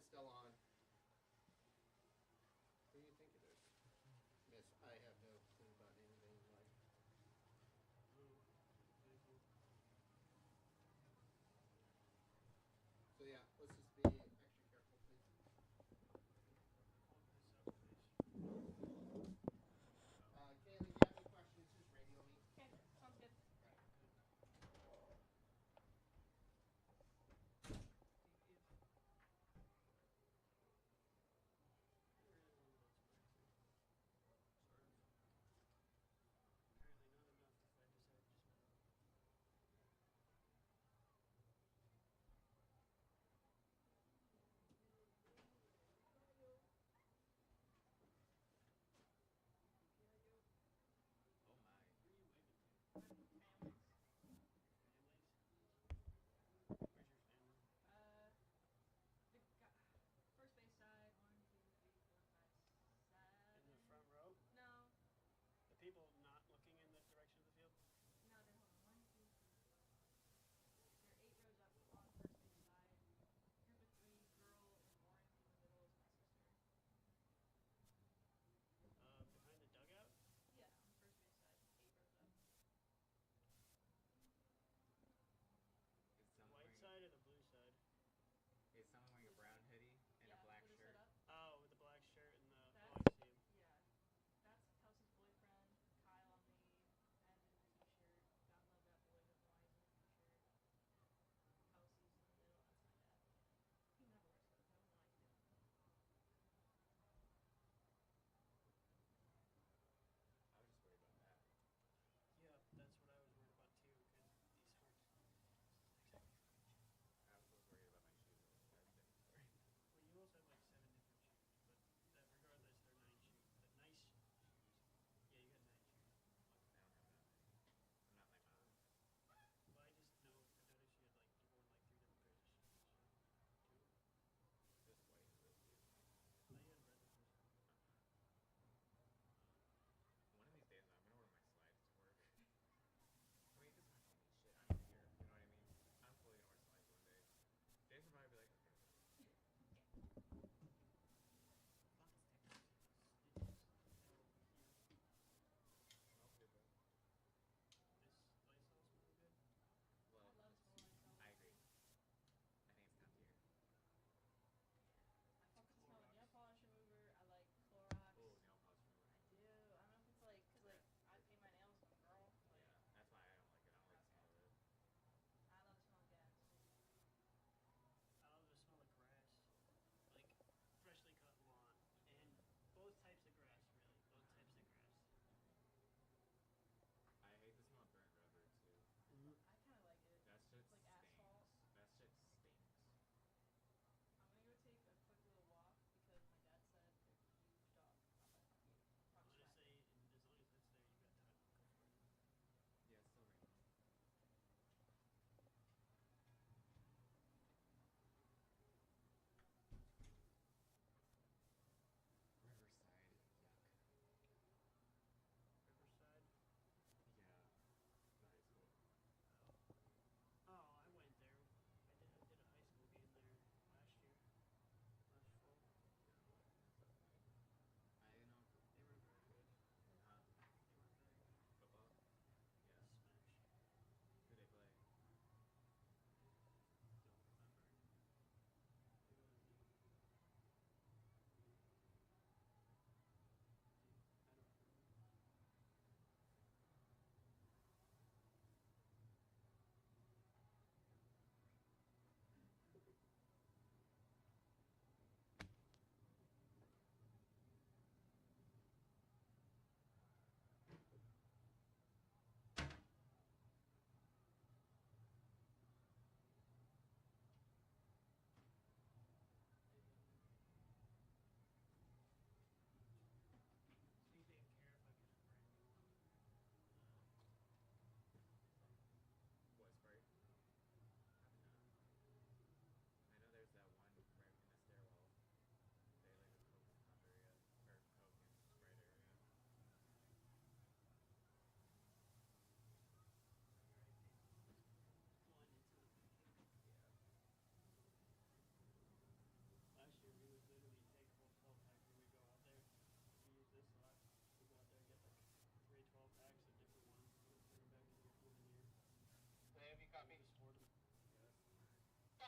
still on. Who do you think it is? Miss, I have no clue about anything like. So yeah, let's just be extra careful, please. Kaylee, if you have any questions, just radio me. Okay, sounds good.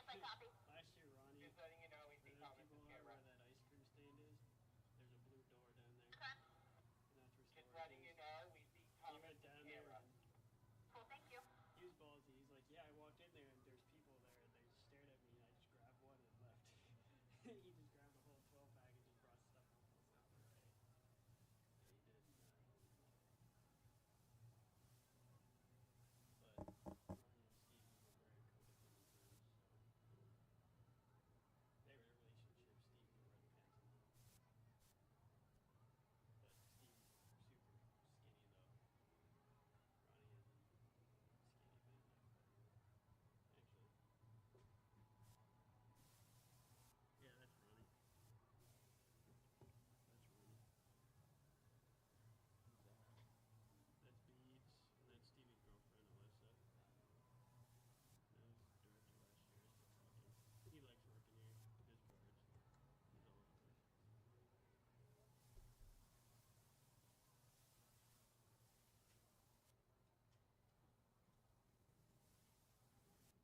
Last year, Ronnie, Just letting you know, we see where those comments people on are camera. where that ice cream stand is, there's a blue door down there. And that's where Just storage letting is. you know, we see He comments went on down there camera. and Cool, thank you. he was ballsy. He's like, yeah, I walked in there and there's people there and they just stared at me and I just grabbed one and left. He just grabbed the whole 12 pack and just brought stuff home. I was like, all right. Yeah, he did. But Ronnie and Steve were very codependent friends, so they were in a relationship. Steve could wear the pants a lot. But Steve's super skinny though.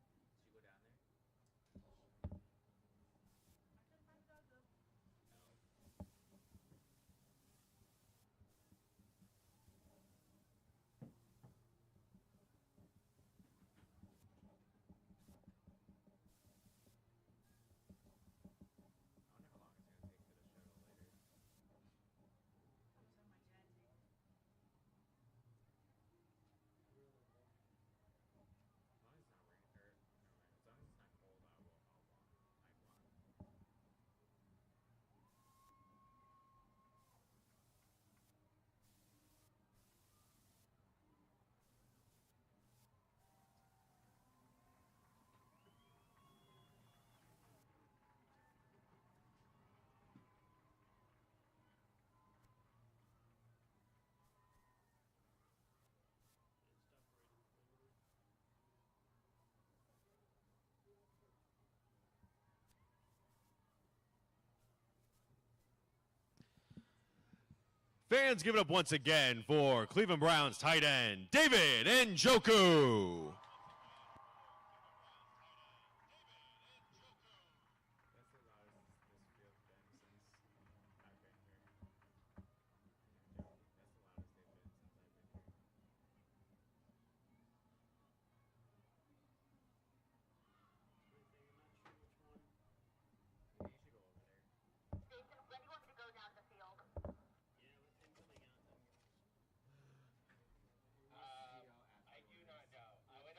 Ronnie isn't skinny big enough. Actually. Yeah, that's Ronnie. That's Ronnie. Who's that? That's Beads. And that's Stevie's girlfriend, Alyssa. That was director last year, still talking. He likes working here. His cards. He's all over it. Did you go down there? No. I wonder how long it's gonna take for the shuttle later. So much editing. Really though. As long as it's not raining, or never mind. As long as it's not cold, I'll walk. I can walk. And stuff right in front of me. Fans give it up once again for Cleveland Browns tight end, David Njoku. That's the loudest this field's been since I've been here. I'm not joking. That's the loudest they've been since I've been here. That's my thing. I'm not sure which one. You think you should go over there? Jason, when do you want me to go down the field? Yeah, with him coming out, that works. We'll see how I do afterwards. not know. I would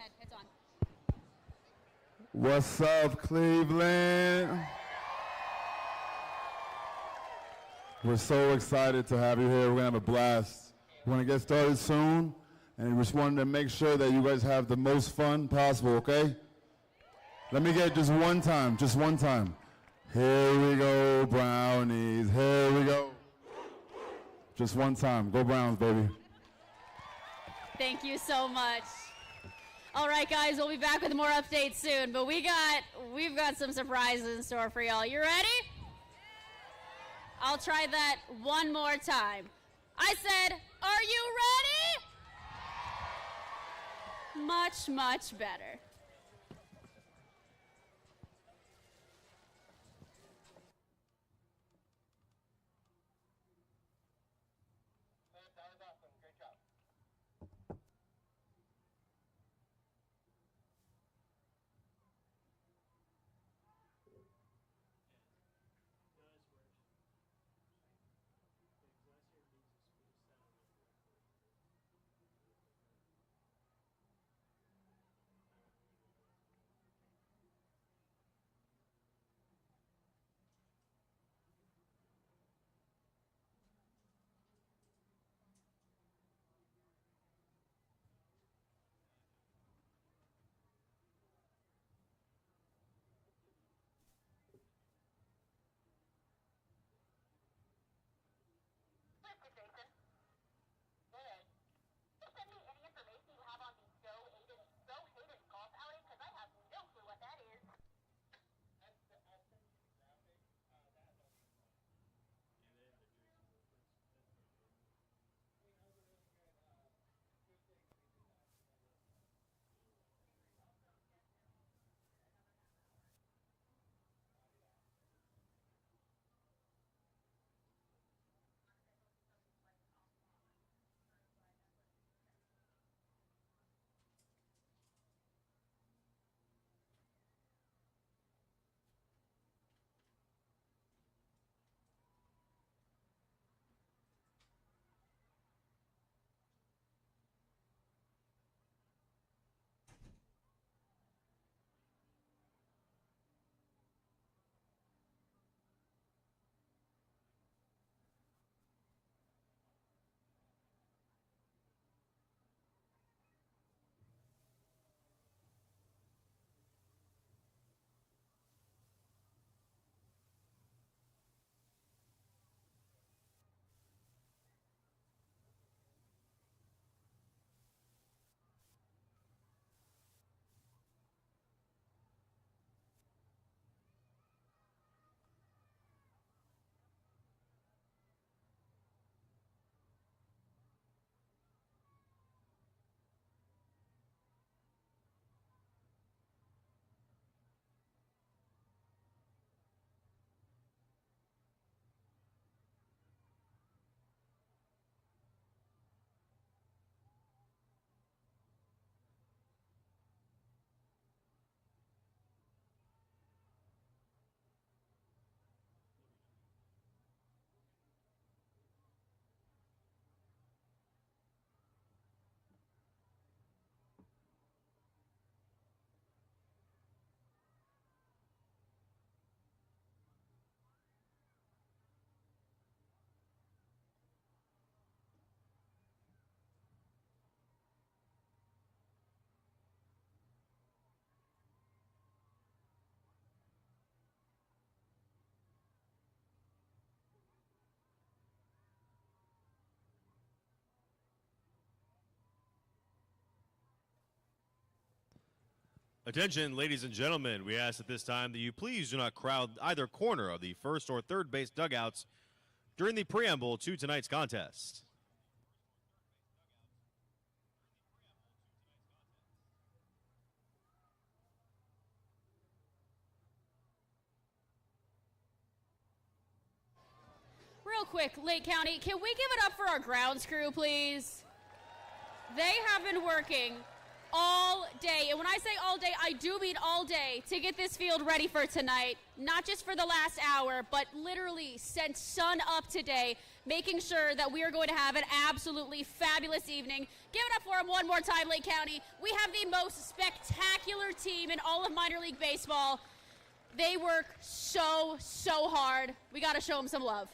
ahead. It's on. What's up, Cleveland? We're so excited to have you here. We're going to have a blast. We're going to get started soon, and we just wanted to make sure that you guys have the most fun possible, okay? Let me get it just one time, just one time. Here we go, Brownies. Here we go. Just one time. Go Browns, baby. Thank you so much. All right, guys, we'll be back with more updates soon, but we've got some surprises in store for y'all. You ready? I'll try that one more time. I said, are you ready? Much, much better. Listen, Jason. Good. Just send me any information you have on the Joe Hayden golf outing, because I have no clue what that is. Attention, ladies and gentlemen, we ask at this time that you please do not crowd either corner of the first or third base dugouts during the preamble to tonight's contest. Real quick, Lake County, can we give it up for our grounds crew, please? They have been working all day, and when I say all day, I do mean all day, to get this field ready for tonight. Not just for the last hour, but literally since sun up today, making sure that we are going to have an absolutely fabulous evening. Give it up for them one more time, Lake County. We have the most spectacular team in all of minor league baseball. They work so hard. We got to show them some love.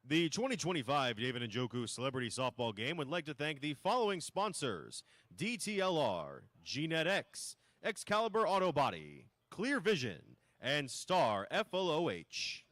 The 2025 David Njoku Celebrity Softball Game would like to thank the following sponsors: DTLR, GNet X, Excalibur Auto Body, Clear Vision, and Star FLOH.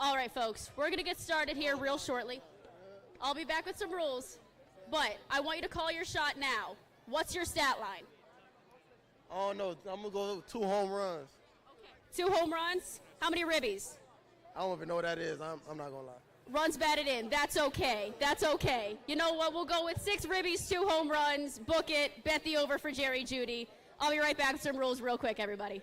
All right, folks, we're going to get started here real shortly. I'll be back with some rules, but I want you to call your shot now. What's your stat line? I don't know. I'm going to go 2 home runs. 2 home runs? How many ribbies? I don't even know what that is. I'm not going to lie. Runs batted in. That's okay. That's okay. You know what? We'll go with 6 ribbies, 2 home runs. Book it. Bet the over for Jerry Judy. I'll be right back with some rules real quick, everybody.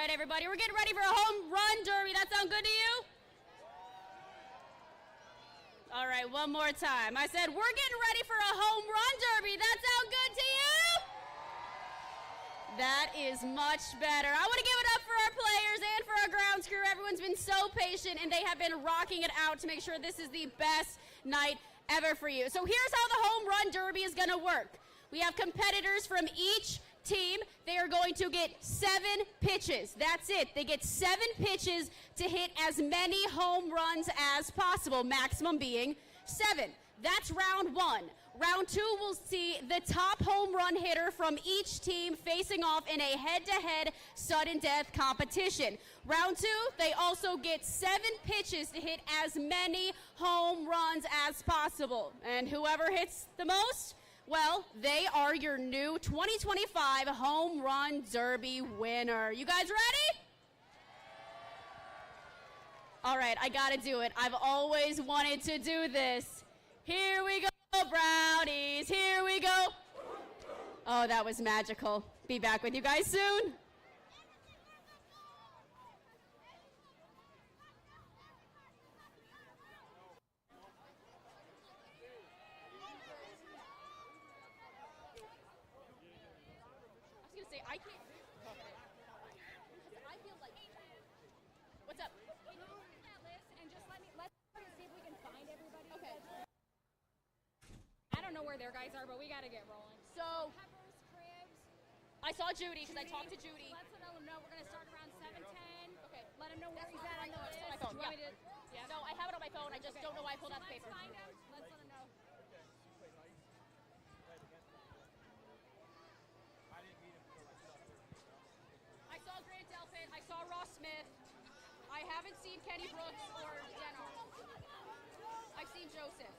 right, everybody. We're getting ready for a home run derby. That sound good to you? All right, one more time. I said, we're getting ready for a home run derby. That sound good to you? That is much better. I want to give it up for our players and for our grounds crew. Everyone's been so patient, and they have been rocking it out to make sure this is the best night ever for you. So here's how the home run derby is going to work. We have competitors from each team. They are going to get 7 pitches. That's it. They get 7 pitches to hit as many home runs as possible, maximum being 7. That's round 1. Round 2 will see the top home run hitter from each team facing off in a head-to-head sudden death competition. Round 2, they also get 7 pitches to hit as many home runs as possible. And whoever hits the most, well, they are your new 2025 Home Run Derby winner. You guys ready? All right, I gotta do it. I've always wanted to do this. Here we go, Brownies. Here we go. Oh, that was magical. Be back with you guys soon. I can't. I feel like. What's up? Can you look at that list and just let's see if we can find everybody? Okay. I don't know where their guys are, but we got to get rolling. So Peppers, Cribs. I saw Judy because I talked to Judy. Let's let them know we're going to start around 7:10. Okay. Let them know where he's at on the list. My phone. Do you want me Yeah. to- yeah. No, I have it on my phone. I just Okay. don't know why I pulled out the Let's paper. find him. Let's let them know. I saw Grant Delphin. I saw Ross Smith. I haven't seen Kenny Brooks or Denner. I've seen Joseph.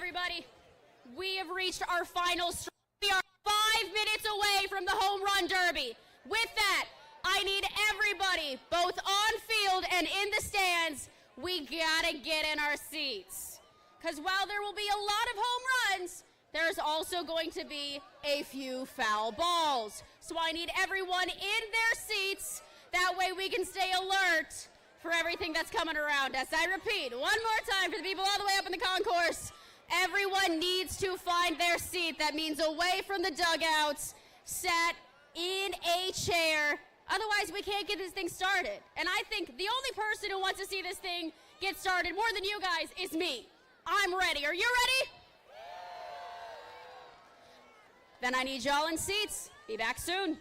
everybody. We have reached our final stretch. We are 5 minutes away from the home run derby. With that, I need everybody, both on field and in the stands, we gotta get in our seats. Because while there will be a lot of home runs, there's also going to be a few foul balls. So I need everyone in their seats. That way we can stay alert for everything that's coming around us. I repeat, one more time for the people all the way up in the concourse. Everyone needs to find their seat. That means away from the dugouts, sat in a chair. Otherwise, we can't get this thing started. And I think the only person who wants to see this thing get started more than you guys is me. I'm ready. Are you ready? Then I need y'all in seats. Be back soon.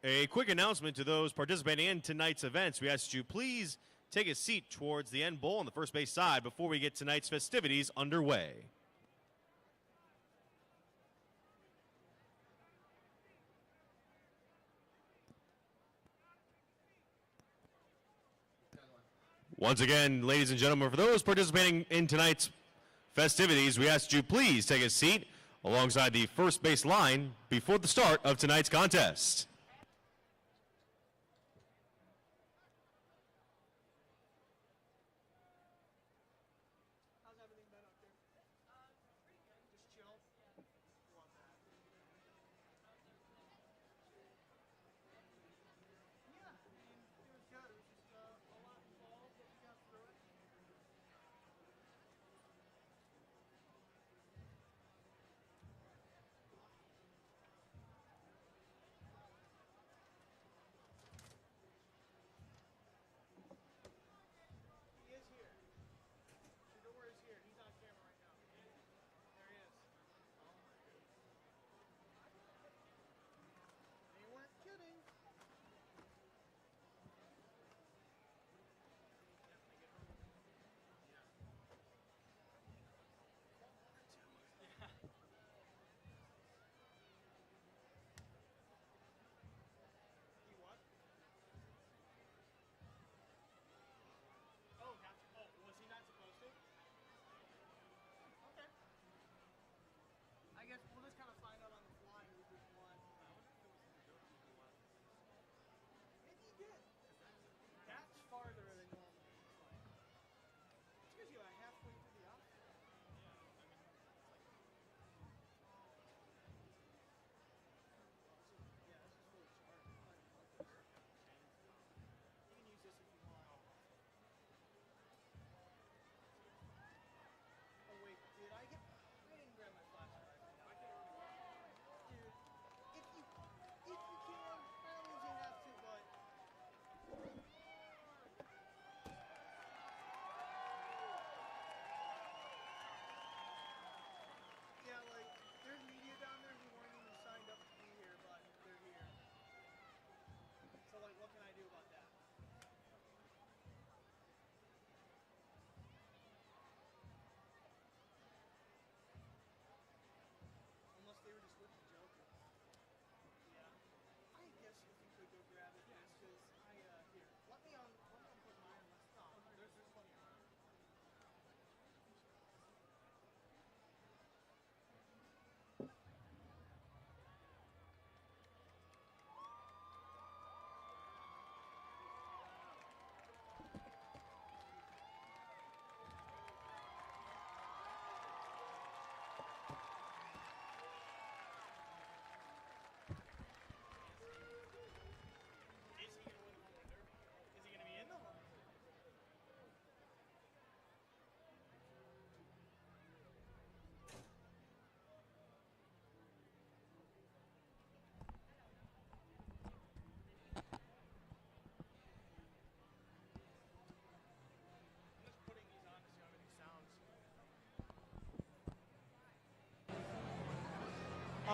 A quick announcement to those participating in tonight's events. We ask you please take a seat towards the end bowl on the first base side before we get tonight's festivities underway. Once again, ladies and gentlemen, for those participating in tonight's festivities, we ask you please take a seat alongside the first base line before the start of tonight's contest.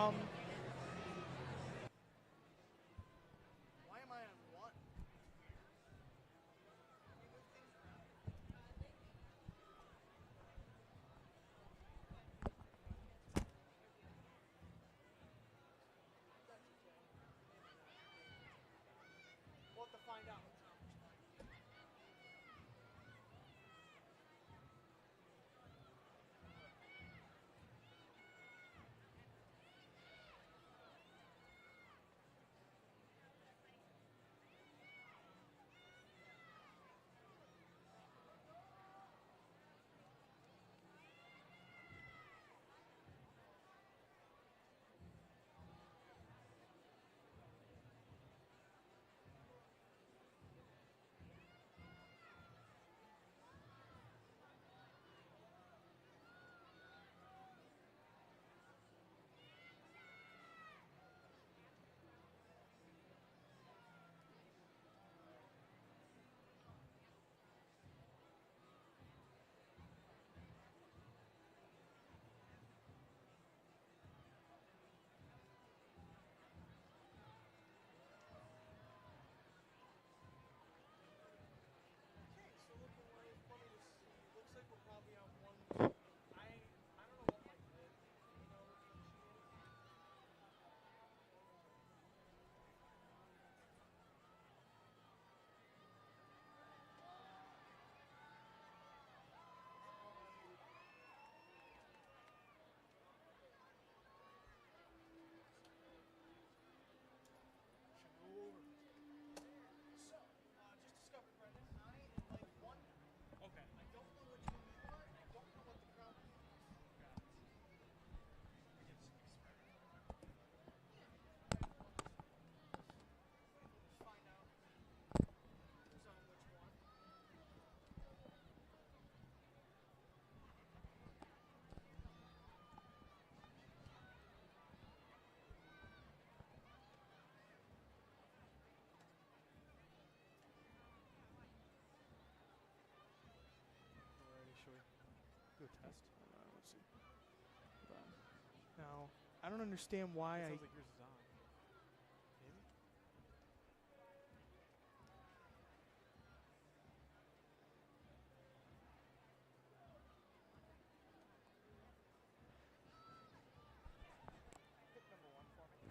Why am I on one? We'll have to find out. Do a test. Let's see. Hold on. Now, I don't understand why It I. sounds like yours is on. Maybe? Hit number 1 for me.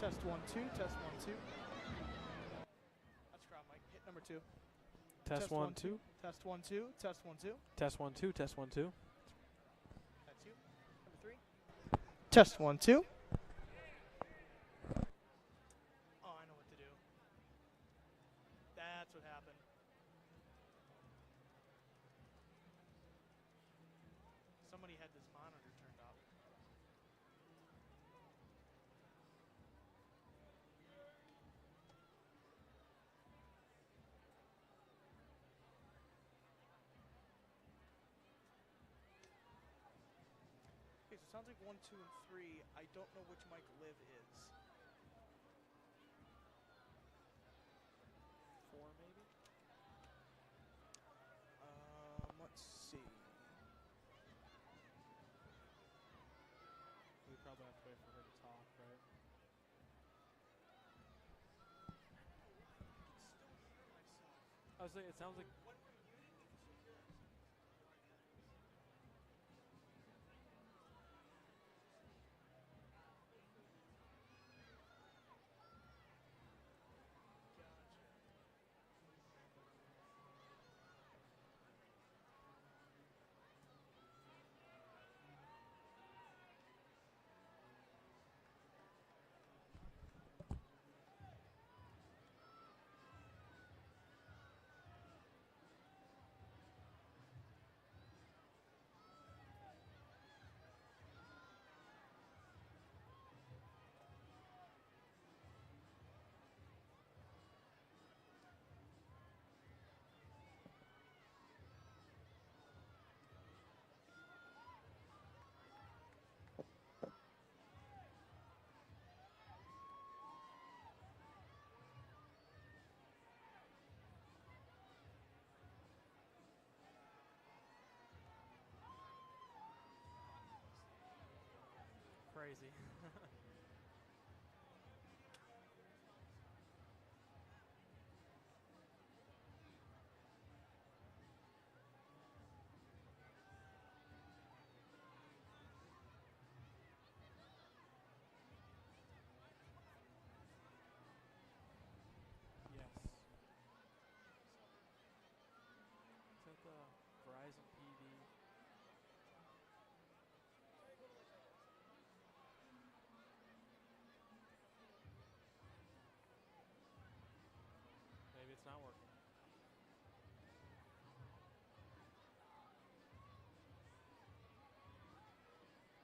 Test 1, 2. Test 1, 2. That's crowd mic. Hit number 2. Test 1, 2. Test 1, 2. Test 1, 2. Test 1, 2. Test 1, 2. That's you. Number 3. Test 1, 2. Oh, I know what to do. That's what happened. Somebody had this monitor turned off. Okay, so it sounds like 1, 2, and 3. I don't know which mic live is. 4, maybe? Let's see. We probably have to wait for her to talk, right? I was like, it sounds like. crazy. Yes. Is that the Verizon PD? Maybe it's not working.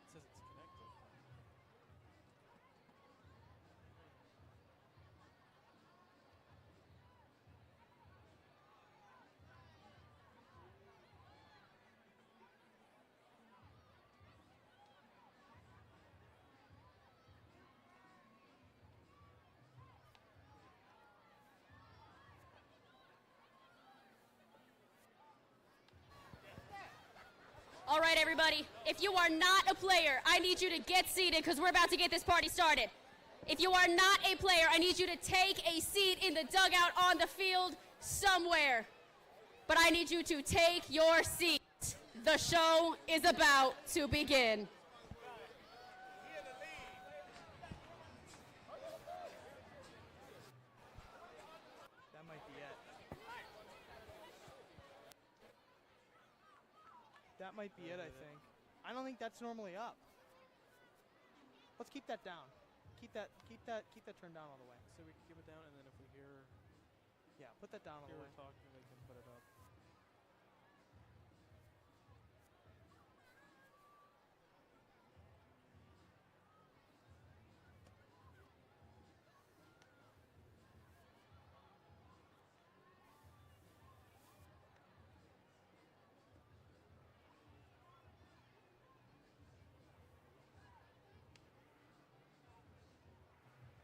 It says it's connected. All right, everybody, if you are not a player, I need you to get seated because we're about to get this party started. If you are not a player, I need you to take a seat in the dugout on the field somewhere. But I need you to take your seat. The show is about to begin. That might be it. That might be it, I think. I don't think that's normally up. Let's keep that down. Keep that turned down all the way. So we can keep it down, and then if we hear Yeah, put that down all the way. talking, they can put it up.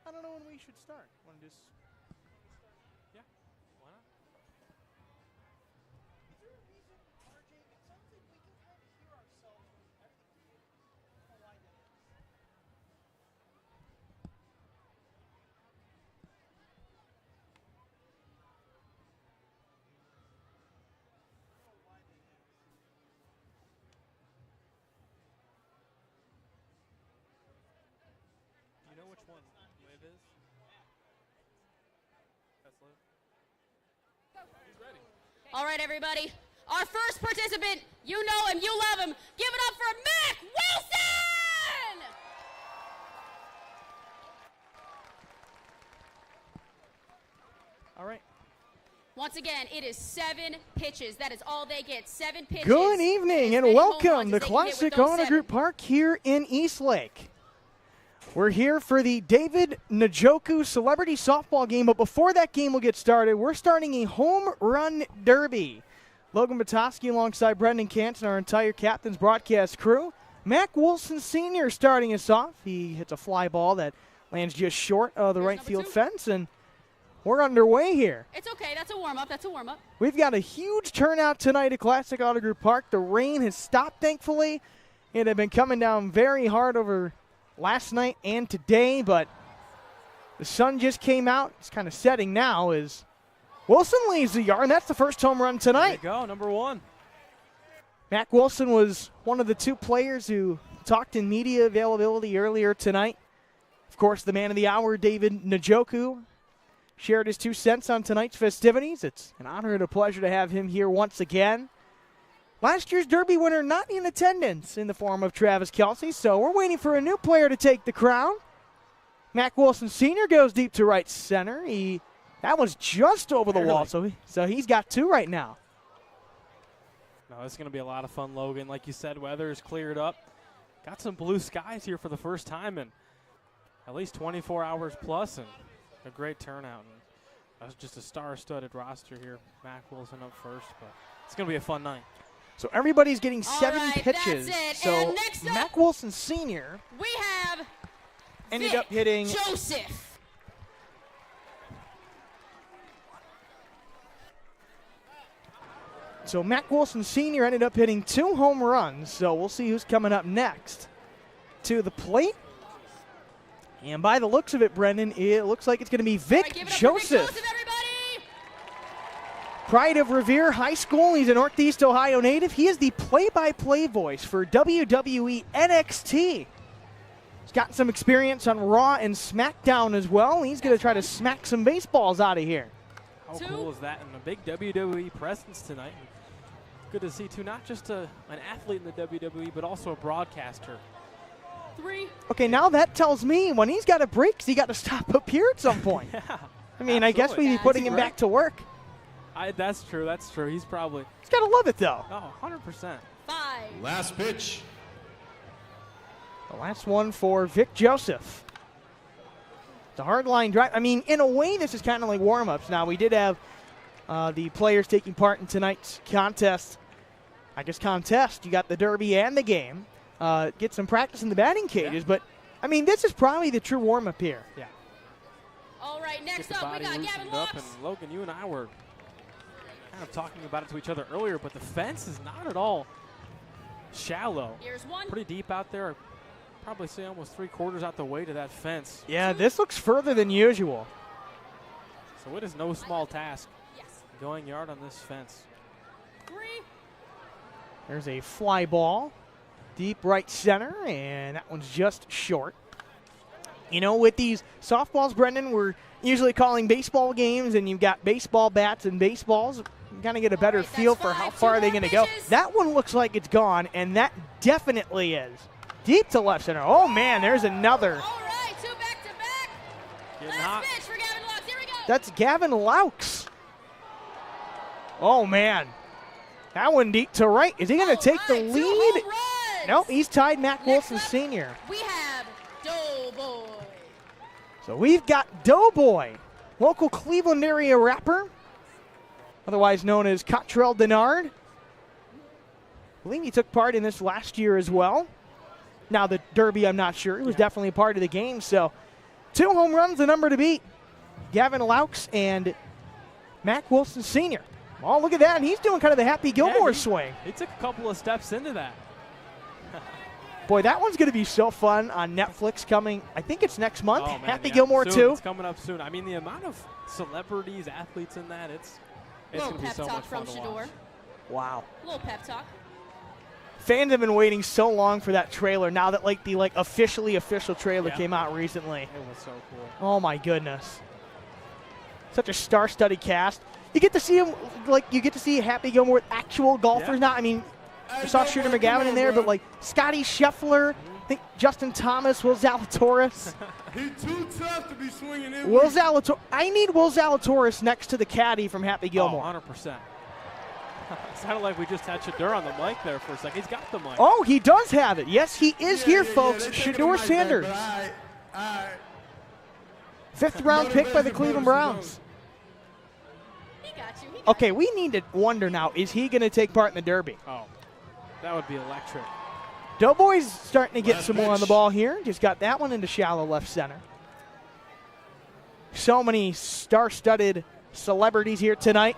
I don't know when we should start. Want to just Yeah, why not? Is there a reason, RJ? It sounds like we can kind of hear ourselves when everything. I don't know why that is. I don't know why that is. Do you know which one Liv is? That's Liv. He's ready. All right, everybody. Our first participant, you know him, you love him. Give it up for Mac Wilson! All right. Once again, it is 7 pitches. That is all they get. 7 pitches. Good evening and As many home welcome runs to as they can hit with Classic those Honor 7. Group Park here in Eastlake. We're here for the David Njoku Celebrity Softball game, but before that game will get started, we're starting a home run derby. Logan Batoski alongside Brendan Canton, our entire captain's broadcast crew. Mac Wilson Sr. starting us off. He hits a fly ball that lands just short of the right field fence, and we're underway here. It's okay. That's a warm-up. That's a warm-up. We've got a huge turnout tonight at Classic Auto Group Park. The rain has stopped, thankfully. It had been coming down very hard over last night and today, but the sun just came out. It's kind of setting now as Wilson leaves the yard, and that's the first home run tonight. There you go, number 1. Mac Wilson was one of the 2 players who talked in media availability earlier tonight. Of course, the man of the hour, David Njoku, shared his 2 cents on tonight's festivities. It's an honor and a pleasure to have him here once again. Last year's Derby winner not in attendance in the form of Travis Kelsey, so we're waiting for a new player to take the crown. Mac Wilson Sr. goes deep to right center. That was just over the wall, so he's got 2 right now. No, this is going to be a lot of fun, Logan. Like you said, weather is cleared up. Got some blue skies here for the first time in at least 24 hours plus, and a great turnout. And that's just a star-studded roster here. Mac Wilson up first, but it's going to be a fun night. So everybody's getting 7 right, pitches. that's it. So And next up, Mac Wilson Sr. We have ended Vic up hitting Joseph. So Mac Wilson Sr. ended up hitting 2 home runs. So we'll see who's coming up next. To the plate, And by the looks of it, Brendan, it looks like it's going to be Vic Joseph. Pride of Revere High School. He's a Northeast Ohio native. He is the play-by-play voice for WWE NXT. He's gotten some experience on Raw and SmackDown as well. He's going to try to smack some baseballs out of here. How cool is that? And a big WWE presence tonight. Good to see, too, not just an athlete in the WWE, but also a broadcaster. 3. Okay, now that tells me when he's got a break, he got to stop up here at some point. Yeah, I mean, I guess we'd be putting him back to work. That's true. That's true. He's got to love it, though. Oh, 100%. 5. Last pitch. The last one for Vic Joseph. It's a hard line drive. I mean, in a way, this is kind of like warm-ups. Now, we did have the players taking part in tonight's contest. I guess contest. You got the derby and the game. Get some practice in the batting cages. But, I mean, this is probably the true warm-up here. Yeah. All right, next up, we got Gavin up. Lux. And Logan, you and I were kind of talking about it to each other earlier, but the fence is not at all shallow. Here's one. Pretty deep out there. Probably say almost 3/4 out the way to that fence. Yeah, this looks further than usual. So it is no small task. Yes. Going yard on this fence. 3. There's a fly ball, deep right center, and that one's just short. You know, with these softballs, Brendan, we're usually calling baseball games, and you've got baseball bats and baseballs. You kind of get a better feel for how far they're going to go. That one looks like it's gone, and that definitely is. Deep to left center. Oh, man, there's another. All right, 2 back-to-back. Last pitch for Gavin Lux. Here we go. That's Gavin Laux. Oh, man. That one deep to right. Is he going to take the lead? No, he's tied Mac Wilson Sr. We have Doughboy. So we've got Doughboy, local Cleveland area rapper, otherwise known as Cottrell Denard. I believe he took part in this last year as well. Now the Derby, I'm not sure. He was definitely a part of the game. So 2 home runs, the number to beat. Gavin Laux and Mac Wilson Sr. Oh, look at that. And he's doing kind of the Happy Gilmore swing. He took a couple of steps into that. Boy, that one's going to be so fun on Netflix coming, I think it's next month. Oh, man, Happy Gilmore soon. 2. It's coming up soon. I mean, the amount of celebrities, athletes in that, it's going to be so much fun to watch. Wow. A little pep talk. Fans have been waiting so long for that trailer now that the official trailer came out recently. It was so cool. Oh my goodness. Such a star-studded cast. You get to see him, you get to see Happy Gilmore with actual golfers now. I mean, you saw Shooter McGavin in there, but Scotty Scheffler, I think Justin Thomas, Will Zalatoris. He's too tough to be swinging in. I need Will Zalatoris next to the caddy from Happy Gilmore. 100%. Sounded like we just had Shador on the mic there for a second. He's got the mic. Oh, he does have it. Yes, he is here, folks. Shador Sanders. Back, 5th round pick by the Cleveland Browns. He got you. Okay, we need to wonder now, is he going to take part in the Derby? Oh, that would be electric. Doughboy's starting to get some more on the ball here. Just got that one into shallow left center. So many star-studded celebrities here tonight.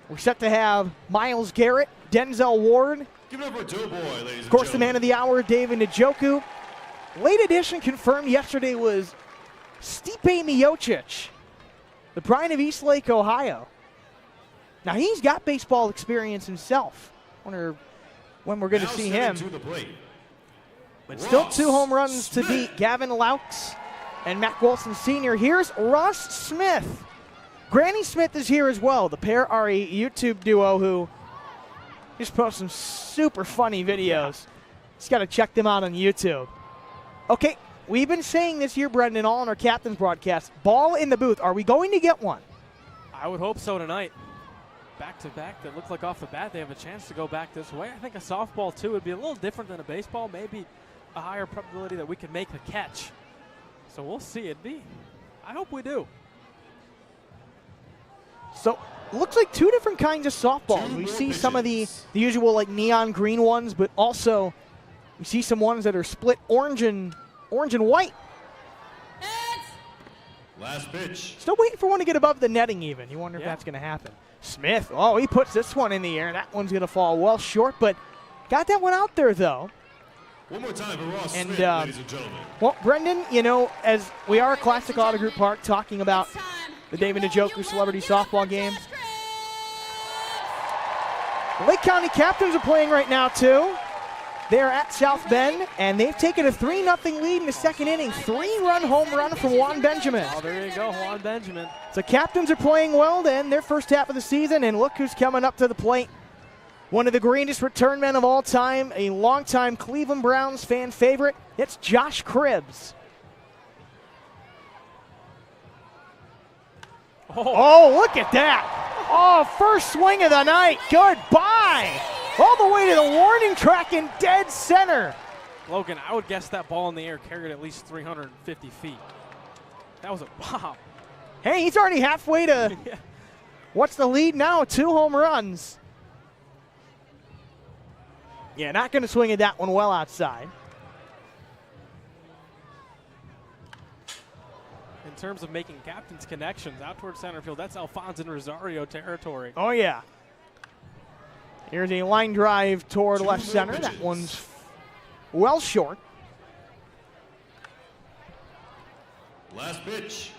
We're set to have Myles Garrett, Denzel Ward. Give it up for Doughboy, ladies and gentlemen. Of course, the man of the hour, David Njoku. Late edition confirmed yesterday was Stipe Miocic, the pride of Eastlake, Ohio. Now, he's got baseball experience himself. Wonder when we're going to see him. But still 2 home runs to beat Gavin Laux and Mac Wilson Sr. Here's Ross Smith. Granny Smith is here as well. The pair are a YouTube duo who just post some super funny videos. Just got to check them out on YouTube. Okay, we've been saying this year, Brendan, all on our captain's broadcast, ball in the booth. Are we going to get one? I would hope so tonight. Back-to-back, that looks like off the bat they have a chance to go back this way. I think a softball, too, would be a little different than a baseball. Maybe a higher probability that we could make a catch. So we'll see. I hope we do. So, looks like 2 different kinds of softballs. We see some of the usual neon green ones, but also we see some ones that are split orange and white. Last pitch. Still waiting for one to get above the netting even. You wonder if that's going to happen. Smith, he puts this one in the air. That one's going to fall well short, but got that one out there, though. One more time for Ross And, Smith, ladies and gentlemen. Well, Brendan, you know, as we are at Classic Auto Group Park talking about the David Njoku Celebrity Softball game, the Lake County Captains are playing right now, too. They're at South Bend, and they've taken a 3-0 lead in the second inning. 3-run home run from Juan Benjamin. Oh, there you go, Juan Benjamin. So Captains are playing well to end their first half of the season, and look who's coming up to the plate. One of the greatest return men of all time, a longtime Cleveland Browns fan favorite. It's Josh Cribbs. Oh, look at that. Oh, first swing of the night. Goodbye. All the way to the warning track in dead center. Logan, I would guess that ball in the air carried at least 350 feet. That was a bomb. Hey, he's already halfway to what's the lead now? 2 home runs. Yeah, not going to swing at that one well outside. In terms of making captain's connections out towards center field, that's Alfonso and Rosario territory. Oh, yeah. Here's a line drive toward left center. That one's well short. Last pitch.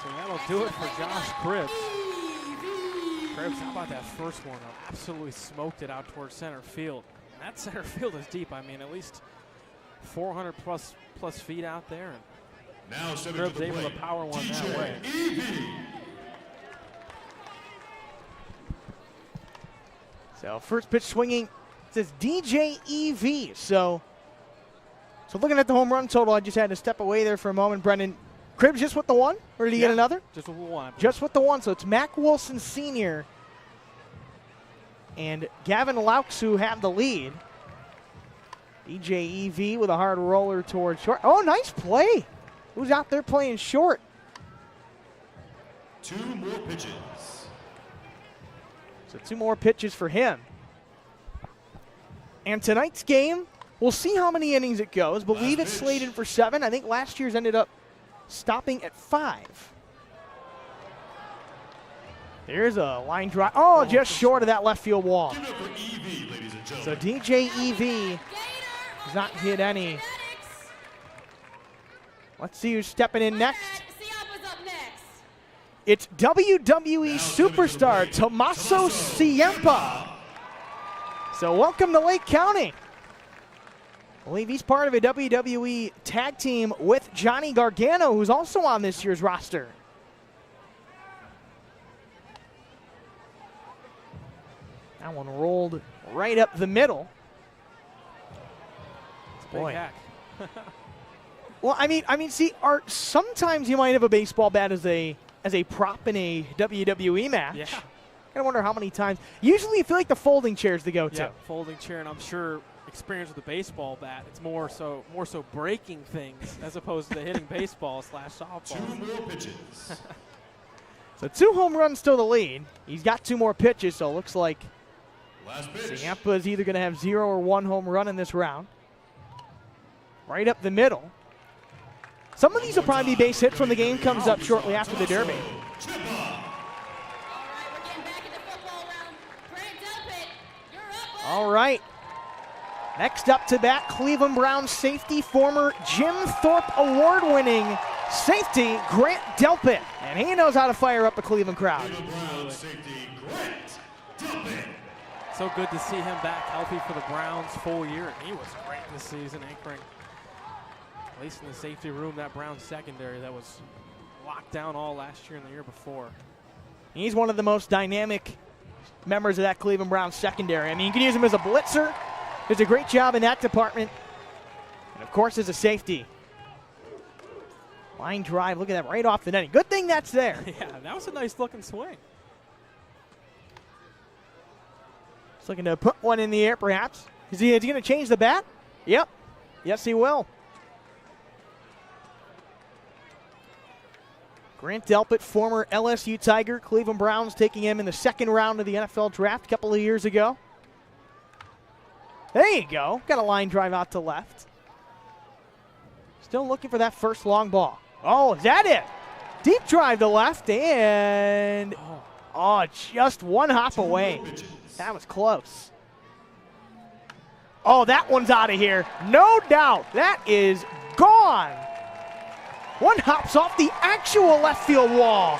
So that'll do it for Josh Cribbs. Cribbs, how about that first one? Absolutely smoked it out towards center field. And that center field is deep. I mean, at least 400 plus feet out there. And now Cribbs able to power one that way. So first pitch swinging, it says DJ EV. So looking at the home run total, I just had to step away there for a moment. Brendan, Cribbs just with the one, or did he get another? Just with one. Just with the one. So it's Mac Wilson Sr. and Gavin Laux who have the lead. DJ EV with a hard roller towards short. Oh, nice play. Who's out there playing short? 2 more pitches. So 2 more pitches for him. And tonight's game, we'll see how many innings it goes. Believe it's slated for 7. I think last year's ended up stopping at 5. There's a line drive. Oh, just short of that left field wall. Give it up for EV, ladies and gentlemen. So DJ EV has not hit any. Let's see who's stepping in next. It's WWE superstar Tommaso Ciampa. So welcome to Lake County. I believe he's part of a WWE tag team with Johnny Gargano, who's also on this year's roster. That one rolled right up the middle. Boy. Hack. Well, I mean, see, Art, sometimes you might have a baseball bat as a prop in a WWE match. Yeah. I wonder how many times. Usually, you feel like the folding chair is the go-to. Yeah, folding chair, and I'm sure experience with the baseball bat, it's more so breaking things as opposed to hitting baseball / softball. 2 more pitches. So 2 home runs to the lead. He's got 2 more pitches, so it looks like Last pitch. Ciampa is either going to have 0 or 1 home run in this round. Right up the middle. Some of these will probably be base hits when the game comes up shortly after the Derby. All right. Next up to bat, Cleveland Browns safety, former Jim Thorpe award-winning safety, Grant Delpit. And he knows how to fire up a Cleveland crowd. Browns safety, Grant Delpit. So good to see him back healthy for the Browns full year. And he was great this season, anchoring, at least in the safety room, that Browns secondary that was locked down all last year and the year before. He's one of the most dynamic members of that Cleveland Browns secondary. I mean, you can use him as a blitzer. Does a great job in that department. And, of course, as a safety. Line drive, look at that, right off the netting. Good thing that's there. Yeah, that was a nice-looking swing. He's looking to put one in the air, perhaps. Is he going to change the bat? Yep. Yes, he will. Grant Delpit, former LSU Tiger. Cleveland Browns taking him in the 2nd round of the NFL draft a couple of years ago. There you go. Got a line drive out to left. Still looking for that first long ball. Oh, is that it? Deep drive to left, and just one hop away. That was close. Oh, that one's out of here. No doubt. That is gone. One hops off the actual left field wall.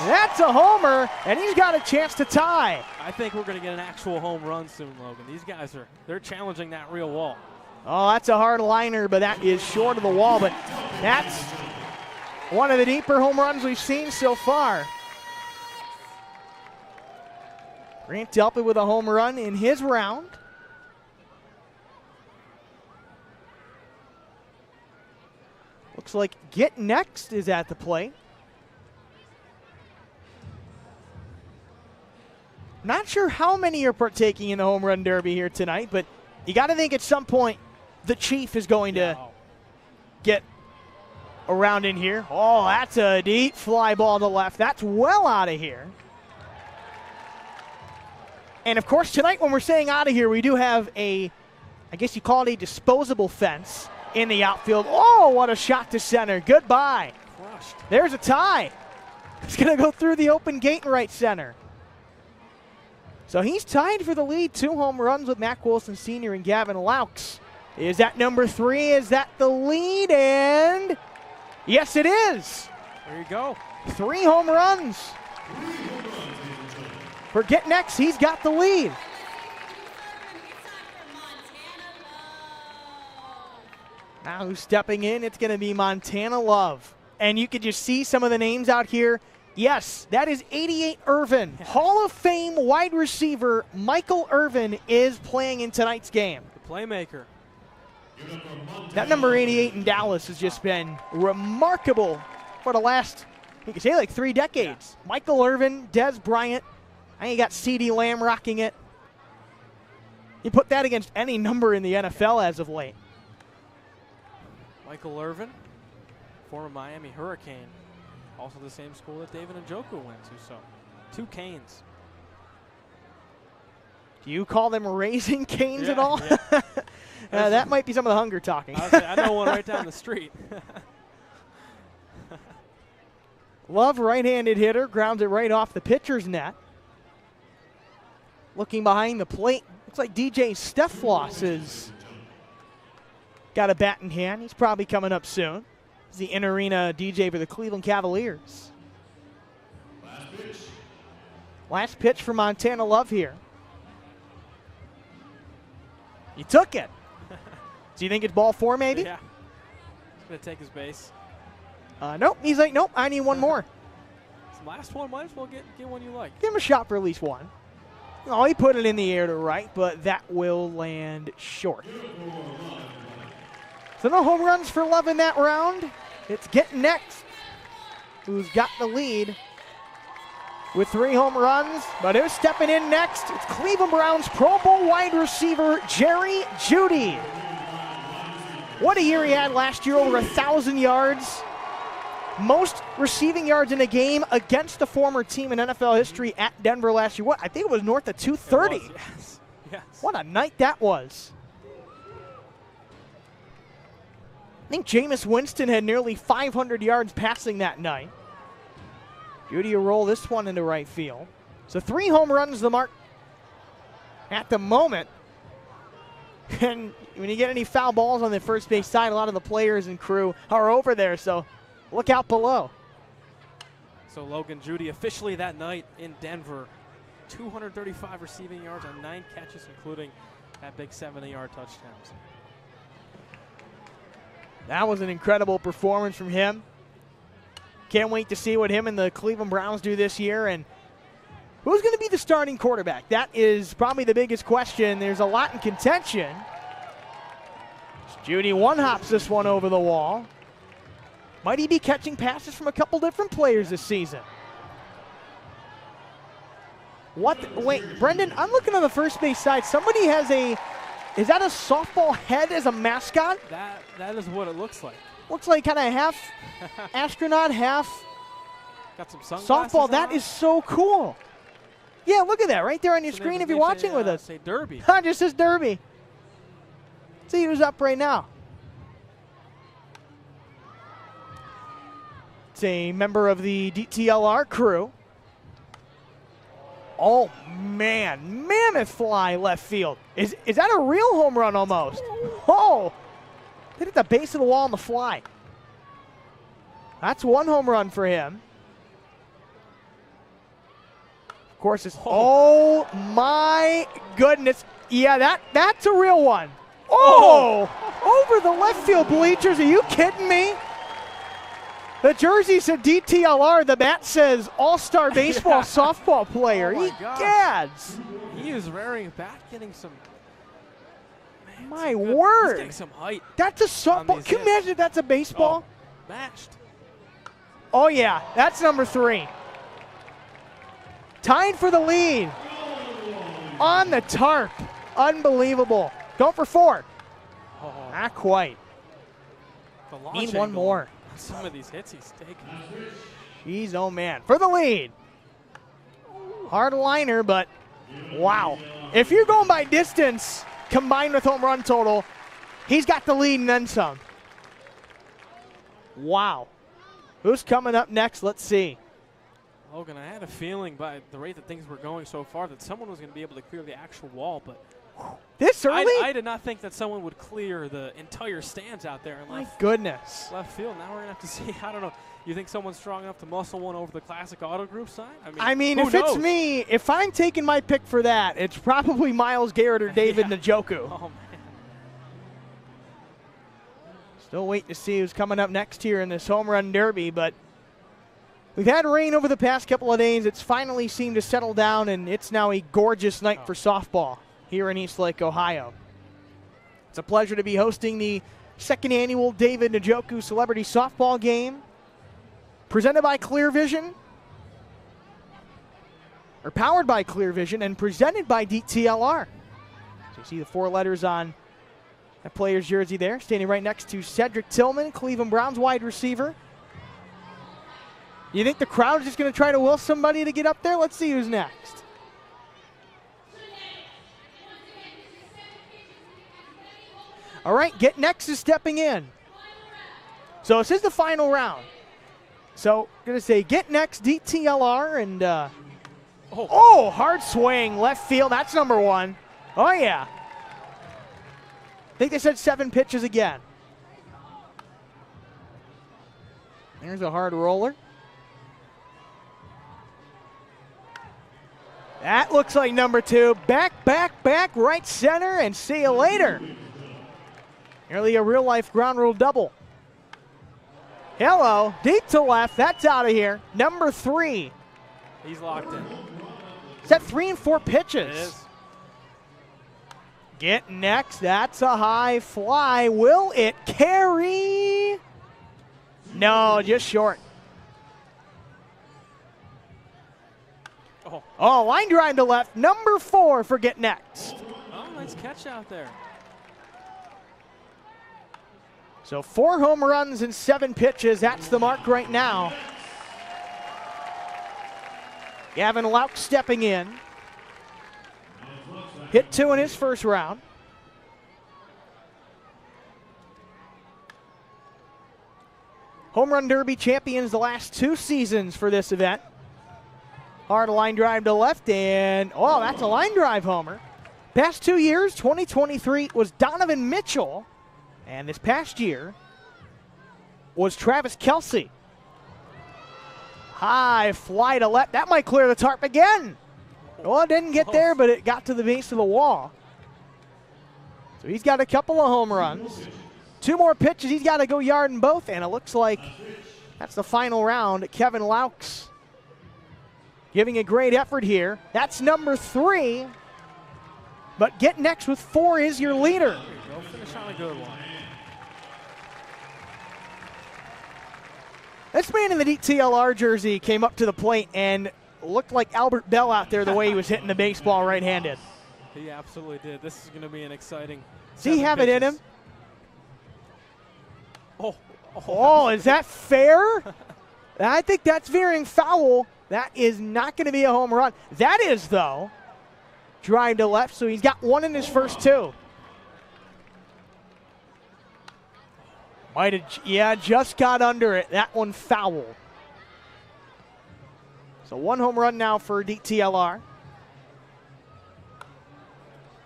That's a homer, and he's got a chance to tie. I think we're going to get an actual home run soon, Logan. These guys they're challenging that real wall. Oh, that's a hard liner, but that is short of the wall. But that's one of the deeper home runs we've seen so far. Grant Delpit with a home run in his round. Looks like Get Next is at the plate. Not sure how many are partaking in the home run derby here tonight, but you got to think at some point the Chief is going to get around in here. Oh, that's a deep fly ball to left. That's well out of here. And, of course, tonight when we're saying out of here, we do have I guess you call it a disposable fence in the outfield. Oh, what a shot to center. Goodbye. Crushed. There's a tie. It's going to go through the open gate in right center. So he's tied for the lead. 2 home runs with Mac Wilson Sr. and Gavin Laux. Is that number 3? Is that the lead? And yes, it is. There you go. 3 home runs. For Get Next, he's got the lead. Now who's stepping in? It's going to be Montana Love. And you can just see some of the names out here. Yes, that is 88 Irvin. Hall of Fame wide receiver Michael Irvin is playing in tonight's game. The playmaker. That number 88 in Dallas has just been remarkable for the last, you could say, like 3 decades. Yeah. Michael Irvin, Des Bryant. I think you got CeeDee Lamb rocking it. You put that against any number in the NFL as of late. Michael Irvin, former Miami Hurricane. Also the same school that David Njoku went to, so 2 Canes. Do you call them Raising Canes at all? Yeah. That might be some of the hunger talking. I know one right down the street. Love, right-handed hitter, grounds it right off the pitcher's net. Looking behind the plate, looks like DJ Steffloss has got a bat in hand. He's probably coming up soon. The in-arena DJ for the Cleveland Cavaliers. Last pitch for Montana Love here. He took it. Do you think it's ball 4 maybe? Yeah. He's going to take his base. Nope. He's like, nope, I need one more. This last one, might as well get one you like. Give him a shot for at least one. Oh, he put it in the air to right, but that will land short. So no home runs for Love in that round. It's Get Next, who's got the lead with 3 home runs. But who's stepping in next? It's Cleveland Browns Pro Bowl wide receiver Jerry Jeudy. What a year he had last year, over 1,000 yards. Most receiving yards in a game against the former team in NFL history at Denver last year. What? I think it was north of 230. Yes. Yes. What a night that was. I think Jameis Winston had nearly 500 yards passing that night. Jeudy will roll this one into right field. So 3 home runs the mark at the moment. And when you get any foul balls on the first base side, a lot of the players and crew are over there, so look out below. So Logan Jeudy officially that night in Denver. 235 receiving yards on 9 catches, including that big 70-yard touchdown. That was an incredible performance from him. Can't wait to see what him and the Cleveland Browns do this year. And who's going to be the starting quarterback? That is probably the biggest question. There's a lot in contention. Jeudy one-hops this one over the wall. Might he be catching passes from a couple different players this season? Wait, Brendan, I'm looking on the first base side. Somebody has is that a softball head as a mascot? That is what it looks like. Looks like kind of half astronaut, half got some sunglasses softball. That is so cool. Yeah, look at that right there on your screen if you're watching with us. Say Derby. Just says Derby. see who's up right now. It's a member of the DTLR crew. Oh, man. Mammoth fly left field. Is that a real home run almost? Oh. Hit at the base of the wall on the fly. That's one home run for him. Of course, it's. Oh, my goodness. Yeah, that's a real one. Oh. Over the left field bleachers. Are you kidding me? The jersey said DTLR. The bat says All-Star Baseball softball player. Oh Gads. He is rearing back, getting some. Man, my good, word. He's getting some height. That's a softball. Can you imagine if that's a baseball? Oh, matched. Oh, yeah. That's number 3. Tied for the lead. On the tarp. Unbelievable. Going for 4. Oh. Not quite. Need one more. Some of these hits he's taking. Jeez, oh man. For the lead. Hard liner, but wow. If you're going by distance combined with home run total, he's got the lead and then some. Wow. Who's coming up next? Let's see. Logan, I had a feeling by the rate that things were going so far that someone was going to be able to clear the actual wall, but this early? I did not think that someone would clear the entire stands out there in My goodness. left field. Now we're going to have to see. I don't know. You think someone's strong enough to muscle one over the Classic Auto Group side? I mean, who if knows? it's me, if I'm taking my pick for that, it's probably Miles Garrett or David Njoku. Oh, man. Still waiting to see who's coming up next here in this home run derby, but we've had rain over the past couple of days. It's finally seemed to settle down, and it's now a gorgeous night for softball here in Eastlake, Ohio. It's a pleasure to be hosting the second annual David Njoku Celebrity Softball game, presented by Clear Vision, or powered by Clear Vision, and presented by DTLR. So you see the 4 letters on that player's jersey there, standing right next to Cedric Tillman, Cleveland Browns wide receiver. You think the crowd is just going to try to will somebody to get up there? Let's see who's next. All right, Get Next is stepping in. So this is the final round. So I'm going to say Get Next, DTLR, and hard swing, left field. That's number 1. Oh, yeah. I think they said 7 pitches again. There's a hard roller. That looks like number 2. Back, right center, and see you later. Nearly a real-life ground rule double. Hello, deep to left. That's out of here. Number 3. He's locked in. Is that 3 and 4 pitches? It is. Get Next. That's a high fly. Will it carry? No, just short. Oh, line drive to left. Number 4 for Get Next. Oh, nice catch out there. So 4 home runs and 7 pitches. That's the mark right now. Gavin Lauk stepping in. Hit 2 in his first round. Home Run Derby champions the last 2 seasons for this event. Hard line drive to left, and that's a line drive homer. Past 2 years, 2023 was Donovan Mitchell, and this past year was Travis Kelce. High fly to left. That might clear the tarp again. Well, it didn't get there, but it got to the base of the wall. So he's got a couple of home runs. 2 more pitches. He's got to go yard in both, and it looks like that's the final round. Kevin Laux giving a great effort here. That's number 3. But Get Next with 4 is your leader. There you go. Finish on a good one. This man in the DTLR jersey came up to the plate and looked like Albert Bell out there the way he was hitting the baseball right-handed. He absolutely did. This is going to be an exciting. Does he have it in him? Oh, is that fair? I think that's veering foul. That is not going to be a home run. That is, though. Drive to left, so he's got 1 in his first 2. Might have, yeah, just got under it. That one foul. So 1 home run now for DTLR.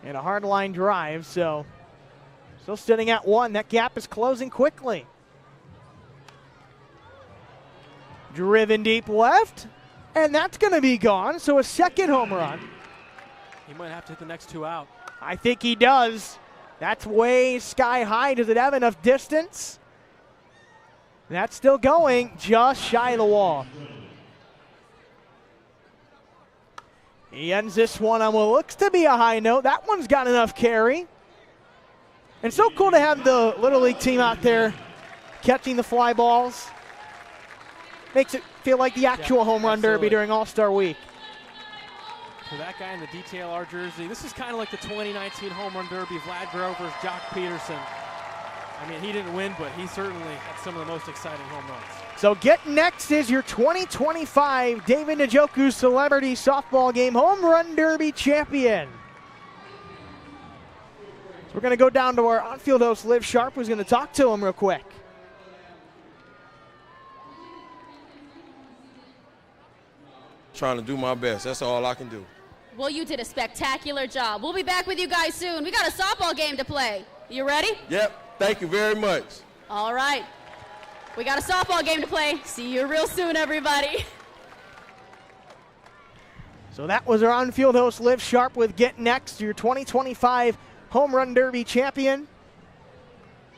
And a hard line drive, so still sitting at 1. That gap is closing quickly. Driven deep left, and that's going to be gone. So a second home run. He might have to hit the next 2 out. I think he does. That's way sky high. Does it have enough distance? That's still going just shy of the wall. He ends this one on what looks to be a high note. That one's got enough carry. And so cool to have the Little League team out there catching the fly balls. Makes it feel like the actual home run derby during All-Star Week. For that guy in the DTLR jersey, this is kind of like the 2019 home run derby, Vlad Grover's Jock Peterson. I mean, he didn't win, but he certainly had some of the most exciting home runs. So get next is your 2025 David Njoku Celebrity Softball Game Home Run Derby champion. So we're going to go down to our on-field host, Liv Sharp, who's going to talk to him real quick. Trying to do my best. That's all I can do. Well, you did a spectacular job. We'll be back with you guys soon. We got a softball game to play. You ready? Yep. Thank you very much. All right. We got a softball game to play. See you real soon, everybody. So that was our on-field host, Liv Sharp, with Get Next, your 2025 Home Run Derby champion.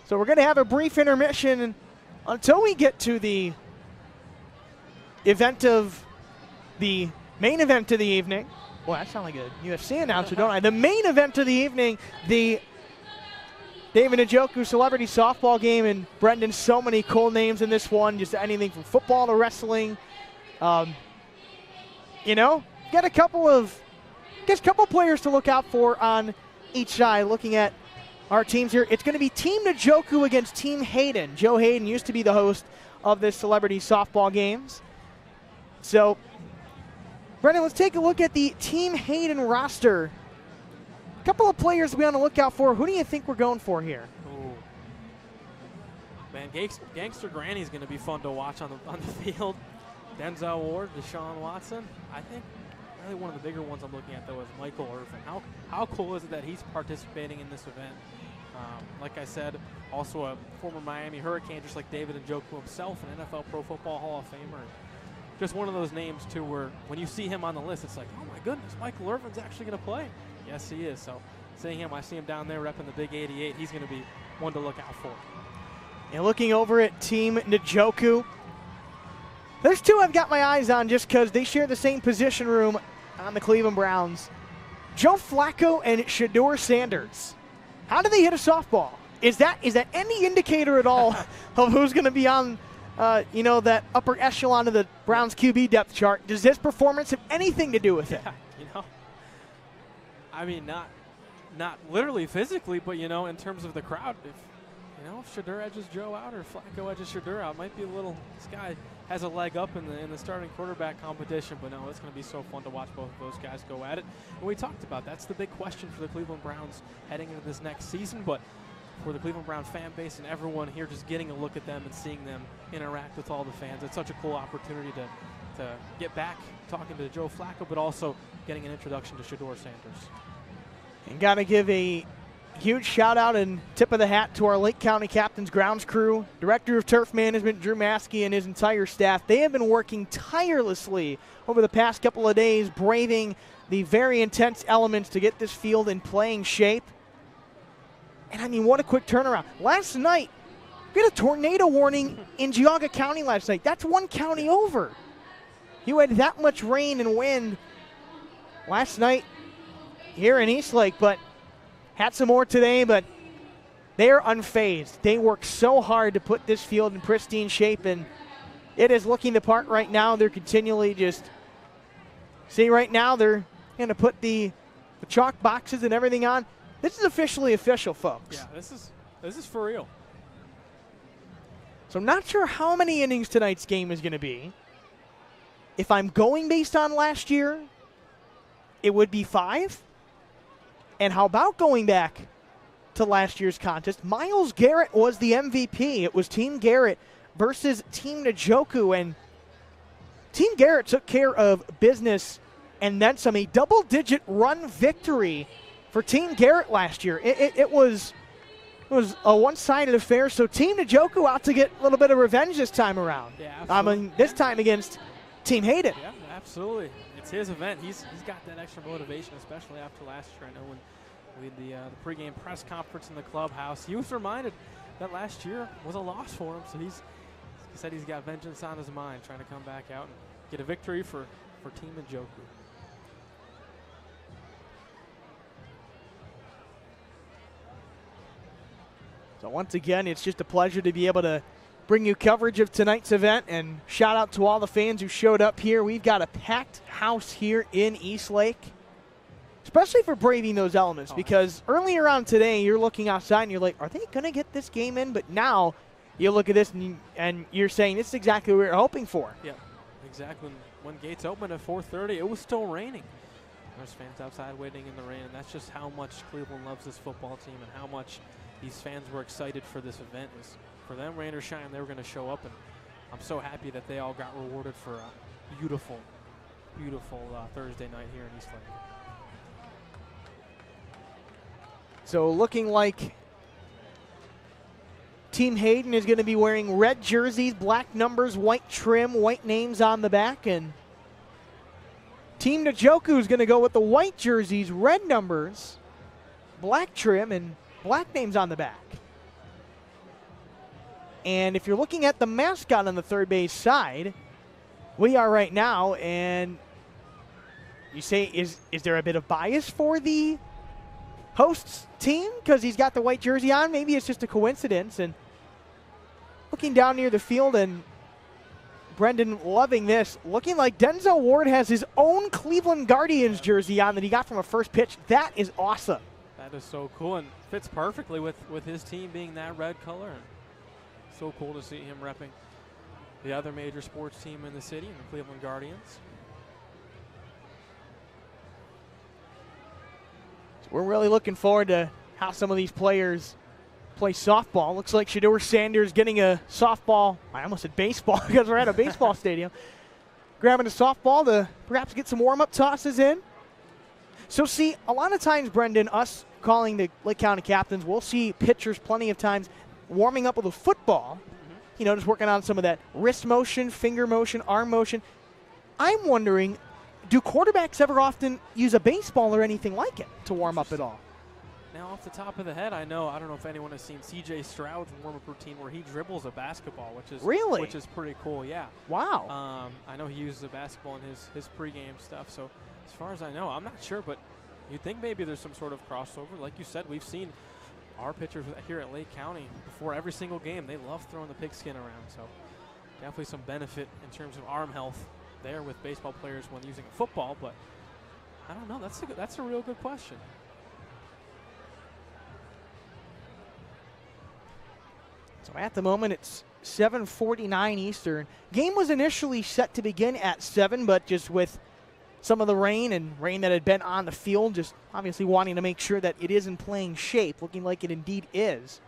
So we're going to have a brief intermission until we get to the main event of the evening. Boy, I sound like a UFC announcer, don't I? The main event of the evening, the David Njoku Celebrity Softball Game, and Brendan, so many cool names in this one, just anything from football to wrestling. You know, got a couple players to look out for on each side. Looking at our teams here, it's going to be Team Njoku against Team Hayden. Joe Hayden used to be the host of this Celebrity Softball Games. So, Brendan, let's take a look at the Team Hayden roster. A couple of players we want to look out for. Who do you think we're going for here? Ooh. Man, Gangster Granny's going to be fun to watch on the field. Denzel Ward, Deshaun Watson. I think really one of the bigger ones I'm looking at, though, is Michael Irvin. How cool is it that he's participating in this event? Like I said, also a former Miami Hurricane, just like David Njoku himself, an NFL Pro Football Hall of Famer. Just one of those names, too, where when you see him on the list, it's like, oh, my goodness, Michael Irvin's actually going to play. Yes, he is. So seeing him, I see him down there repping the big 88. He's going to be one to look out for. And looking over at Team Njoku, there's two I've got my eyes on just because they share the same position room on the Cleveland Browns. Joe Flacco and Shedeur Sanders. How do they hit a softball? Is that any indicator at all of who's going to be on that upper echelon of the Browns QB depth chart? Does this performance have anything to do with it? Yeah, I mean, not literally physically, but, in terms of the crowd, if Shedeur edges Joe out or Flacco edges Shedeur out, might be this guy has a leg up in the starting quarterback competition, but no, it's going to be so fun to watch both of those guys go at it. And we talked about that's the big question for the Cleveland Browns heading into this next season, but for the Cleveland Brown fan base and everyone here just getting a look at them and seeing them interact with all the fans, it's such a cool opportunity to get back talking to Joe Flacco, but also getting an introduction to Shedeur Sanders. And got to give a huge shout out and tip of the hat to our Lake County Captains grounds crew, Director of Turf Management Drew Maskey and his entire staff. They have been working tirelessly over the past couple of days, braving the very intense elements to get this field in playing shape. And I mean, what a quick turnaround. Last night, we had a tornado warning in Geauga County last night. That's one county over. You had that much rain and wind last night here in Eastlake, but had some more today, but they're unfazed. They work so hard to put this field in pristine shape, and it is looking the part right now. They're continually right now they're going to put the chalk boxes and everything on. This is officially official, folks. Yeah, this is for real. So I'm not sure how many innings tonight's game is going to be. If I'm going based on last year, it would be 5. And how about going back to last year's contest. Miles Garrett was the MVP. It was Team Garrett versus Team Njoku, and Team Garrett took care of business and then some. A double-digit run victory for Team Garrett last year. It was a one-sided affair, so Team Njoku out to get a little bit of revenge this time around. Yeah, absolutely. I mean, this time against Team Hayden. Yeah, absolutely. It's his event. He's got that extra motivation, especially after last year. I know when we had the pregame press conference in the clubhouse, he was reminded that last year was a loss for him. So he said he's got vengeance on his mind, trying to come back out and get a victory for Team Njoku. So once again, it's just a pleasure to be able to bring you coverage of tonight's event, and shout out to all the fans who showed up here. We've got a packed house here in Eastlake, especially for braving those elements, because earlier on today, you're looking outside and you're like, are they going to get this game in? But now you look at this and you're saying this is exactly what we were hoping for. Yeah, exactly. When gates opened at 4:30, it was still raining. There's fans outside waiting in the rain, and that's just how much Cleveland loves this football team and how much these fans were excited for this event. Was for them, rain or shine, they were going to show up, and I'm so happy that they all got rewarded for a beautiful, beautiful Thursday night here in Eastlake. So looking like Team Hayden is going to be wearing red jerseys, black numbers, white trim, white names on the back, and Team Njoku is going to go with the white jerseys, red numbers, black trim, and black names on the back. And if you're looking at the mascot on the third base side, we are right now, and you say, is there a bit of bias for the hosts team because he's got the white jersey on? Maybe it's just a coincidence. And looking down near the field, and Brendan loving this, looking like Denzel Ward has his own Cleveland Guardians jersey on that he got from a first pitch. That is awesome. That is so cool and fits perfectly with his team being that red color. And so cool to see him repping the other major sports team in the city, the Cleveland Guardians. So we're really looking forward to how some of these players play softball. Looks like Shador Sanders getting a softball. I almost said baseball because we're at a baseball stadium. Grabbing a softball to perhaps get some warm-up tosses in. So see, a lot of times, Brendan, us calling the Lake County captains, we'll see pitchers plenty of times warming up with a football, you know, just working on some of that wrist motion, finger motion, arm motion. I'm wondering, do quarterbacks ever often use a baseball or anything like it to warm up at all? Now, off the top of the head, I don't know if anyone has seen C.J. Stroud's warm-up routine where he dribbles a basketball, which is pretty cool. Yeah. Wow. I know he uses a basketball in his pregame stuff. So as far as I know, I'm not sure, but you'd think maybe there's some sort of crossover. Like you said, we've seen our pitchers here at Lake County before every single game. They love throwing the pigskin around. So definitely some benefit in terms of arm health there with baseball players when using a football. But I don't know. That's a real good question. So at the moment, it's 7:49 Eastern. Game was initially set to begin at 7, but just with some of the rain that had been on the field, just obviously wanting to make sure that it is in playing shape, looking like it indeed is.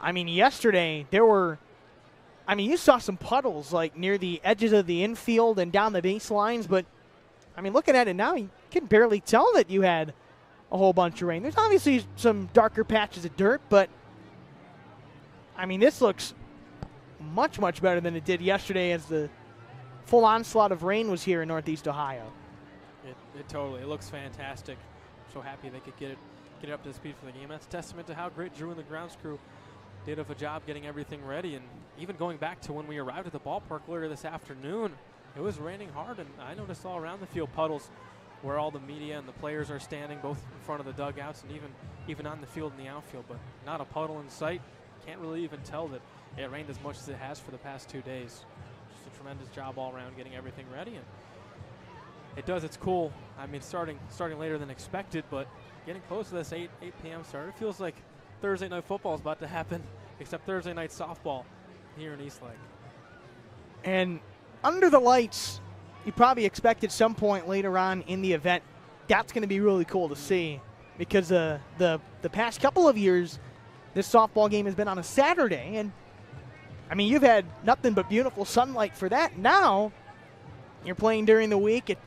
I mean, yesterday, you saw some puddles like near the edges of the infield and down the baselines, but I mean, looking at it now, you can barely tell that you had a whole bunch of rain. There's obviously some darker patches of dirt, but I mean, this looks much, much better than it did yesterday as the full onslaught of rain was here in Northeast Ohio. It looks fantastic. So happy they could get it up to speed for the game. That's a testament to how great Drew and the grounds crew did of a job getting everything ready. And even going back to when we arrived at the ballpark earlier this afternoon, it was raining hard, and I noticed all around the field puddles where all the media and the players are standing, both in front of the dugouts and even on the field in the outfield, but not a puddle in sight. Can't really even tell that it rained as much as it has for the past 2 days. Just a tremendous job all around getting everything ready, and it's cool. I mean, starting later than expected, but getting close to this 8 p.m. start. It feels like Thursday night football is about to happen, except Thursday night softball here in Eastlake. And under the lights, you probably expect at some point later on in the event, that's going to be really cool to see. because the past couple of years, this softball game has been on a Saturday, and I mean, you've had nothing but beautiful sunlight for that. Now you're playing during the week.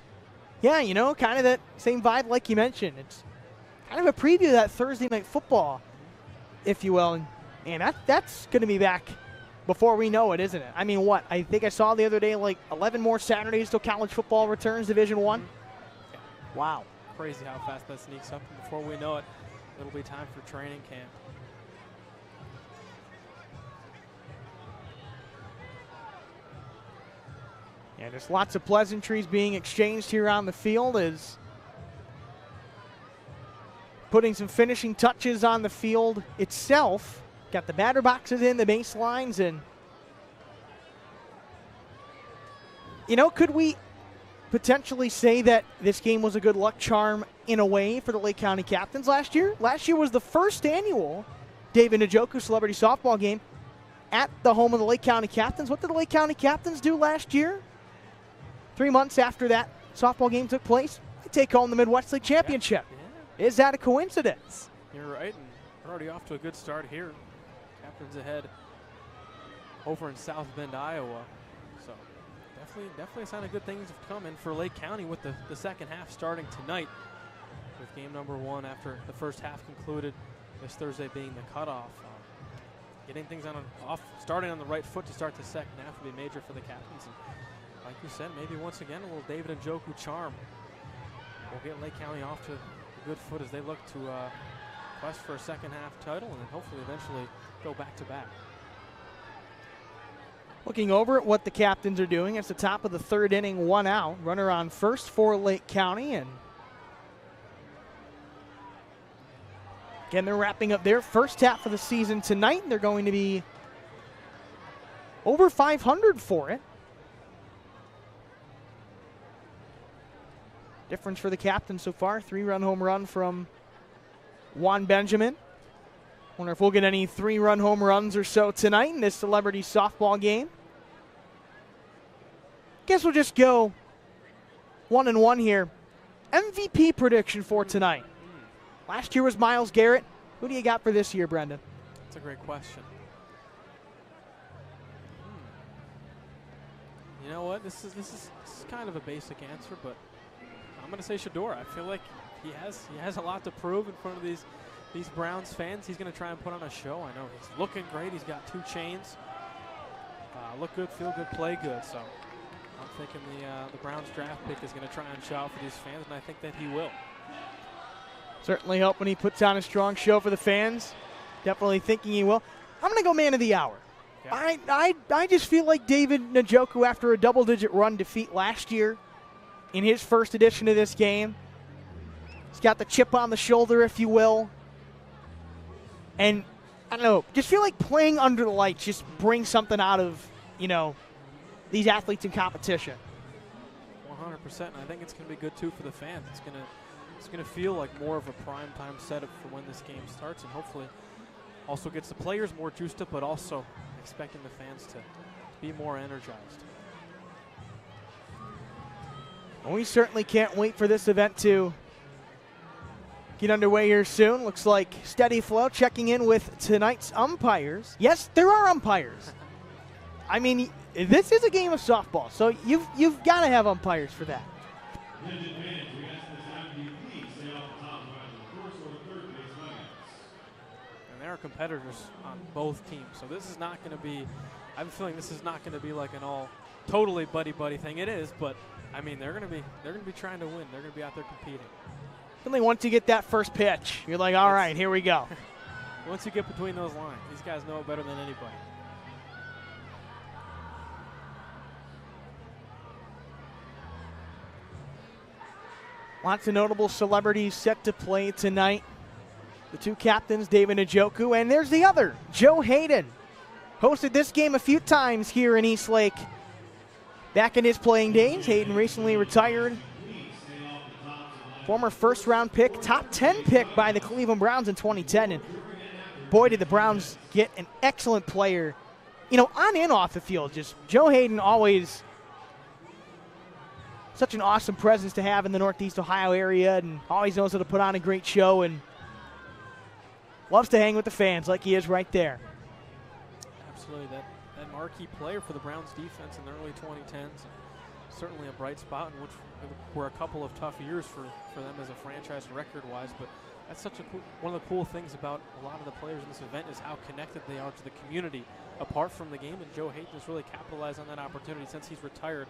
Yeah, you know, kind of that same vibe like you mentioned. It's kind of a preview of that Thursday night football, if you will. And that's going to be back before we know it, isn't it? I mean, what? I think I saw the other day, like 11 more Saturdays till college football returns Division I. Yeah. Wow. Crazy how fast that sneaks up. And before we know it, it'll be time for training camp. Yeah, there's lots of pleasantries being exchanged here on the field as putting some finishing touches on the field itself. Got the batter boxes in, the baselines, and you know, could we potentially say that this game was a good luck charm in a way for the Lake County Captains last year? Last year was the first annual David Njoku Celebrity Softball game at the home of the Lake County Captains. What did the Lake County Captains do last year? 3 months after that softball game took place, they take home the Midwest League Championship. Yeah. Is that a coincidence? You're right, and we're already off to a good start here. Captains ahead over in South Bend, Iowa. So definitely a sign of good things have come in for Lake County with the second half starting tonight with game number 1 after the first half concluded this Thursday being the cutoff. Getting things starting on the right foot to start the second half will be major for the Captains. And like you said, maybe once again a little David Njoku charm will get Lake County off to a good foot as they look to quest for a second half title and then hopefully eventually go back to back. Looking over at what the Captains are doing, it's the top of the third inning, 1 out. Runner on first for Lake County, and again, they're wrapping up their first half of the season tonight. They're going to be over 500 for it. Difference for the Captains so far, 3-run home run from Juan Benjamin. Wonder if we'll get any 3-run home runs or so tonight in this celebrity softball game. Guess we'll just go 1-1 here. MVP prediction for tonight. Last year was Miles Garrett. Who do you got for this year, Brendan? That's a great question. You know what? This is kind of a basic answer, but I'm going to say Shador. I feel like he has a lot to prove in front of these Browns fans. He's going to try and put on a show. I know he's looking great. He's got 2 chains. Look good, feel good, play good. So I'm thinking the Browns draft pick is going to try and show out for these fans, and I think that he will. Certainly help when he puts on a strong show for the fans. Definitely thinking he will. I'm going to go man of the hour. Yeah. I just feel like David Njoku, after a double-digit run defeat last year in his first edition of this game, he's got the chip on the shoulder, if you will. And, I don't know, just feel like playing under the lights just brings something out of, you know, these athletes in competition. 100%, and I think it's going to be good, too, for the fans. It's going to feel like more of a prime-time setup for when this game starts, and hopefully also gets the players more juiced up, but also expecting the fans to be more energized. Well, we certainly can't wait for this event to get underway here soon. Looks like steady flow. Checking in with tonight's umpires. Yes, there are umpires. I mean, this is a game of softball, so you've got to have umpires for that. And there are competitors on both teams, so this is not going to be, I have a feeling this is not going to be like an all totally buddy-buddy thing. It is, but I mean, they're going to be trying to win. They're going to be out there competing. Only once you get that first pitch, you're like, all right, here we go. Once you get between those lines, these guys know it better than anybody. Lots of notable celebrities set to play tonight. The 2 captains, David Njoku, and there's the other, Joe Hayden. Hosted this game a few times here in Eastlake. Back in his playing days, Hayden recently retired. Former first-round pick, top 10 pick by the Cleveland Browns in 2010. And boy, did the Browns get an excellent player. You know, on and off the field, just Joe Hayden always such an awesome presence to have in the Northeast Ohio area, and always knows how to put on a great show and loves to hang with the fans like he is right there. Absolutely. That marquee player for the Browns defense in the early 2010s. Certainly a bright spot, in which were a couple of tough years for them as a franchise record-wise, but that's such a cool, one of the cool things about a lot of the players in this event is how connected they are to the community apart from the game, and Joe Hayden has really capitalized on that opportunity since he's retired.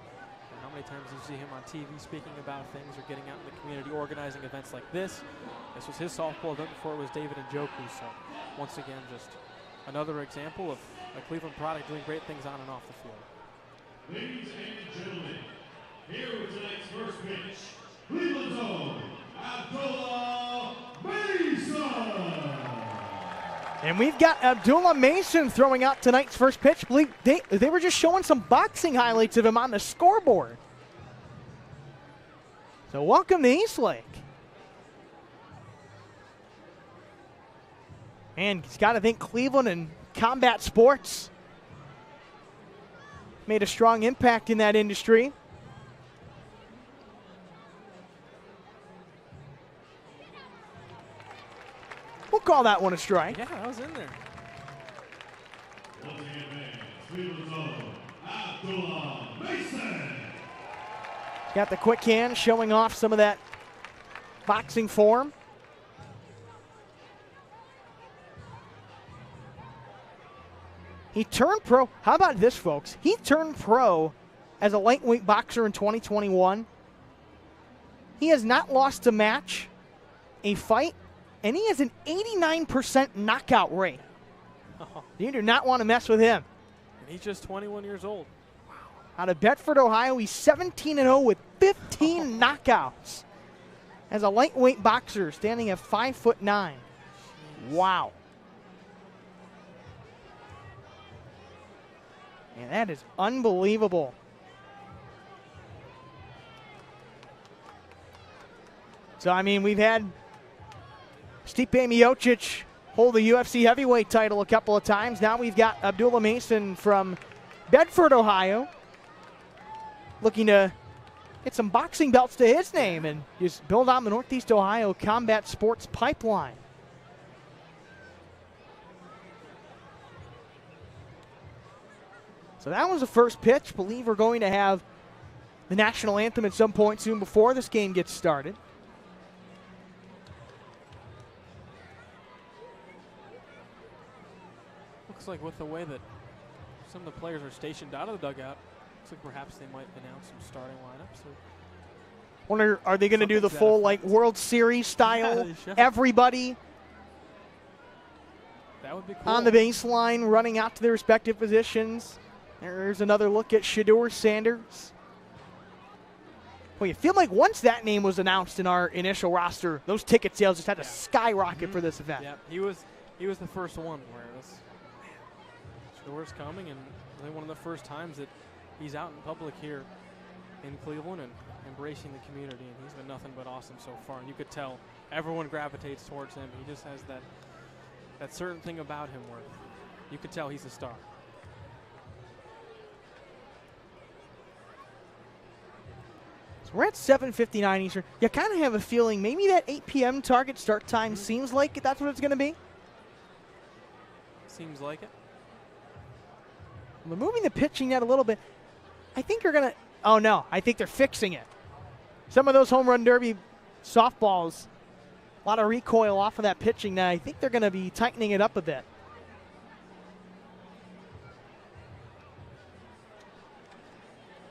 And how many times do you see him on TV speaking about things or getting out in the community, organizing events like this? This was his softball event before it was David Njoku, so once again, just another example of a Cleveland product doing great things on and off the field. Ladies and gentlemen, here with tonight's first pitch, Cleveland's own Abdullah Mason. And we've got Abdullah Mason throwing out tonight's first pitch. They were just showing some boxing highlights of him on the scoreboard. So welcome to Eastlake. And he's got to think Cleveland and combat sports made a strong impact in that industry. We'll call that one a strike. Yeah, I was in there. Got the quick hand showing off some of that boxing form. He turned pro. How about this, folks? He turned pro as a lightweight boxer in 2021. He has not lost a match, a fight, and he has an 89% knockout rate. Oh. You do not want to mess with him. And he's just 21 years old. Wow. Out of Bedford, Ohio, he's 17-0 with 15 knockouts. As a lightweight boxer, standing at 5'9". Jeez. Wow. And that is unbelievable. So, I mean, we've had Stipe Miocic hold the UFC heavyweight title a couple of times. Now we've got Abdullah Mason from Bedford, Ohio, looking to get some boxing belts to his name and just build on the Northeast Ohio combat sports pipeline. So that was the first pitch. Believe we're going to have the national anthem at some point soon before this game gets started. Looks like with the way that some of the players are stationed out of the dugout, looks like perhaps they might announce some starting lineups. Wonder, are they going to do the full like World Series style? Yeah, everybody that would be cool. On the baseline, running out to their respective positions. There's another look at Shedeur Sanders. Well, you feel like once that name was announced in our initial roster, those ticket sales just had to skyrocket for this event. Yeah, he was the first one where it was, Shedeur's coming, and really one of the first times that he's out in public here in Cleveland and embracing the community, and he's been nothing but awesome so far. And you could tell everyone gravitates towards him. He just has that certain thing about him where you could tell he's a star. We're at 7:59 Eastern. You kind of have a feeling maybe that 8 p.m. target start time seems like that's what it's going to be. Seems like it. They're moving the pitching net a little bit. I think you're going to – oh, no. I think they're fixing it. Some of those home run derby softballs, a lot of recoil off of that pitching net. I think they're going to be tightening it up a bit.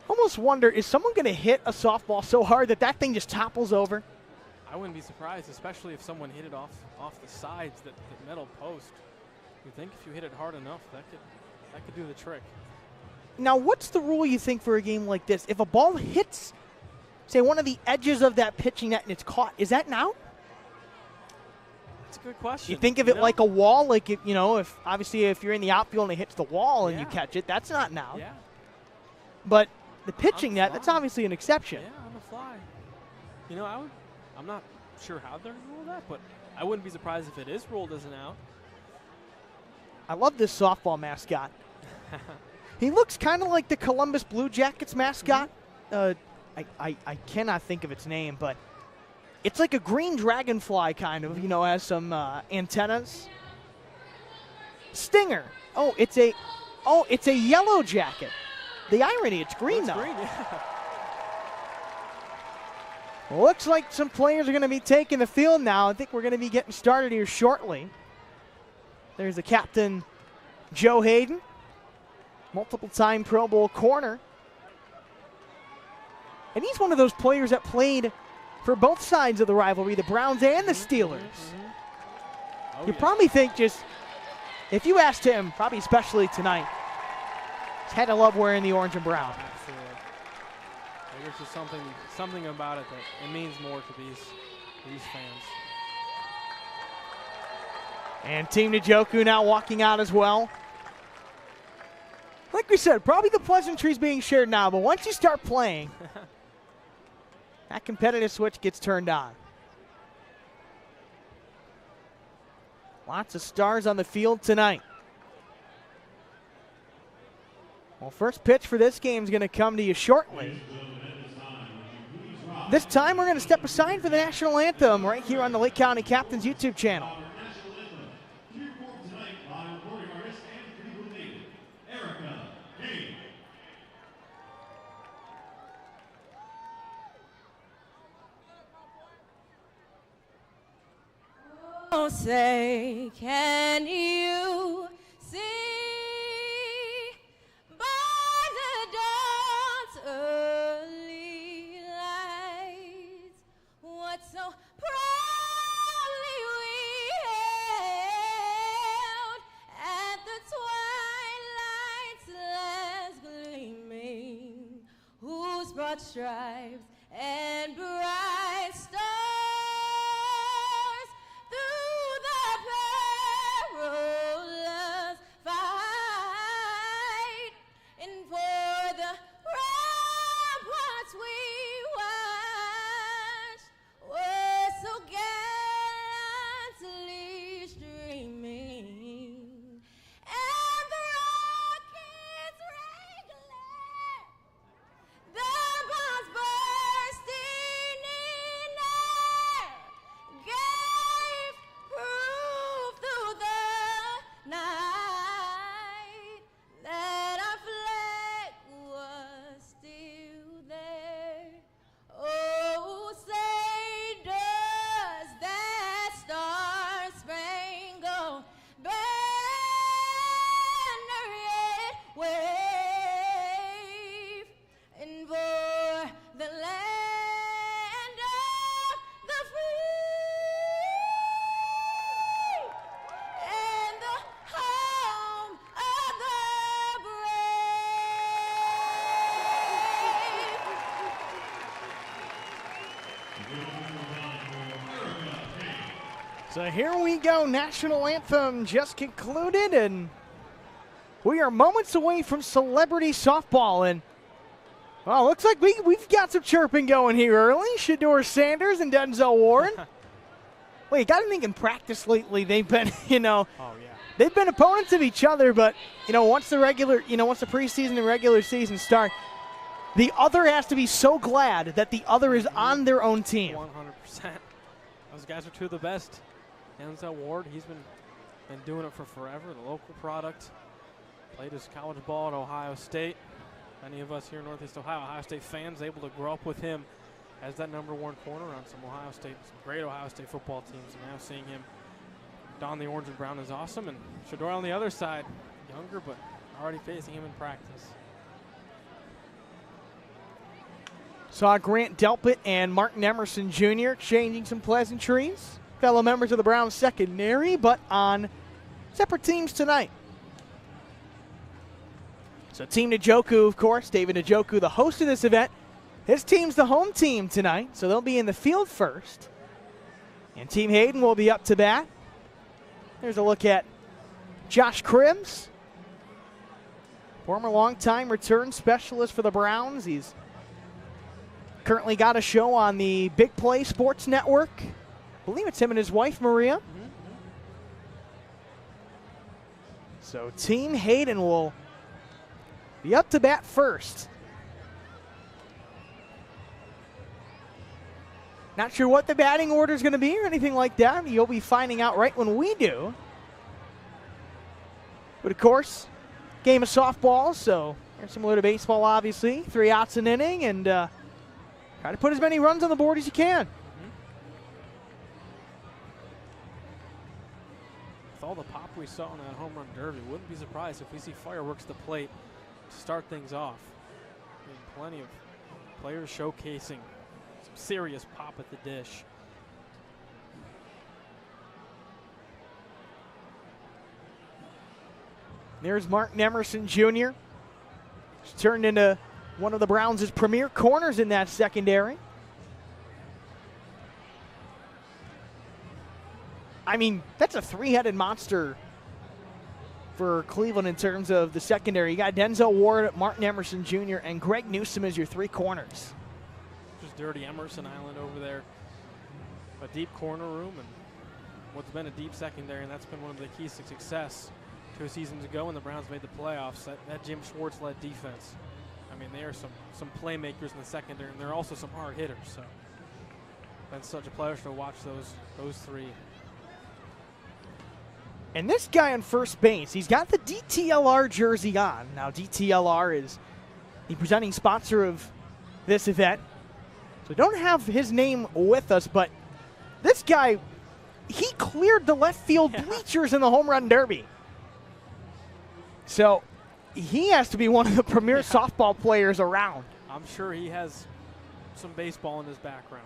Almost wonder, is someone going to hit a softball so hard that that thing just topples over? I wouldn't be surprised, especially if someone hit it off the sides, that metal post. You think if you hit it hard enough, that could do the trick. Now, what's the rule you think for a game like this? If a ball hits, say, one of the edges of that pitching net and it's caught, is that an out? That's a good question. You think of it like a wall, like if you're in the outfield and it hits the wall and you catch it, that's not an out. Yeah. But the pitching net, that's obviously an exception. Yeah, on the fly. You know, I'm not sure how they're going to rule that, but I wouldn't be surprised if it is ruled as an out. I love this softball mascot. He looks kind of like the Columbus Blue Jackets mascot. I cannot think of its name, but it's like a green dragonfly kind of, has some antennas. Stinger. Oh, it's a yellow jacket. The irony, it's green though. Green, yeah. Looks like some players are going to be taking the field now. I think we're going to be getting started here shortly. There's the captain, Joe Hayden, multiple-time Pro Bowl corner. And he's one of those players that played for both sides of the rivalry, the Browns and the Steelers. Oh, You probably think just, if you asked him, probably especially tonight, he's had to love wearing the orange and brown. Absolutely. There's just something about it that it means more to these fans. And Team Njoku now walking out as well. Like we said, probably the pleasantries being shared now, but once you start playing, that competitive switch gets turned on. Lots of stars on the field tonight. Well, first pitch for this game is going to come to you shortly. This time we're going to step aside for the national anthem right here on the Lake County Captains YouTube channel. Oh, say, can you see by the dawn's early light what so proudly we hailed at the twilight's last gleaming, whose broad stripes and bright stars through the perilous fight, and for the ramparts we watched were so gallantly streaming, and the rockets regular, the bombs bursting in air, gave proof through the night that our flag was still there. Oh, say does that star-spangled banner yet wave, and for the land of the free and the home of the So here we go. National anthem just concluded, and we are moments away from Celebrity Softball. And well, looks like we've got some chirping going here early. Shador Sanders and Denzel Ward. Well, you got to think in practice lately they've been, they've been opponents of each other. But once the preseason and regular season start, the other has to be so glad that the other is on their own team. 100%. Those guys are two of the best. Denzel Ward, he's been doing it for forever, the local product. Played his college ball at Ohio State. Many of us here in Northeast Ohio State fans, able to grow up with him as that #1 corner on some great Ohio State football teams. And now seeing him don the orange and brown is awesome. And Shador on the other side, younger, but already facing him in practice. Saw Grant Delpit and Martin Emerson Jr. exchanging some pleasantries. Fellow members of the Browns secondary, but on separate teams tonight. So Team Njoku, of course, David Njoku, the host of this event. His team's the home team tonight, so they'll be in the field first. And Team Hayden will be up to bat. There's a look at Josh Cribbs, former longtime return specialist for the Browns. He's currently got a show on the Big Play Sports Network. I believe it's him and his wife, Maria. So Team Hayden will be up to bat first. Not sure what the batting order is going to be or anything like that. You'll be finding out right when we do. But of course, game of softball, so similar to baseball, obviously. 3 outs an inning, and try to put as many runs on the board as you can. With all the pop we saw in that home run derby, wouldn't be surprised if we see fireworks at the plate to start things off. I mean, plenty of players showcasing some serious pop at the dish. There's Martin Emerson Jr. He's turned into one of the Browns' premier corners in that secondary. I mean, that's a 3-headed monster for Cleveland in terms of the secondary. You got Denzel Ward, Martin Emerson Jr., and Greg Newsome as your 3 corners. Just dirty Emerson Island over there. A deep corner room and what's been a deep secondary, and that's been one of the keys to success 2 seasons ago when the Browns made the playoffs. That Jim Schwartz-led defense. I mean, they are some playmakers in the secondary, and they're also some hard hitters. So, been such a pleasure to watch those 3. And this guy on first base, he's got the DTLR jersey on. Now, DTLR is the presenting sponsor of this event. So, don't have his name with us, but this guy, he cleared the left field bleachers in the home run derby. So, he has to be one of the premier softball players around. I'm sure he has some baseball in his background.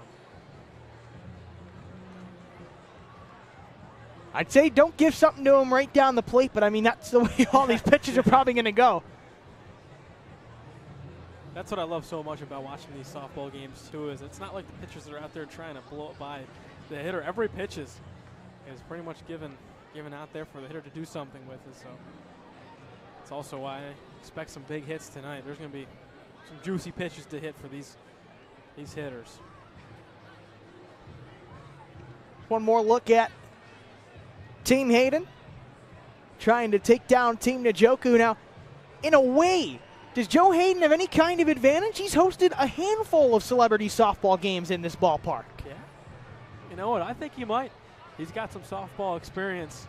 I'd say don't give something to him right down the plate, but I mean, that's the way all these pitches are probably going to go. That's what I love so much about watching these softball games, too, is it's not like the pitchers are out there trying to blow it by the hitter. Every pitch is pretty much given out there for the hitter to do something with it. So it's also why I expect some big hits tonight. There's going to be some juicy pitches to hit for these hitters. One more look at Team Hayden trying to take down Team Njoku. Now, in a way, does Joe Hayden have any kind of advantage? He's hosted a handful of celebrity softball games in this ballpark. Yeah. You know what? I think he might. He's got some softball experience.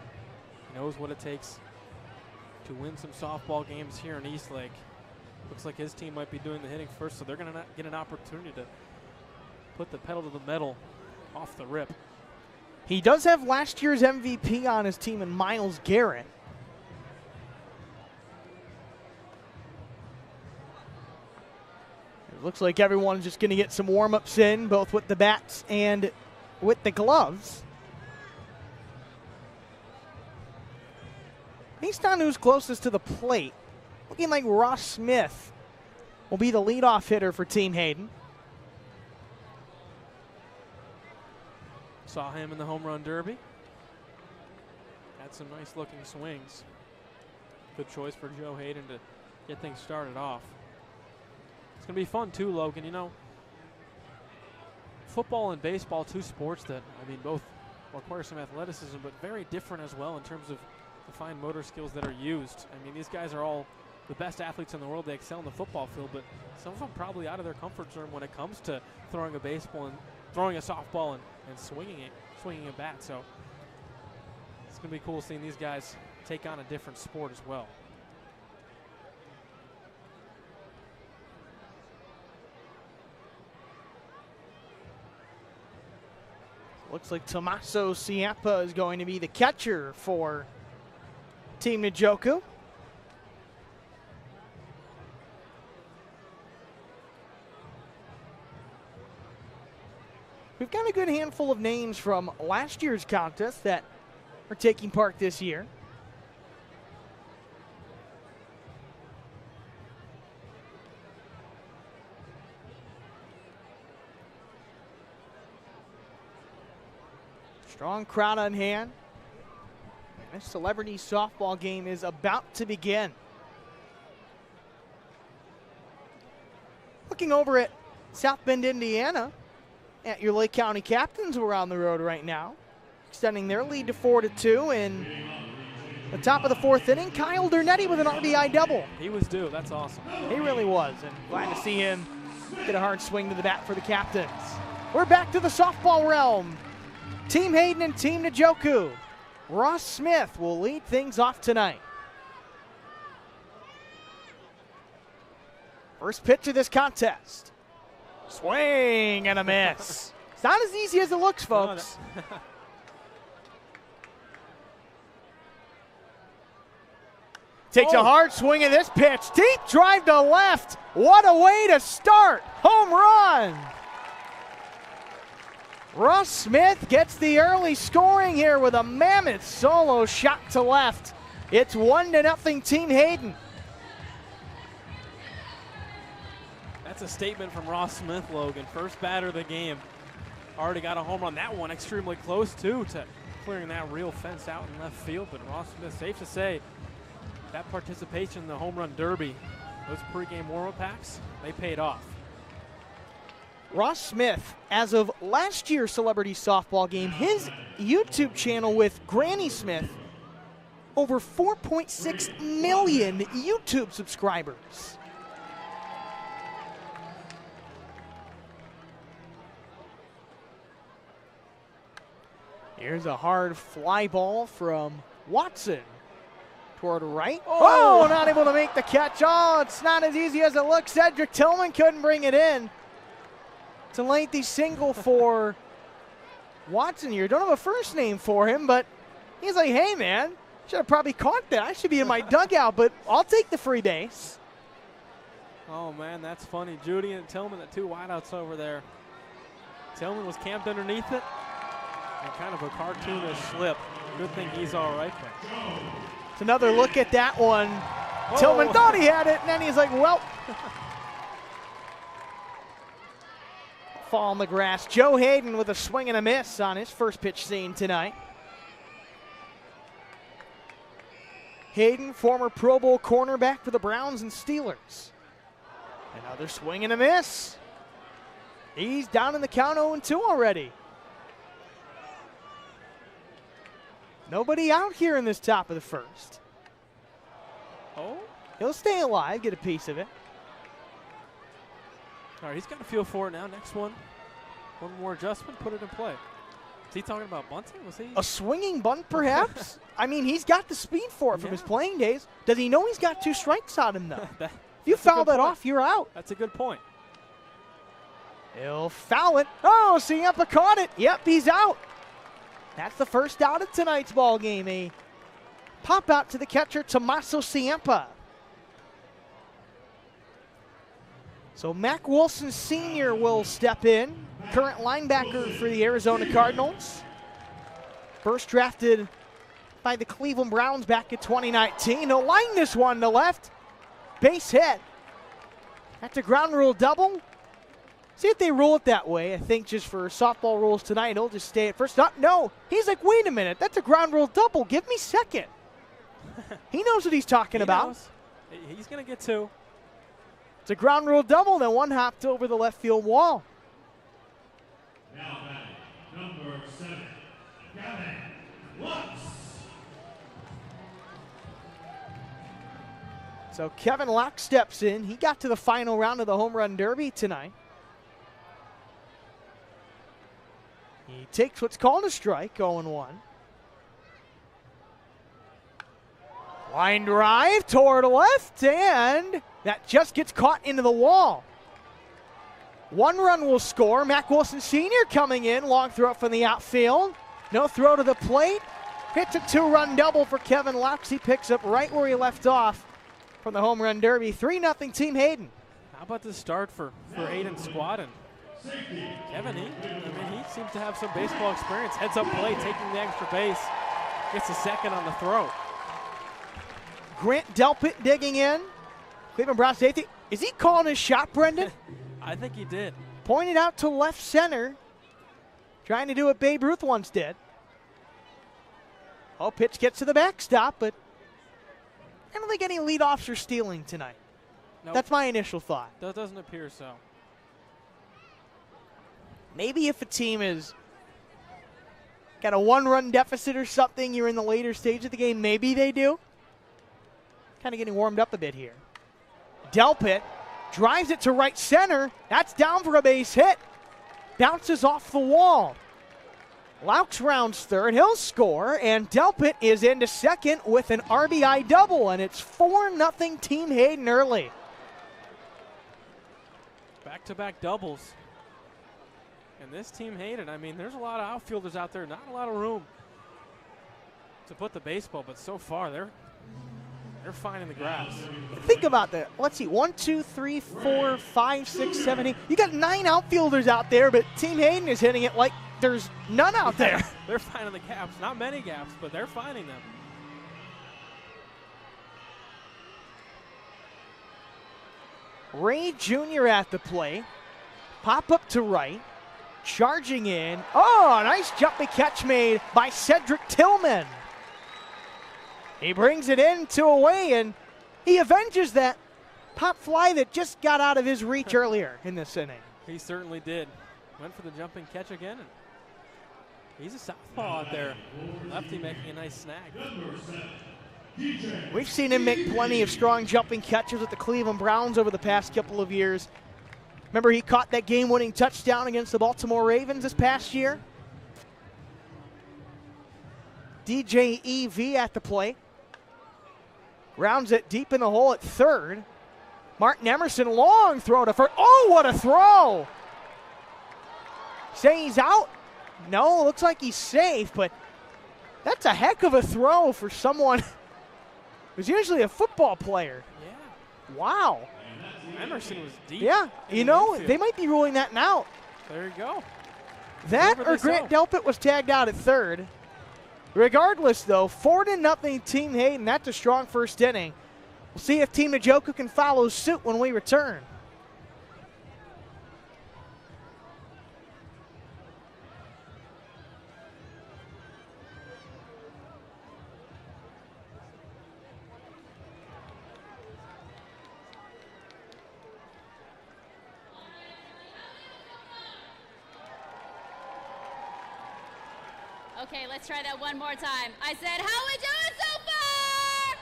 He knows what it takes to win some softball games here in Eastlake. Looks like his team might be doing the hitting first, so they're going to get an opportunity to put the pedal to the metal off the rip. He does have last year's MVP on his team in Miles Garrett. It looks like everyone's just going to get some warm-ups in, both with the bats and with the gloves. Based on who's closest to the plate, looking like Ross Smith will be the leadoff hitter for Team Hayden. Saw him in the home run derby. Had some nice looking swings. Good choice for Joe Hayden to get things started off. It's going to be fun too, Logan. You know, football and baseball, 2 sports that, I mean, both require some athleticism, but very different as well in terms of the fine motor skills that are used. I mean, these guys are all the best athletes in the world. They excel in the football field, but some of them probably out of their comfort zone when it comes to throwing a baseball and throwing a softball and swinging a bat. So it's going to be cool seeing these guys take on a different sport as well. Looks like Tommaso Ciampa is going to be the catcher for Team Njoku. We've got a good handful of names from last year's contest that are taking part this year. Strong crowd on hand. This celebrity softball game is about to begin. Looking over at South Bend, Indiana, at your Lake County Captains, who are on the road right now, extending their lead to 4-2 in the top of the 4th inning. Kyle Dernetti with an RBI double. He was due. That's awesome. He really was, and glad to see him get a hard swing to the bat for the Captains. We're back to the softball realm. Team Hayden and Team Njoku. Ross Smith will lead things off tonight. First pitch of this contest. Swing and a miss. It's not as easy as it looks, folks. Takes a hard swing at this pitch. Deep drive to left. What a way to start. Home run. Ross Smith gets the early scoring here with a mammoth solo shot to left. It's 1-0 Team Hayden. That's a statement from Ross Smith, Logan. First batter of the game. Already got a home run. That one extremely close, too, to clearing that real fence out in left field. But Ross Smith, safe to say, that participation in the home run derby, those pregame warm-up packs, they paid off. Ross Smith, as of last year's Celebrity Softball game, his YouTube channel with Granny Smith, over 4.6 million YouTube subscribers. Here's a hard fly ball from Watson. Toward right. Oh, not able to make the catch. Oh, it's not as easy as it looks. Cedric Tillman couldn't bring it in. It's a lengthy single for Watson here. Don't have a first name for him, but he's like, hey, man, should have probably caught that. I should be in my dugout, but I'll take the free base. Oh, man, that's funny. Judy and Tillman, the two wideouts over there. Tillman was camped underneath it. And kind of a cartoonish slip. Good thing he's all right. It's another look at that one. Oh. Tillman thought he had it, and then he's like, well. Fall on the grass. Joe Hayden with a swing and a miss on his first pitch scene tonight. Hayden, former Pro Bowl cornerback for the Browns and Steelers. Another swing and a miss. He's down in the count 0-2 already. Nobody out here in this top of the first. Oh? He'll stay alive, get a piece of it. All right, he's got a feel for it now. Next one. One more adjustment, put it in play. Is he talking about bunting? Was he? A swinging bunt, perhaps? I mean, he's got the speed for it from his playing days. Does he know he's got 2 strikes on him, though? If you foul that off, you're out. That's a good point. He'll foul it. Oh, Ciampa caught it. Yep, he's out. That's the first out of tonight's ball game. A pop out to the catcher, Tommaso Ciampa. So Mac Wilson Sr. will step in, current linebacker for the Arizona Cardinals. First drafted by the Cleveland Browns back in 2019. He'll line this one to left. Base hit. That's a ground rule double. See if they rule it that way. I think just for softball rules tonight, he'll just stay at first. No, he's like, wait a minute, that's a ground rule double. Give me second. He knows what he's talking about. Knows. He's going to get 2. It's a ground rule double, then one hopped over the left field wall. Now batting, number 7, Gavin Lutz. So Kevin Locke steps in. He got to the final round of the home run derby tonight. He takes what's called a strike, 0-1. Line drive toward left, and that just gets caught into the wall. 1 run will score. Mac Wilson Sr. coming in. Long throw from the outfield. No throw to the plate. Hits a 2-run double for Kevin Locke. He picks up right where he left off from the home run derby. 3-0 Team Hayden. How about this start for Hayden's squad? And Kevin, he seems to have some baseball experience. Heads up play, taking the extra base. Gets a second on the throw. Grant Delpit digging in. Cleveland Browns safety. Is he calling his shot, Brendan? I think he did. Pointed out to left center. Trying to do what Babe Ruth once did. Oh, pitch gets to the backstop, but I don't think any leadoffs are stealing tonight. Nope. That's my initial thought. That doesn't appear so. Maybe if a team is got a 1-run deficit or something, you're in the later stage of the game, maybe they do. Kind of getting warmed up a bit here. Delpit drives it to right center. That's down for a base hit. bounces off the wall. Laux rounds third, he'll score, and Delpit is into second with an RBI double, and it's 4-0 Team Hayden early. Back-to-back doubles. And this Team Hayden, I mean, there's a lot of outfielders out there, not a lot of room to put the baseball, but so far they're finding the grass. Think about that. Let's see, 1, 2, 3, 4, 5, 6, 7, 8. You got 9 outfielders out there, but Team Hayden is hitting it like there's none out there. They're finding the gaps. Not many gaps, but they're finding them. Ray Jr. at the plate. Pop up to right. Charging in. Oh, a nice jumping catch made by Cedric Tillman. He brings it in to away, and he avenges that pop fly that just got out of his reach earlier in this inning. He certainly did. Went for the jumping catch again. And he's a southpaw out there. Lefty making a nice snag. We've seen him make plenty of strong jumping catches with the Cleveland Browns over the past couple of years. Remember, he caught that game-winning touchdown against the Baltimore Ravens this past year. DJ EV at the plate. Rounds it deep in the hole at third. Martin Emerson, long throw to first. Oh, what a throw! Say he's out? No, looks like he's safe, but that's a heck of a throw for someone who's usually a football player. Yeah. Wow. Emerson was deep. Yeah, you know, they might be ruling that out. There you go. That or Grant Delpit was tagged out at third. Regardless, though, 4-0 Team Hayden. That's a strong first inning. We'll see if Team Njoku can follow suit when we return. Okay, let's try that one more time. I said, how we doing so far?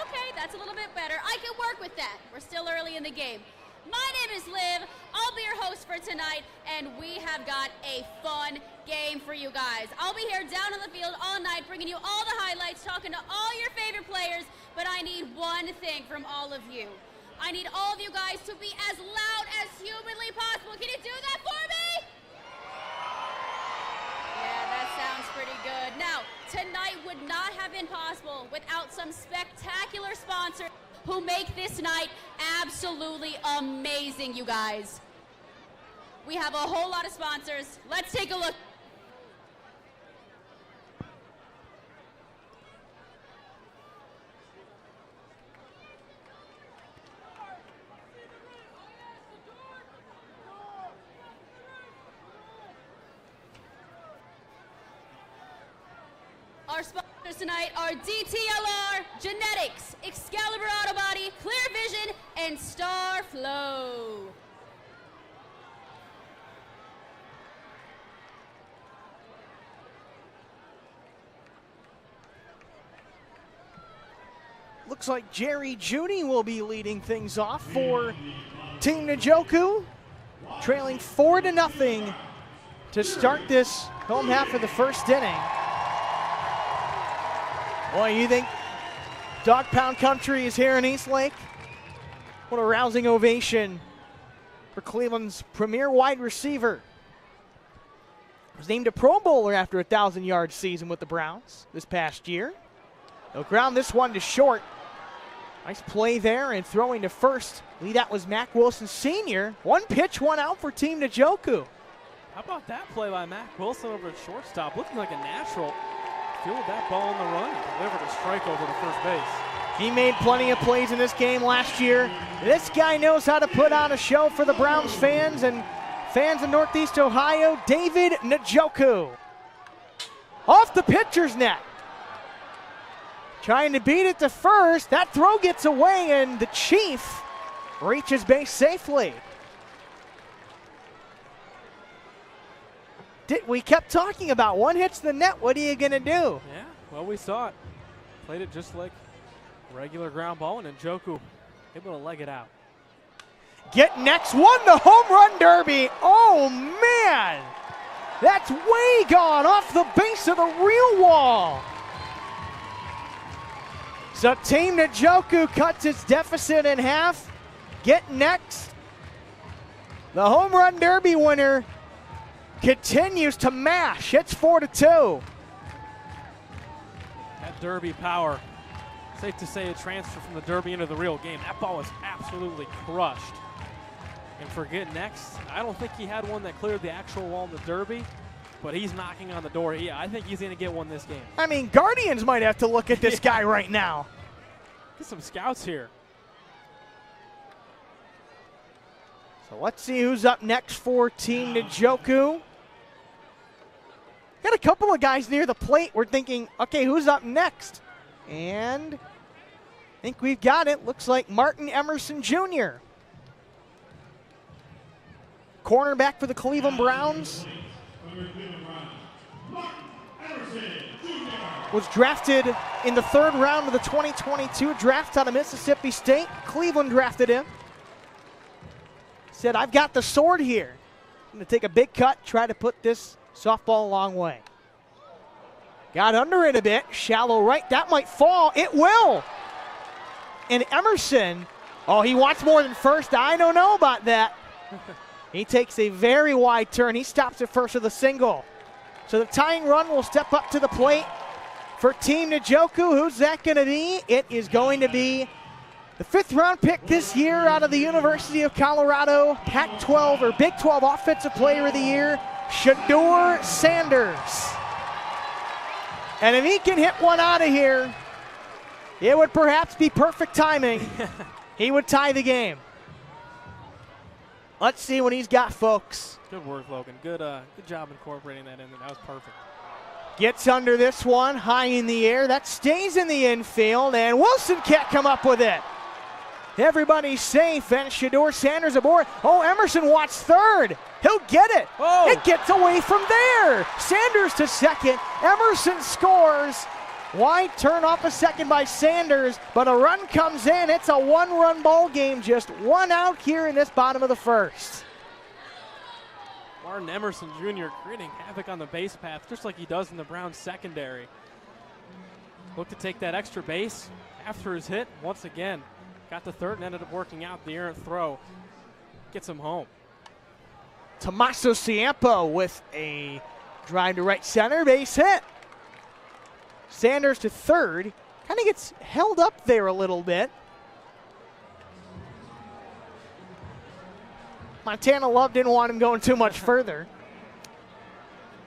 Okay, that's a little bit better. I can work with that. We're still early in the game. My name is Liv. I'll be your host for tonight, and we have got a fun game for you guys. I'll be here down on the field all night, bringing you all the highlights, talking to all your favorite players, but I need one thing from all of you. I need all of you guys to be as loud as humanly possible. Can you do that for me? Yeah, that sounds pretty good. Now, tonight would not have been possible without some spectacular sponsors who make this night absolutely amazing, you guys. We have a whole lot of sponsors. Let's take a look. Our sponsors tonight are DTLR, Genetics, Excalibur Auto Body, Clear Vision, and Star Flow. Looks like Jerry Judy will be leading things off for Team Njoku, trailing 4-0 to start this home half of the first inning. Boy, you think Dog Pound Country is here in Eastlake? What a rousing ovation for Cleveland's premier wide receiver. Was named a Pro Bowler after a 1,000-yard season with the Browns this past year. They'll ground this one to short. Nice play there and throwing to first. Lead out was Mac Wilson Sr. One pitch, one out for Team Njoku. How about that play by Mac Wilson over at shortstop? Looking like a natural. Fielded that ball on the run and delivered a strike over to first base. He made plenty of plays in this game last year. This guy knows how to put on a show for the Browns fans and fans in Northeast Ohio. David Njoku. Off the pitcher's net. Trying to beat it to first. That throw gets away and the Chief reaches base safely. We kept talking about one hits the net. What are you going to do? Yeah, well, we saw it. Played it just like regular ground ball, and Njoku able to leg it out. Get next, won the home run derby. Oh, man. That's way gone off the base of the real wall. So Team Njoku cuts its deficit in half. Get next. The home run derby winner continues to mash. It's 4-2. That derby power. Safe to say a transfer from the derby into the real game. That ball was absolutely crushed. And for Get Next, I don't think he had one that cleared the actual wall in the derby, but he's knocking on the door. I think he's going to get one this game. I mean, Guardians might have to look at this guy right now. Get some scouts here. So let's see who's up next for Team Njoku. Got a couple of guys near the plate. We're thinking, okay, who's up next? And I think we've got it. Looks like Martin Emerson Jr. Cornerback for the Cleveland Browns. Was drafted in the 3rd round of the 2022 draft out of Mississippi State. Cleveland drafted him. Said, I've got the sword here. I'm going to take a big cut, try to put this softball a long way. Got under it a bit, shallow right. That might fall. It will. And Emerson, oh, he wants more than first. I don't know about that. He takes a very wide turn. He stops at first with a single. So the tying run will step up to the plate for Team Njoku. Who's that going to be? It is going to be the 5th round pick this year out of the University of Colorado, Pac-12 or Big 12 Offensive Player of the Year, Shedeur Sanders. And if he can hit one out of here, it would perhaps be perfect timing. He would tie the game. Let's see what he's got, folks. Good work, Logan. Good job incorporating that in there. That was perfect. Gets under this one, high in the air. That stays in the infield, and Wilson can't come up with it. Everybody's safe, and Shedeur Sanders aboard. Oh, Emerson wants third. He'll get it. Oh. It gets away from there. Sanders to second. Emerson scores. Wide turn off a second by Sanders, but a run comes in. It's a 1-run ball game, just 1 out here in this bottom of the 1st. Martin Emerson Jr. creating havoc on the base path, just like he does in the Browns secondary. Looked to take that extra base after his hit once again. Got the third and ended up working out the errant throw. Gets him home. Tommaso Ciampo with a drive to right center, base hit. Sanders to third. Kind of gets held up there a little bit. Montana Love didn't want him going too much further.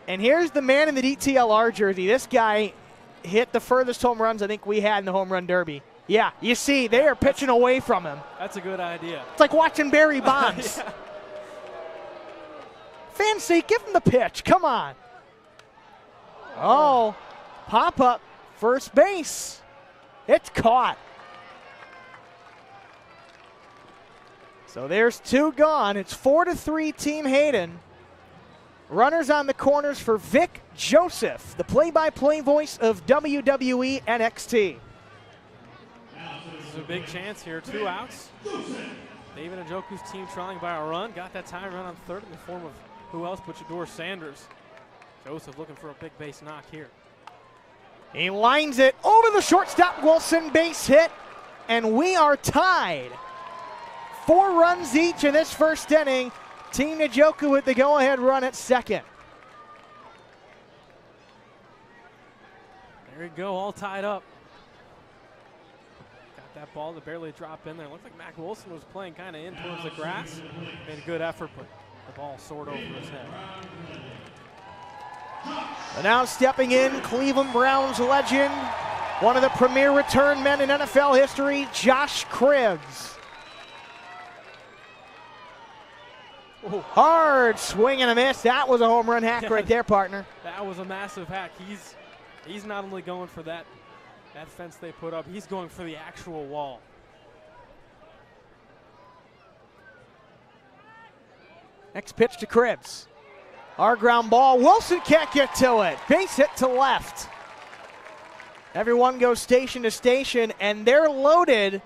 And here's the man in the DTLR jersey. This guy hit the furthest home runs I think we had in the home run derby. Yeah, you see, they are pitching away from him. That's a good idea. It's like watching Barry Bonds. Yeah. Fans say, give him the pitch. Come on. Oh, pop up, first base. It's caught. So there's 2 gone. It's 4-3 Team Hayden. Runners on the corners for Vic Joseph, the play-by-play voice of WWE NXT. This is a big chance here. 2 outs. David Njoku's team trying by a run. Got that tying run on third in the form of who else but Shedeur Sanders. Joseph looking for a big base knock here. He lines it over the shortstop. Wilson, base hit, and we are tied. 4 runs each in this first inning. Team Njoku with the go-ahead run at second. There you go, all tied up. Got that ball to barely drop in there. Looked like Mac Wilson was playing kind of in towards the grass. Made a good effort, but the ball soared over his head. And now stepping in, Cleveland Browns legend, one of the premier return men in NFL history, Josh Cribbs. Ooh, hard swing and a miss. That was a home run hack right there, partner. That was a massive hack. He's not only going for that fence they put up, he's going for the actual wall. Next pitch to Cribbs. Our ground ball. Wilson can't get to it. Base hit to left. Everyone goes station to station, and they're loaded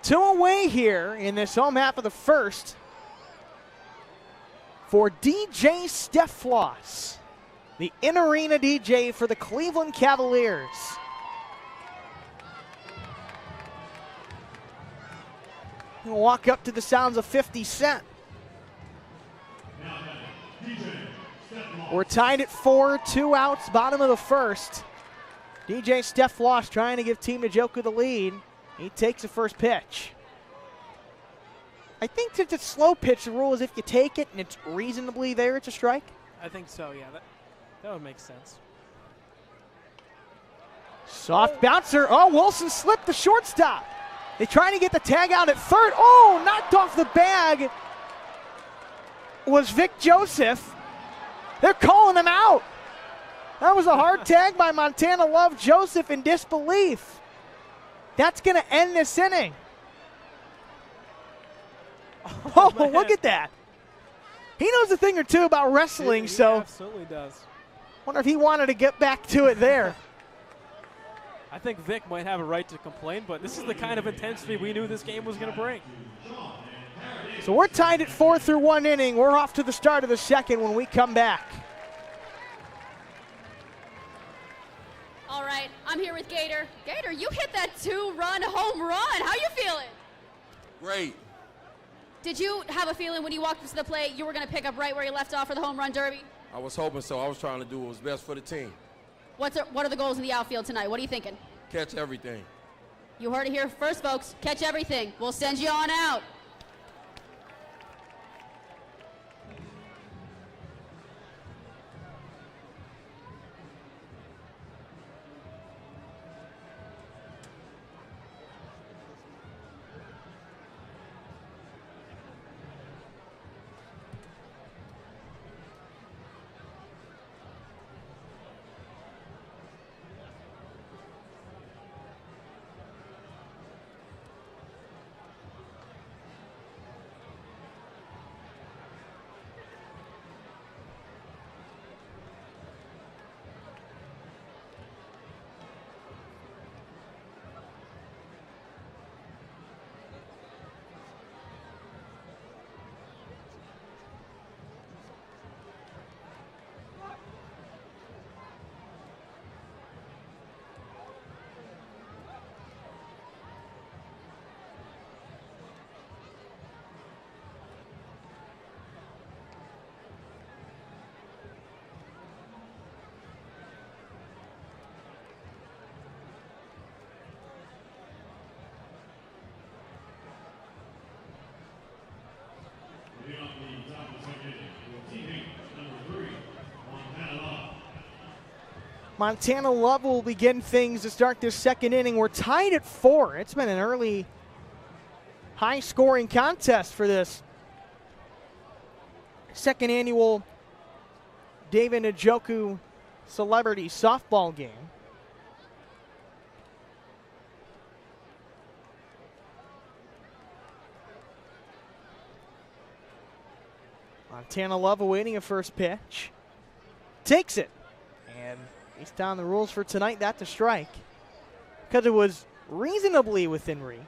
Two away here in this home half of the first for DJ Steffloss, the in-arena DJ for the Cleveland Cavaliers. He'll walk up to the sounds of 50 Cent. We're tied at 4, 2 outs, bottom of the first. DJ Steffloss trying to give Team Njoku the lead. He takes the first pitch. I think that the slow pitch, the rule is if you take it and it's reasonably there, it's a strike. I think so, yeah. That would make sense. Soft bouncer. Oh, Wilson slipped the shortstop. They trying to get the tag out at third. Oh, knocked off the bag was Vic Joseph. They're calling him out. That was a hard tag by Montana Love. Joseph in disbelief. That's going to end this inning. Oh, look at that. He knows a thing or two about wrestling, he so absolutely does. Wonder if he wanted to get back to it there. I think Vic might have a right to complain, but this is the kind of intensity we knew this game was going to bring. So we're tied at 4 through 1 inning. We're off to the start of the second when we come back. All right, I'm here with Gator. Gator, you hit that 2-run home run. How you feeling? Great. Did you have a feeling when you walked up to the plate you were going to pick up right where you left off for the home run derby? I was hoping so. I was trying to do what was best for the team. What are the goals in the outfield tonight? What are you thinking? Catch everything. You heard it here first, folks. Catch everything. We'll send you on out. Montana Love will begin things to start this second inning. We're tied at 4. It's been an early, high-scoring contest for this second annual David Njoku Celebrity Softball game. Montana Love awaiting a first pitch. Takes it. And he's down the rules for tonight. That's a strike. Because it was reasonably within reach.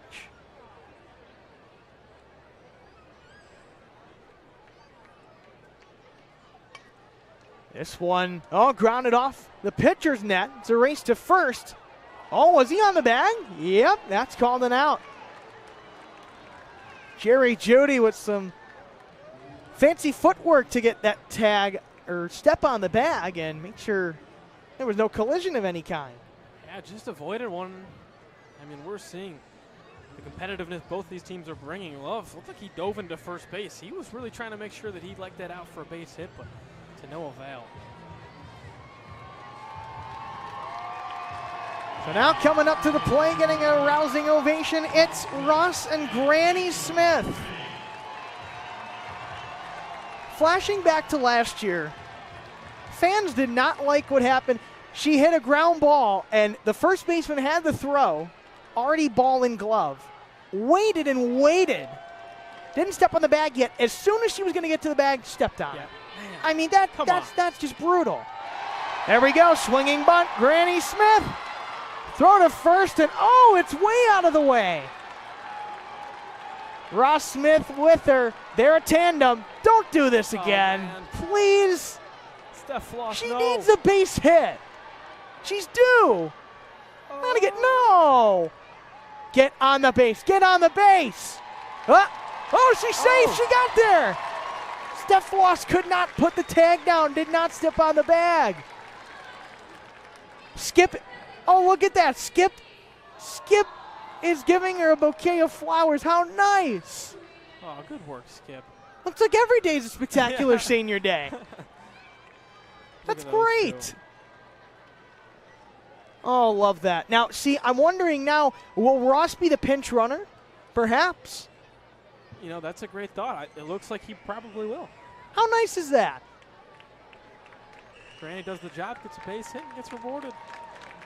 This one, grounded off the pitcher's net. It's a race to first. Oh, was he on the bag? Yep, that's called an out. Jerry Judy with some fancy footwork to get that tag or step on the bag and make sure there was no collision of any kind. Yeah, just avoided one. I mean, we're seeing the competitiveness both these teams are bringing. Love looked like he dove into first base. He was really trying to make sure that he'd like that out for a base hit, but to no avail. So now coming up to the plate, getting a rousing ovation, it's Ross and Granny Smith. Flashing back to last year, fans did not like what happened. She hit a ground ball, and the first baseman had the throw, already ball in glove. Waited and waited. Didn't step on the bag yet. As soon as she was going to get to the bag, stepped on it. I mean, that's just brutal. There we go, swinging bunt, Granny Smith. Throw to first, and it's way out of the way. Ross Smith with her. They're a tandem. Don't do this again. Man. Please. Steph Floss, She no. needs a base hit. She's due. Gotta get, no. Get on the base. Get on the base. Oh, she's safe. She got there. Steph Floss could not put the tag down. Did not step on the bag. Skip. Oh, look at that. Skip is giving her a bouquet of flowers. How nice. Oh, good work, Skip. Looks like every day is a spectacular senior day. That's great. Two. Oh, love that. Now, see, I'm wondering now, will Ross be the pinch runner? Perhaps. You know, that's a great thought. It looks like he probably will. How nice is that? Granny does the job, gets a base hit, and gets rewarded.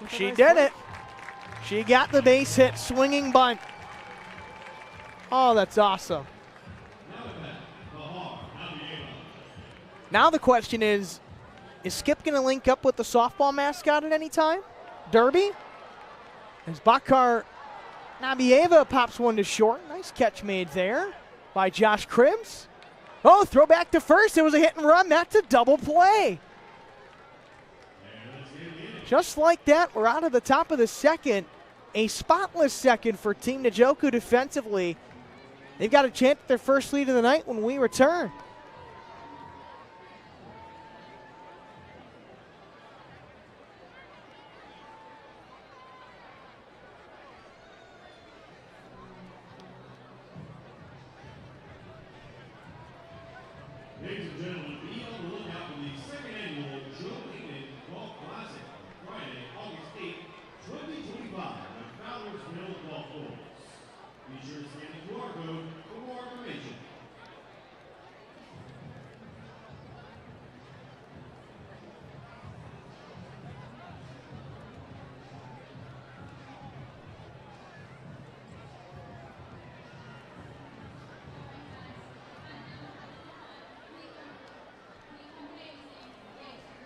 She did it. She got the base hit, swinging bunt. Oh, that's awesome. Now the question is Skip going to link up with the softball mascot at any time? Derby? As Bakar Nabieva pops one to short. Nice catch made there by Josh Cribbs. Oh, throw back to first. It was a hit and run. That's a double play. Just like that, we're out of the top of the second. A spotless second for Team Njoku defensively. They've got a chance at their first lead of the night when we return. Ladies and gentlemen, be on the lookout for the second annual Joe Hayden Golf Classic, Friday, August 8, 2025, at Fowler's Mill Golf Course. Be sure to scan the QR code for more information.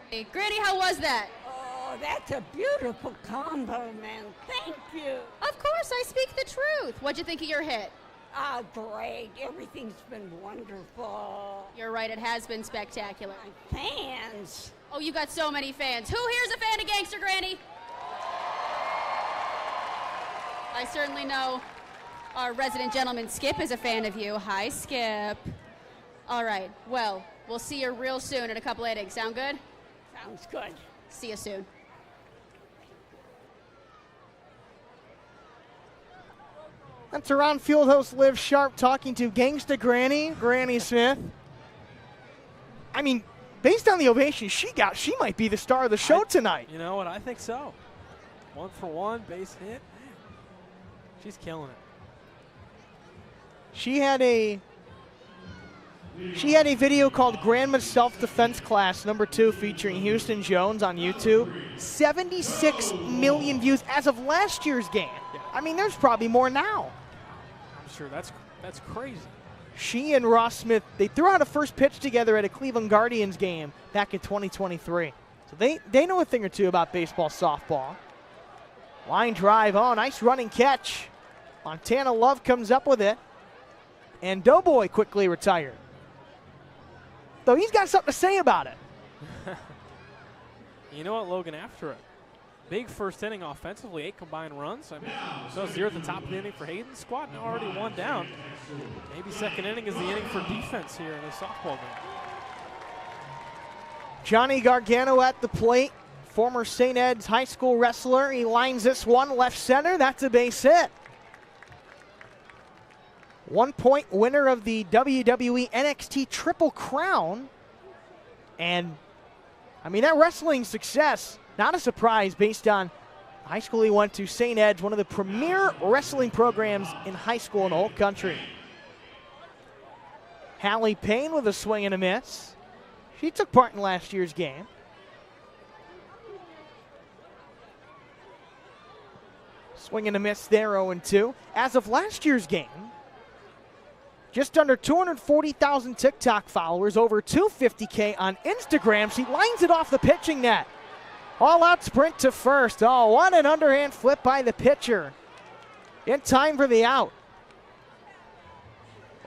Hey, Granny, how was that? Oh, that's a beautiful combo, man. Thank you. Of course, I speak the truth. What'd you think of your hit? Ah, great. Everything's been wonderful. You're right, it has been spectacular. Fans. Oh, you got so many fans. Who here's a fan of Gangster Granny? I certainly know our resident gentleman Skip is a fan of you. Hi, Skip. All right, well, we'll see you real soon in a couple innings. Sound good? Sounds good. See you soon. That's around field host Liv Sharp talking to Gangsta Granny Smith. I mean, based on the ovation she got, she might be the star of the show tonight. You know what? I think so. 1 for 1, base hit. She's killing it. She had a video called Grandma's Self-Defense Class #2 featuring Houston Jones on YouTube. 76 million views as of last year's game. I mean, there's probably more now. I'm sure that's crazy. She and Ross Smith, they threw out a first pitch together at a Cleveland Guardians game back in 2023. So they know a thing or two about baseball, softball. Line drive, oh, nice running catch. Montana Love comes up with it. And Doughboy quickly retired. Though he's got something to say about it. You know what, Logan, after it. Big first inning offensively, 8 combined runs. I mean, so 0 at the top of the inning for Hayden's squad, and already 1 down. Maybe second inning is the inning for defense here in the softball game. Johnny Gargano at the plate, former St. Ed's high school wrestler. He lines this one left center. That's a base hit. 1-point winner of the WWE NXT Triple Crown. And, I mean, that wrestling success, not a surprise based on high school he went to, St. Ed's, one of the premier wrestling programs in high school in the whole country. Hallie Payne with a swing and a miss. She took part in last year's game. Swing and a miss there, 0-2. As of last year's game, just under 240,000 TikTok followers, over 250K on Instagram. She lines it off the pitching net. All-out sprint to first. Oh, what an underhand flip by the pitcher. In time for the out.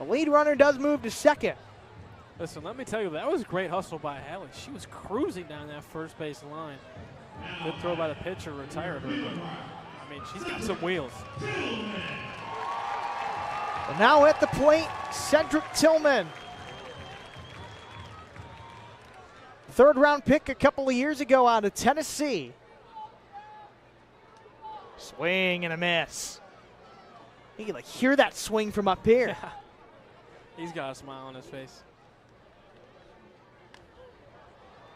The lead runner does move to second. Listen, let me tell you, that was a great hustle by Hallie. She was cruising down that first base line. Good throw by the pitcher, retired her. But, I mean, she's got some wheels. Well, now at the plate, Cedric Tillman. Third-round pick a couple of years ago out of Tennessee. Swing and a miss. You can hear that swing from up here. Yeah. He's got a smile on his face.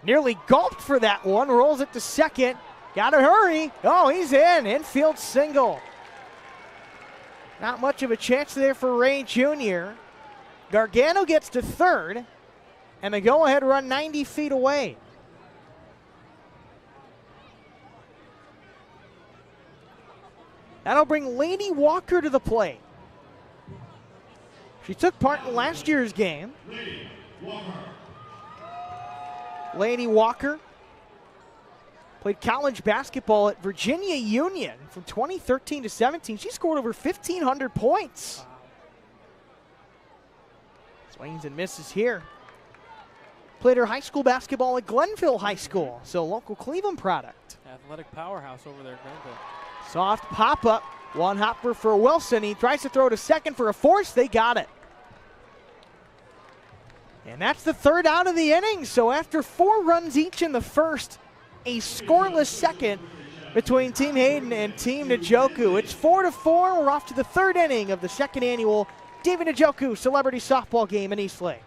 Nearly gulped for that one. Rolls it to second. Got to hurry. Oh, he's in. Infield single. Not much of a chance there for Ray Jr. Gargano gets to third. And the go-ahead run 90 feet away. That'll bring Lainey Walker to the plate. She took part in last year's game. Lainey Walker played college basketball at Virginia Union from 2013 to 17. She scored over 1,500 points. Wow. Swings and misses here. Played her high school basketball at Glenville High School, so local Cleveland product. Athletic powerhouse over there, Glenville. Soft pop-up. One hopper for Wilson. He tries to throw to second for a force. They got it. And that's the third out of the inning. So after 4 runs each in the first, a scoreless second between Team Hayden and Team Njoku. It's 4-4. We're off to the third inning of the second annual David Njoku Celebrity Softball game in Eastlake.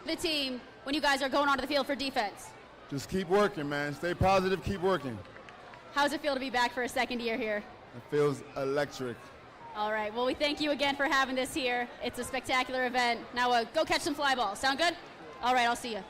The team when you guys are going onto the field for defense? Just keep working, man. Stay positive, keep working. How does it feel to be back for a second year here? It feels electric. All right, well, we thank you again for having this here. It's a spectacular event. Now go catch some fly balls. Sound good? All right, I'll see you.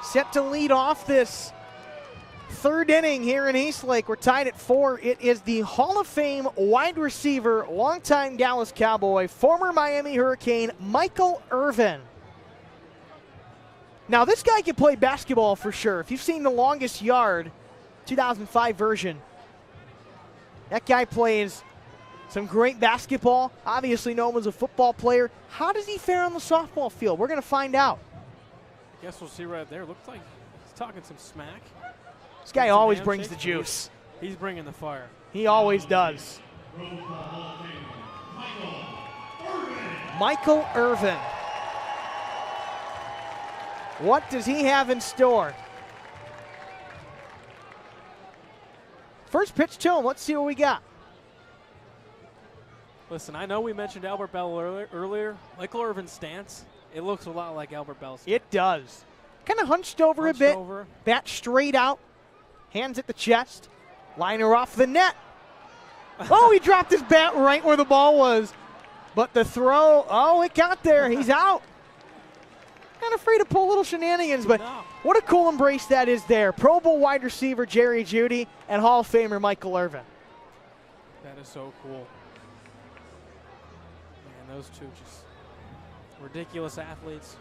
Set to lead off this third inning here in Eastlake. We're tied at 4. It is the Hall of Fame wide receiver, longtime Dallas Cowboy, former Miami Hurricane, Michael Irvin. Now, this guy can play basketball for sure. If you've seen The Longest Yard, 2005 version, that guy plays some great basketball, obviously known as a football player. How does he fare on the softball field? We're going to find out. Guess we'll see right there. Looks like he's talking some smack. This guy always brings the juice. He's bringing the fire. He always does. Michael Irvin. What does he have in store? First pitch to him. Let's see what we got. Listen, I know we mentioned Albert Bell earlier. Michael Irvin's stance, it looks a lot like Albert Bell's. It does. Kind of hunched over a bit. Bat straight out. Hands at the chest. Liner off the net. Oh, he dropped his bat right where the ball was. But the throw, oh, it got there. He's out. Kind of free to pull little shenanigans, but what a cool embrace that is there. Pro Bowl wide receiver Jerry Jeudy and Hall of Famer Michael Irvin. That is so cool. Man, those two just ridiculous athletes.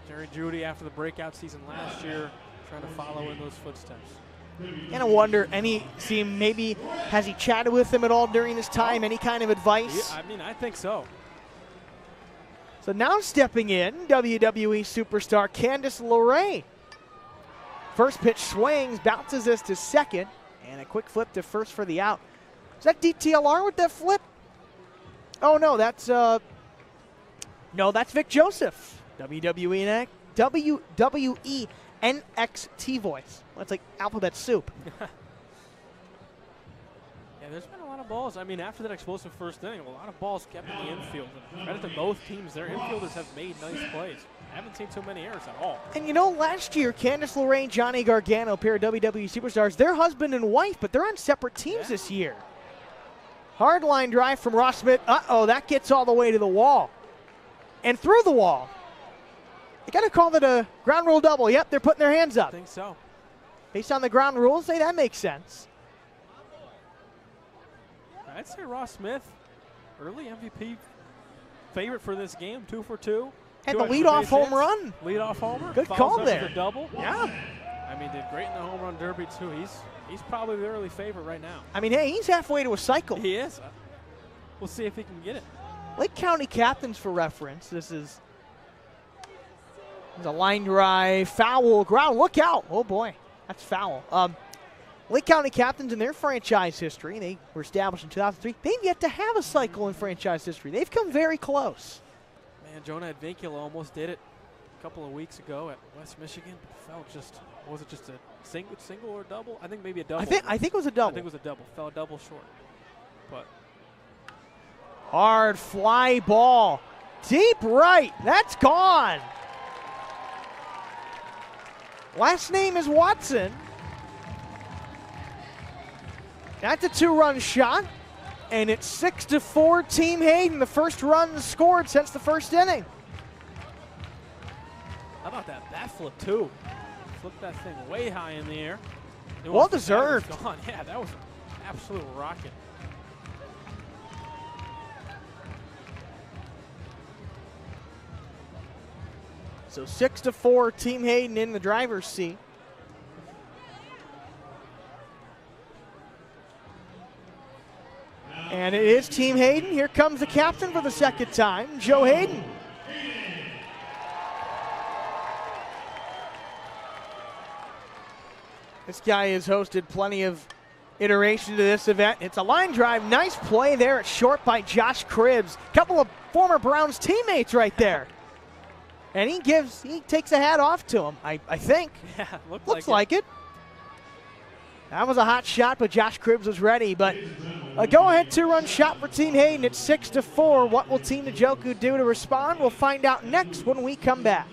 Jerry Judy, after the breakout season last year, trying to follow in those footsteps. And I wonder, maybe has he chatted with him at all during this time? Any kind of advice? Yeah, I mean, I think so. So now stepping in, WWE superstar Candice LeRae. First pitch swings, bounces this to second, and a quick flip to first for the out. Is that DTLR with that flip? Oh no, that's Vic Joseph. WWE NXT voice. That's like alphabet soup. Yeah, there's been a lot of balls. I mean, after that explosive first inning, a lot of balls kept in the infield. And credit to both teams. Their infielders have made nice plays. I haven't seen too many errors at all. And you know, last year, Candice LeRae and Johnny Gargano, pair of WWE superstars, they're husband and wife, but they're on separate teams this year. Hard line drive from Ross Smith. Uh-oh, that gets all the way to the wall. And through the wall. They got to call it a ground rule double. Yep, they're putting their hands up. I think so. Based on the ground rules, say that makes sense. I'd say Ross Smith, early MVP favorite for this game, 2 for 2. Had the leadoff home run. Leadoff homer. Good Follows call up there. with a double. Yeah. I mean, did great in the home run derby too. He's probably the early favorite right now. I mean, hey, he's halfway to a cycle. He is. We'll see if he can get it. Lake County captains, for reference. This is a line drive, foul, ground. Look out! Oh boy, that's foul. Lake County captains in their franchise history, they were established in 2003. They've yet to have a cycle in franchise history. They've come very close. Man, Jonah Advincula almost did it a couple of weeks ago at West Michigan. Fell was it just a single or double? I think maybe a double. I think it was a double. I think it was a double. Fell a double short. But hard fly ball, deep right. That's gone. Last name is Watson. That's a 2-run shot, and it's 6-4 Team Hayden. The first run scored since the first inning. How about that bat flip too? Flipped that thing way high in the air. Well deserved. Gone. Yeah, that was an absolute rocket. So 6-4 Team Hayden in the driver's seat. And it is Team Hayden. Here comes the captain for the second time, Joe Hayden. This guy has hosted plenty of iterations of this event. It's a line drive. Nice play there at short by Josh Cribbs. Couple of former Browns teammates right there. And he takes a hat off to him, I think. Yeah, looks like it. That was a hot shot, but Josh Cribbs was ready. But a go-ahead 2-run shot for Team Hayden at 6-4. What will Team Njoku do to respond? We'll find out next when we come back.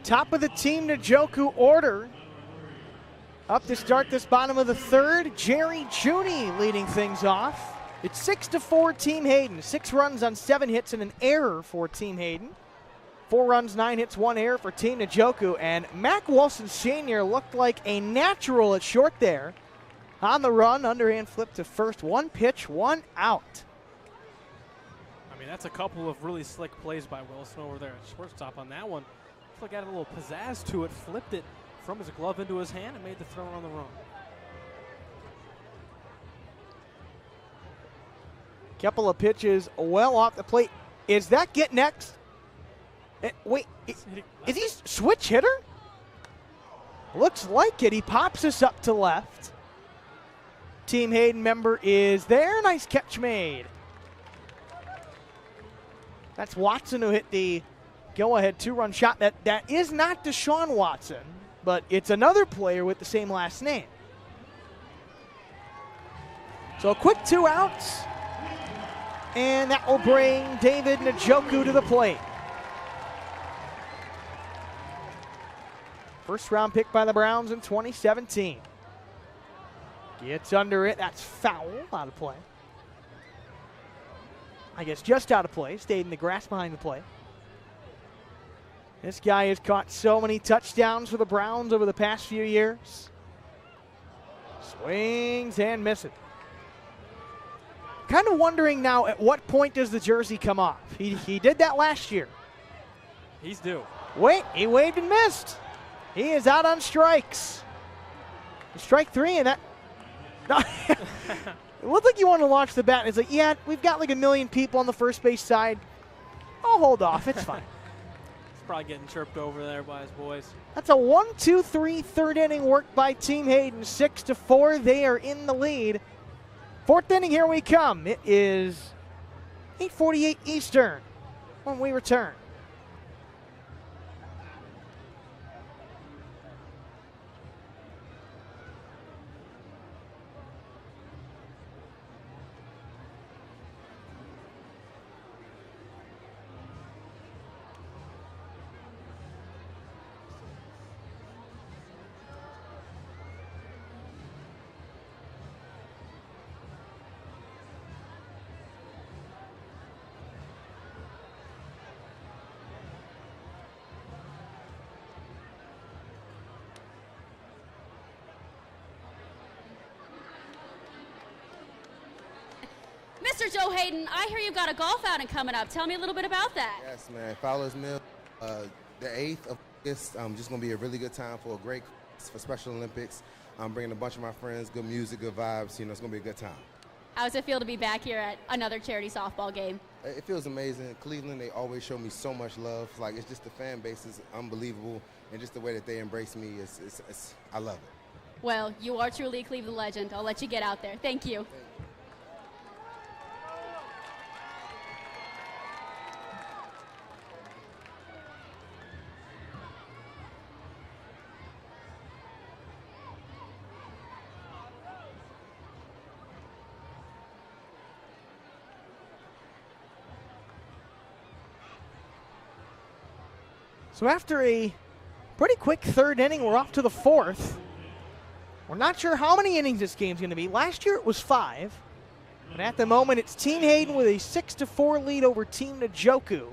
Top of the team Njoku order. Up to start this bottom of the third, Jerry Junie leading things off. It's 6-4 Team Hayden. 6 runs on 7 hits and an error for Team Hayden. 4 runs, 9 hits, 1 error for Team Njoku. And Mac Wilson Sr. looked like a natural at short there. On the run, underhand flip to first. 1 pitch, 1 out. I mean, that's a couple of really slick plays by Wilson over there at shortstop on that one. Looks like it had a little pizzazz to it, flipped it from his glove into his hand and made the throw on the run. Couple of pitches well off the plate. Is that get next? Wait, is he switch hitter? Looks like it. He pops us up to left. Team Hayden member is there. Nice catch made. That's Watson who hit the go-ahead 2-run shot. That is not Deshaun Watson, but it's another player with the same last name. So a quick 2 outs. And that will bring David Njoku to the plate. First round pick by the Browns in 2017. Gets under it. That's foul. Out of play. I guess just out of play. Stayed in the grass behind the play. This guy has caught so many touchdowns for the Browns over the past few years. Swings and misses. Kind of wondering now, at what point does the jersey come off? He did that last year. He's due. Wait, he waved and missed. He is out on strikes. Strike 3 and that. No, it looked like you want to launch the bat. It's like, yeah, we've got like 1 million people on the first base side. I'll hold off. It's fine. He's probably getting chirped over there by his boys. That's a 1-2-3 third inning work by Team Hayden. 6-4. They are in the lead. Fourth inning, here we come. It is 8:48 Eastern when we return. Mr. Joe Hayden, I hear you've got a golf outing coming up. Tell me a little bit about that. Yes, man. Fowler's Mill, the 8th of August. Just going to be a really good time for a great for Special Olympics. I'm bringing a bunch of my friends, good music, good vibes. You know, it's going to be a good time. How does it feel to be back here at another charity softball game? It feels amazing. Cleveland, they always show me so much love. Like, it's just the fan base is unbelievable, and just the way that they embrace me, I love it. Well, you are truly a Cleveland legend. I'll let you get out there. Thank you. So after a pretty quick third inning, we're off to the fourth. We're not sure how many innings this game's going to be. Last year it was 5. But at the moment, it's Team Hayden with a 6-4 lead over Team Njoku.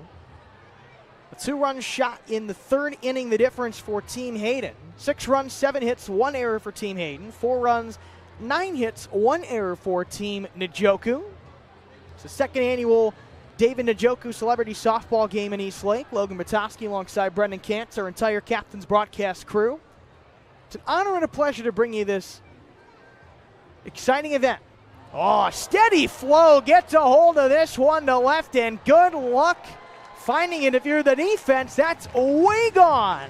A 2-run shot in the third inning, the difference for Team Hayden. 6 runs, 7 hits, 1 error for Team Hayden. 4 runs, 9 hits, 1 error for Team Njoku. It's the second annual David Njoku Celebrity Softball game in Eastlake. Logan Batowski alongside Brendan Kantz, our entire Captain's broadcast crew. It's an honor and a pleasure to bring you this exciting event. Oh, steady flow gets a hold of this one to left, and good luck finding it if you're the defense. That's way gone.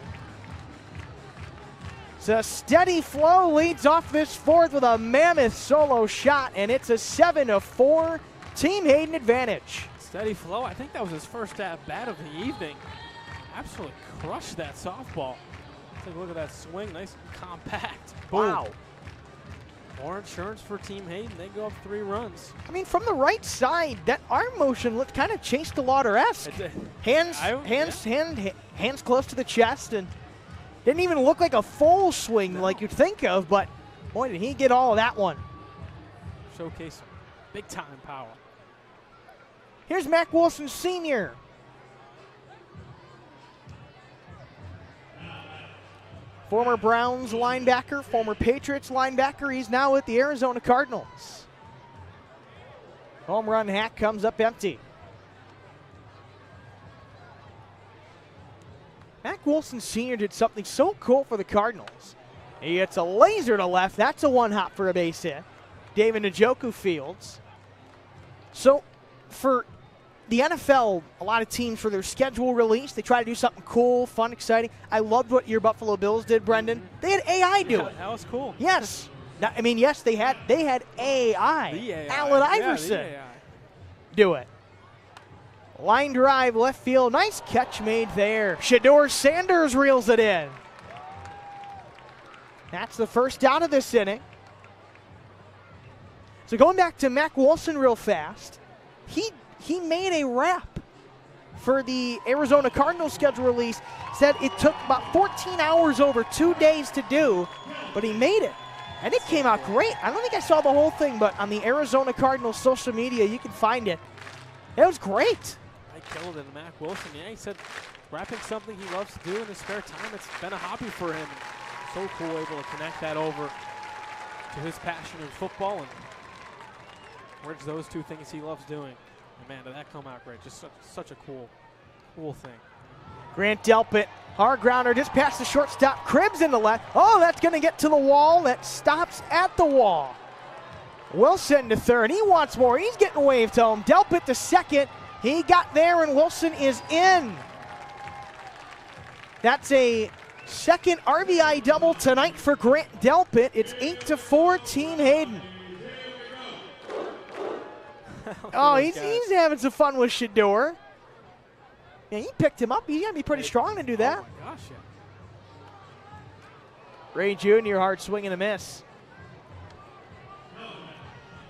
So steady flow leads off this fourth with a mammoth solo shot, and it's a 7-4 Team Hayden advantage. Steady flow. I think that was his first at-bat of the evening. Absolutely crushed that softball. Take a look at that swing. Nice and compact. Boom. Wow. More insurance for Team Hayden. They go up 3 runs. I mean, from the right side, that arm motion looked kind of chased the lauder-esque. Hands hands close to the chest, and didn't even look like a full swing like you'd think of, but boy, did he get all of that one. Showcase big time power. Here's Mac Wilson Sr. Former Browns linebacker, former Patriots linebacker. He's now with the Arizona Cardinals. Home run hack comes up empty. Mac Wilson Sr. did something so cool for the Cardinals. He hits a laser to left. That's a one hop for a base hit. David Njoku fields. So for the NFL, a lot of teams for their schedule release, they try to do something cool, fun, exciting. I loved what your Buffalo Bills did, Brendan. They had AI do it. That was cool. Yes. Now, I mean, yes, they had AI. The AI. Allen Iverson. Yeah, the AI. Do it. Line drive, left field. Nice catch made there. Shedeur Sanders reels it in. That's the first out of this inning. So going back to Mac Wilson real fast, he made a wrap for the Arizona Cardinals schedule release. Said it took about 14 hours over 2 days to do, but he made it. And it came out great. I don't think I saw the whole thing, but on the Arizona Cardinals social media, you can find it. It was great. I killed it, Mac Wilson. Yeah, he said rapping something he loves to do in his spare time. It's been a hobby for him. So cool able to connect that over to his passion in football and merge those two things he loves doing. And man, did that come out great. Just such a cool thing. Grant Delpit, hard grounder just past the shortstop. Cribbs in the left. Oh, that's going to get to the wall. That stops at the wall. Wilson to third. He wants more. He's getting waved home. Delpit to second. He got there, and Wilson is in. That's a second RBI double tonight for Grant Delpit. It's 8-4 Team Hayden. Oh, he's having some fun with Shedeur. Yeah, he picked him up. He's got to be pretty strong to do that. Oh my gosh, yeah. Ray Jr., hard swing and a miss.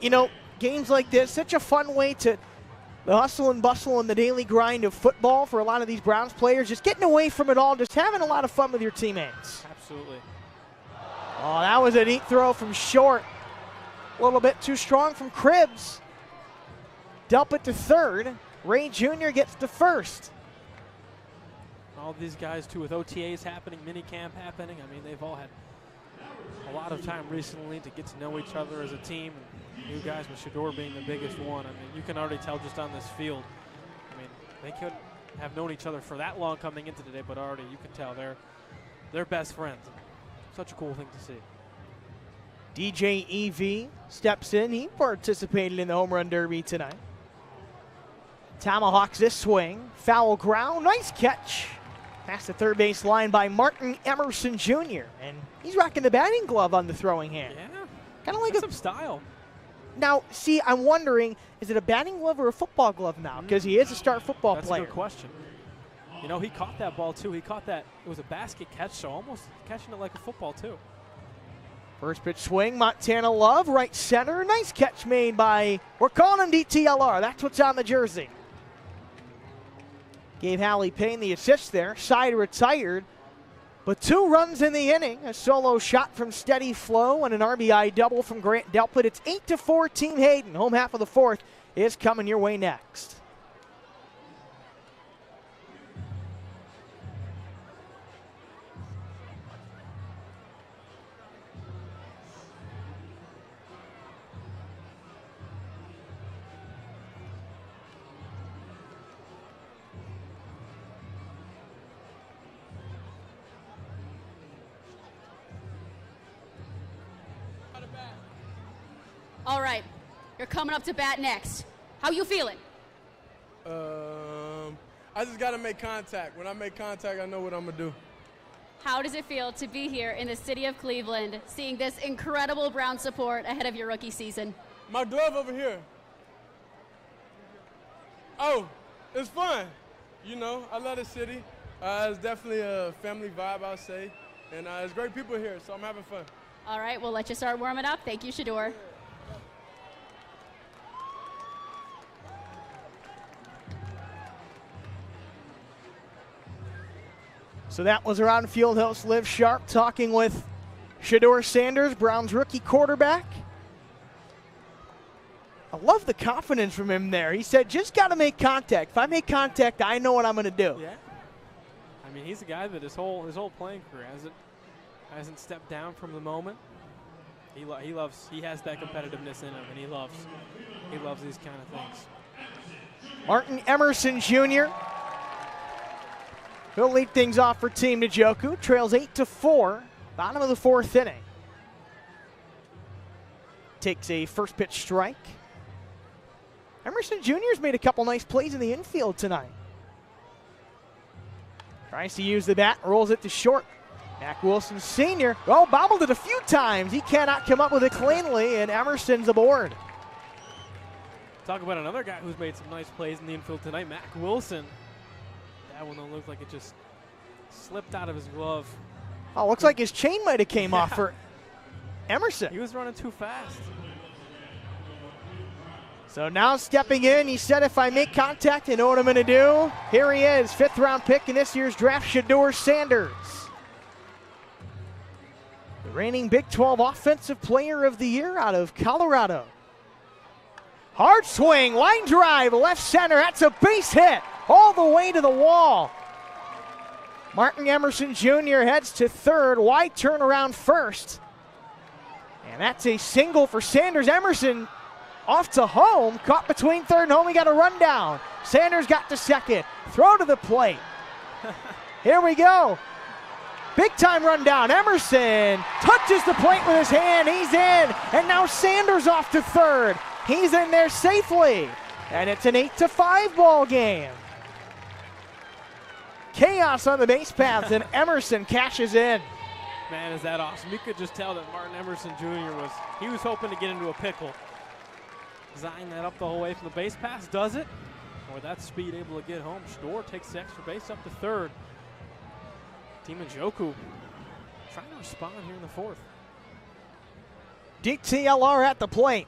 You know, games like this, such a fun way to the hustle and bustle and the daily grind of football for a lot of these Browns players. Just getting away from it all, just having a lot of fun with your teammates. Absolutely. Oh, that was a neat throw from short. A little bit too strong from Cribbs. Delpit to third. Ray Jr. gets to first. All these guys, too, with OTAs happening, minicamp happening. I mean, they've all had a lot of time recently to get to know each other as a team. And you guys with Shedeur being the biggest one. I mean, you can already tell just on this field. I mean, they could have known each other for that long coming into today, but already you can tell they're best friends. Such a cool thing to see. DJ EV steps in. He participated in the home run derby tonight. Tomahawks this swing. Foul ground. Nice catch. Past the third base line by Martin Emerson Jr. And he's rocking the batting glove on the throwing hand. Yeah. Kind of like some style. Now, see, I'm wondering, is it a batting glove or a football glove now? Because he is a star football player. That's a good question. You know, he caught that ball, too. He caught that. It was a basket catch, so almost catching it like a football, too. First pitch swing, Montana Love, right center. Nice catch made by, we're calling him DTLR. That's what's on the jersey. Gave Hallie Payne the assist there. Side retired. But 2 runs in the inning. A solo shot from Steady Flow and an RBI double from Grant Delpit. It's 8-4 Team Hayden. Home half of the fourth is coming your way next. All right, you're coming up to bat next. How you feeling? I just got to make contact. When I make contact, I know what I'm going to do. How does it feel to be here in the city of Cleveland, seeing this incredible Brown support ahead of your rookie season? My glove over here. Oh, it's fun. You know, I love the city. It's definitely a family vibe, I'll say. And it's great people here, so I'm having fun. All right, we'll let you start warming up. Thank you, Shedeur. So that was around Fieldhouse. Liv Sharp talking with Shedeur Sanders, Brown's rookie quarterback. I love the confidence from him there. He said, just got to make contact. If I make contact, I know what I'm going to do. Yeah. I mean, he's a guy that his whole playing career hasn't stepped down from the moment. He has that competitiveness in him, and he loves these kind of things. Martin Emerson Jr. He'll lead things off for Team Njoku. Trails 8-4, bottom of the fourth inning. Takes a first pitch strike. Emerson Jr.'s made a couple nice plays in the infield tonight. Tries to use the bat, rolls it to short. Mac Wilson Sr. Bobbled it a few times. He cannot come up with it cleanly, and Emerson's aboard. Talk about another guy who's made some nice plays in the infield tonight, Mac Wilson. That one looked like it just slipped out of his glove. Oh, looks like his chain might have came off for Emerson. He was running too fast. So now stepping in, he said, if I make contact, I know what I'm going to do. Here he is, 5th round pick in this year's draft, Shedeur Sanders. The reigning Big 12 Offensive Player of the Year out of Colorado. Hard swing, line drive, left center. That's a base hit all the way to the wall. Martin Emerson Jr. heads to third. Wide turnaround first. And that's a single for Sanders. Emerson off to home, caught between third and home. He got a rundown. Sanders got to second. Throw to the plate. Here we go. Big time rundown. Emerson touches the plate with his hand. He's in. And now Sanders off to third. He's in there safely. And it's an 8-5 ball game. Chaos on the base paths, and Emerson cashes in. Man, is that awesome. You could just tell that Martin Emerson Jr. was hoping to get into a pickle. Design that up the whole way from the base pass, does it? With that speed, able to get home. Shedeur takes the extra base up to third. Team Njoku trying to respond here in the fourth. DTLR at the plate.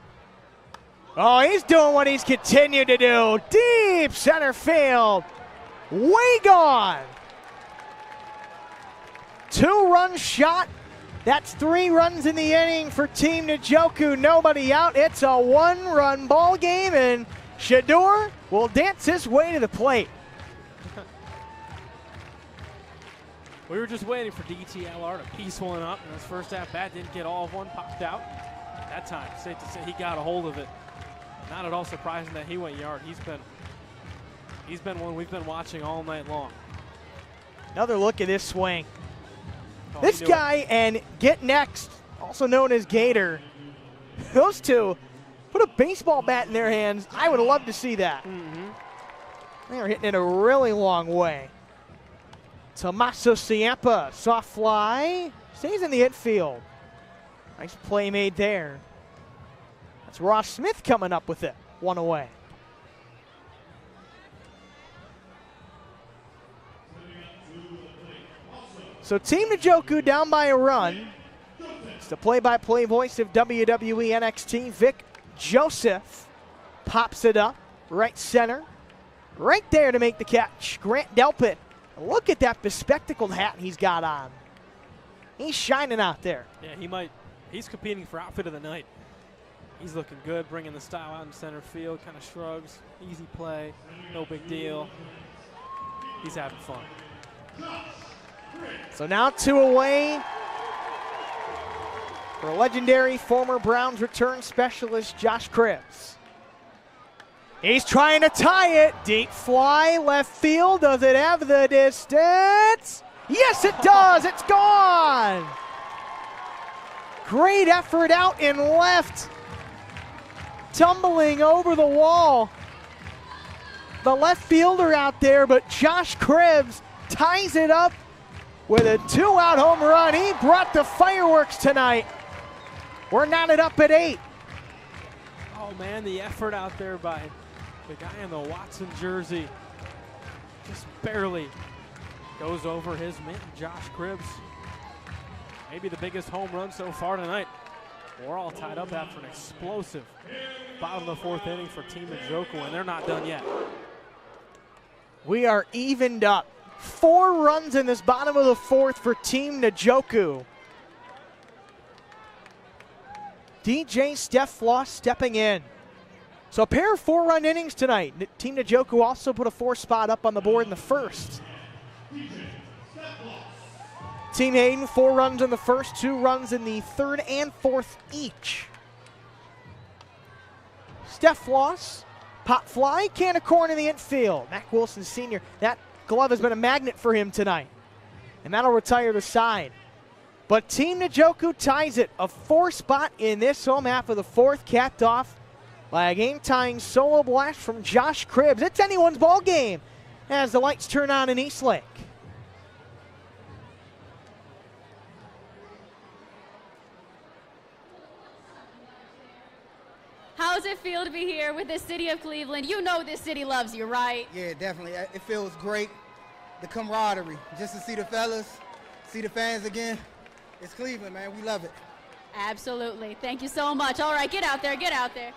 Oh, he's doing what he's continued to do. Deep center field. Way gone. 2-run shot. That's 3 runs in the inning for Team Njoku. Nobody out. It's a 1-run ball game, and Shedeur will dance his way to the plate. We were just waiting for DTLR to piece one up, and his first at-bat didn't get all of one, popped out. That time, safe to say, he got a hold of it. Not at all surprising that he went yard. He's been one we've been watching all night long. Another look at this swing. Oh, this guy and Get Next, also known as Gator, those two put a baseball bat in their hands. I would love to see that. They are hitting it a really long way. Tommaso Ciampa, soft fly, stays in the infield. Nice play made there. That's Ross Smith coming up with it, 1 away. So Team Njoku down by a run. It's the play-by-play voice of WWE NXT, Vic Joseph. Pops it up, right center. Right there to make the catch, Grant Delpit. Look at that bespectacled hat he's got on. He's shining out there. Yeah, he's competing for outfit of the night. He's looking good, bringing the style out in center field, kind of shrugs, easy play, no big deal. He's having fun. So now 2 away for legendary former Browns return specialist Josh Cribbs. He's trying to tie it. Deep fly, left field. Does it have the distance? Yes, it does. It's gone. Great effort out in left. Tumbling over the wall. The left fielder out there, but Josh Cribbs ties it up with a 2-out home run. He brought the fireworks tonight. We're knotted up at 8. Oh, man, the effort out there by the guy in the Watson jersey just barely goes over his man, Josh Cribbs. Maybe the biggest home run so far tonight. We're all tied up after an explosive bottom of the fourth inning for Team Njoku, and they're not done yet. We are evened up. 4 runs in this bottom of the 4th for Team Njoku. DJ Steph Floss stepping in. So a pair of 4-run innings tonight. Team Njoku also put a 4 spot up on the board in the 1st. Team Hayden, 4 runs in the 1st, 2 runs in the 3rd and 4th each. Steph Floss, pop fly, can of corn in the infield. Mac Wilson Sr., that glove has been a magnet for him tonight. And that'll retire the side. But Team Njoku ties it, a 4 spot in this home half of the 4th, capped off by a game-tying solo blast from Josh Cribbs. It's anyone's ball game as the lights turn on in Eastlake. How does it feel to be here with the city of Cleveland? You know this city loves you, right? Yeah, definitely. It feels great. The camaraderie, just to see the fellas, see the fans again. It's Cleveland, man. We love it. Absolutely. Thank you so much. All right, get out there, get out there.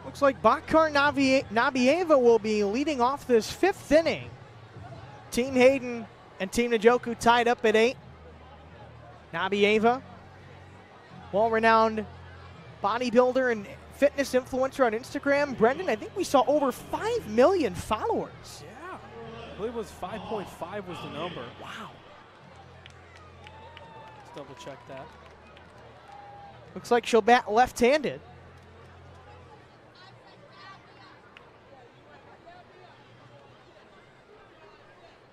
Looks like Bakar Nabieva will be leading off this 5th inning. Team Hayden and Team Njoku tied up at 8. Nabieva, well-renowned bodybuilder and fitness influencer on Instagram. Brendan, I think we saw over 5 million followers. Yeah, I believe it was 5.5 was the number. Wow. Let's double check that. Looks like she'll bat left-handed.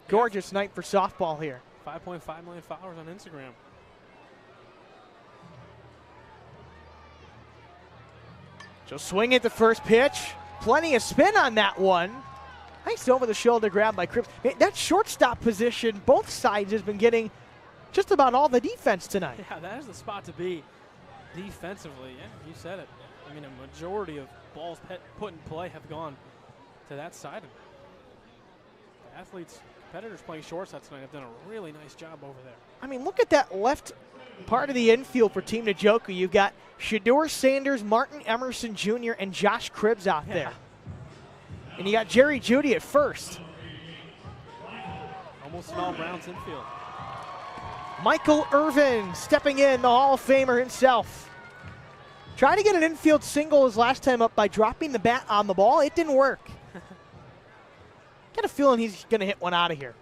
Gorgeous night for softball here. 5.5 million followers on Instagram. She'll swing at the first pitch. Plenty of spin on that one. Nice over-the-shoulder grab by Cribbs. That shortstop position, both sides has been getting just about all the defense tonight. Yeah, that is the spot to be defensively. Yeah, you said it. I mean, a majority of balls put in play have gone to that side. The athletes, competitors playing shortstop tonight have done a really nice job over there. I mean, look at that left part of the infield for Team Njoku. You've got Shador Sanders, Martin Emerson Jr., and Josh Cribbs out there. And you got Jerry Judy at first. Almost an all-Browns infield. Michael Irvin stepping in, the Hall of Famer himself. Tried to get an infield single his last time up by dropping the bat on the ball. It didn't work. Got a feeling he's going to hit one out of here.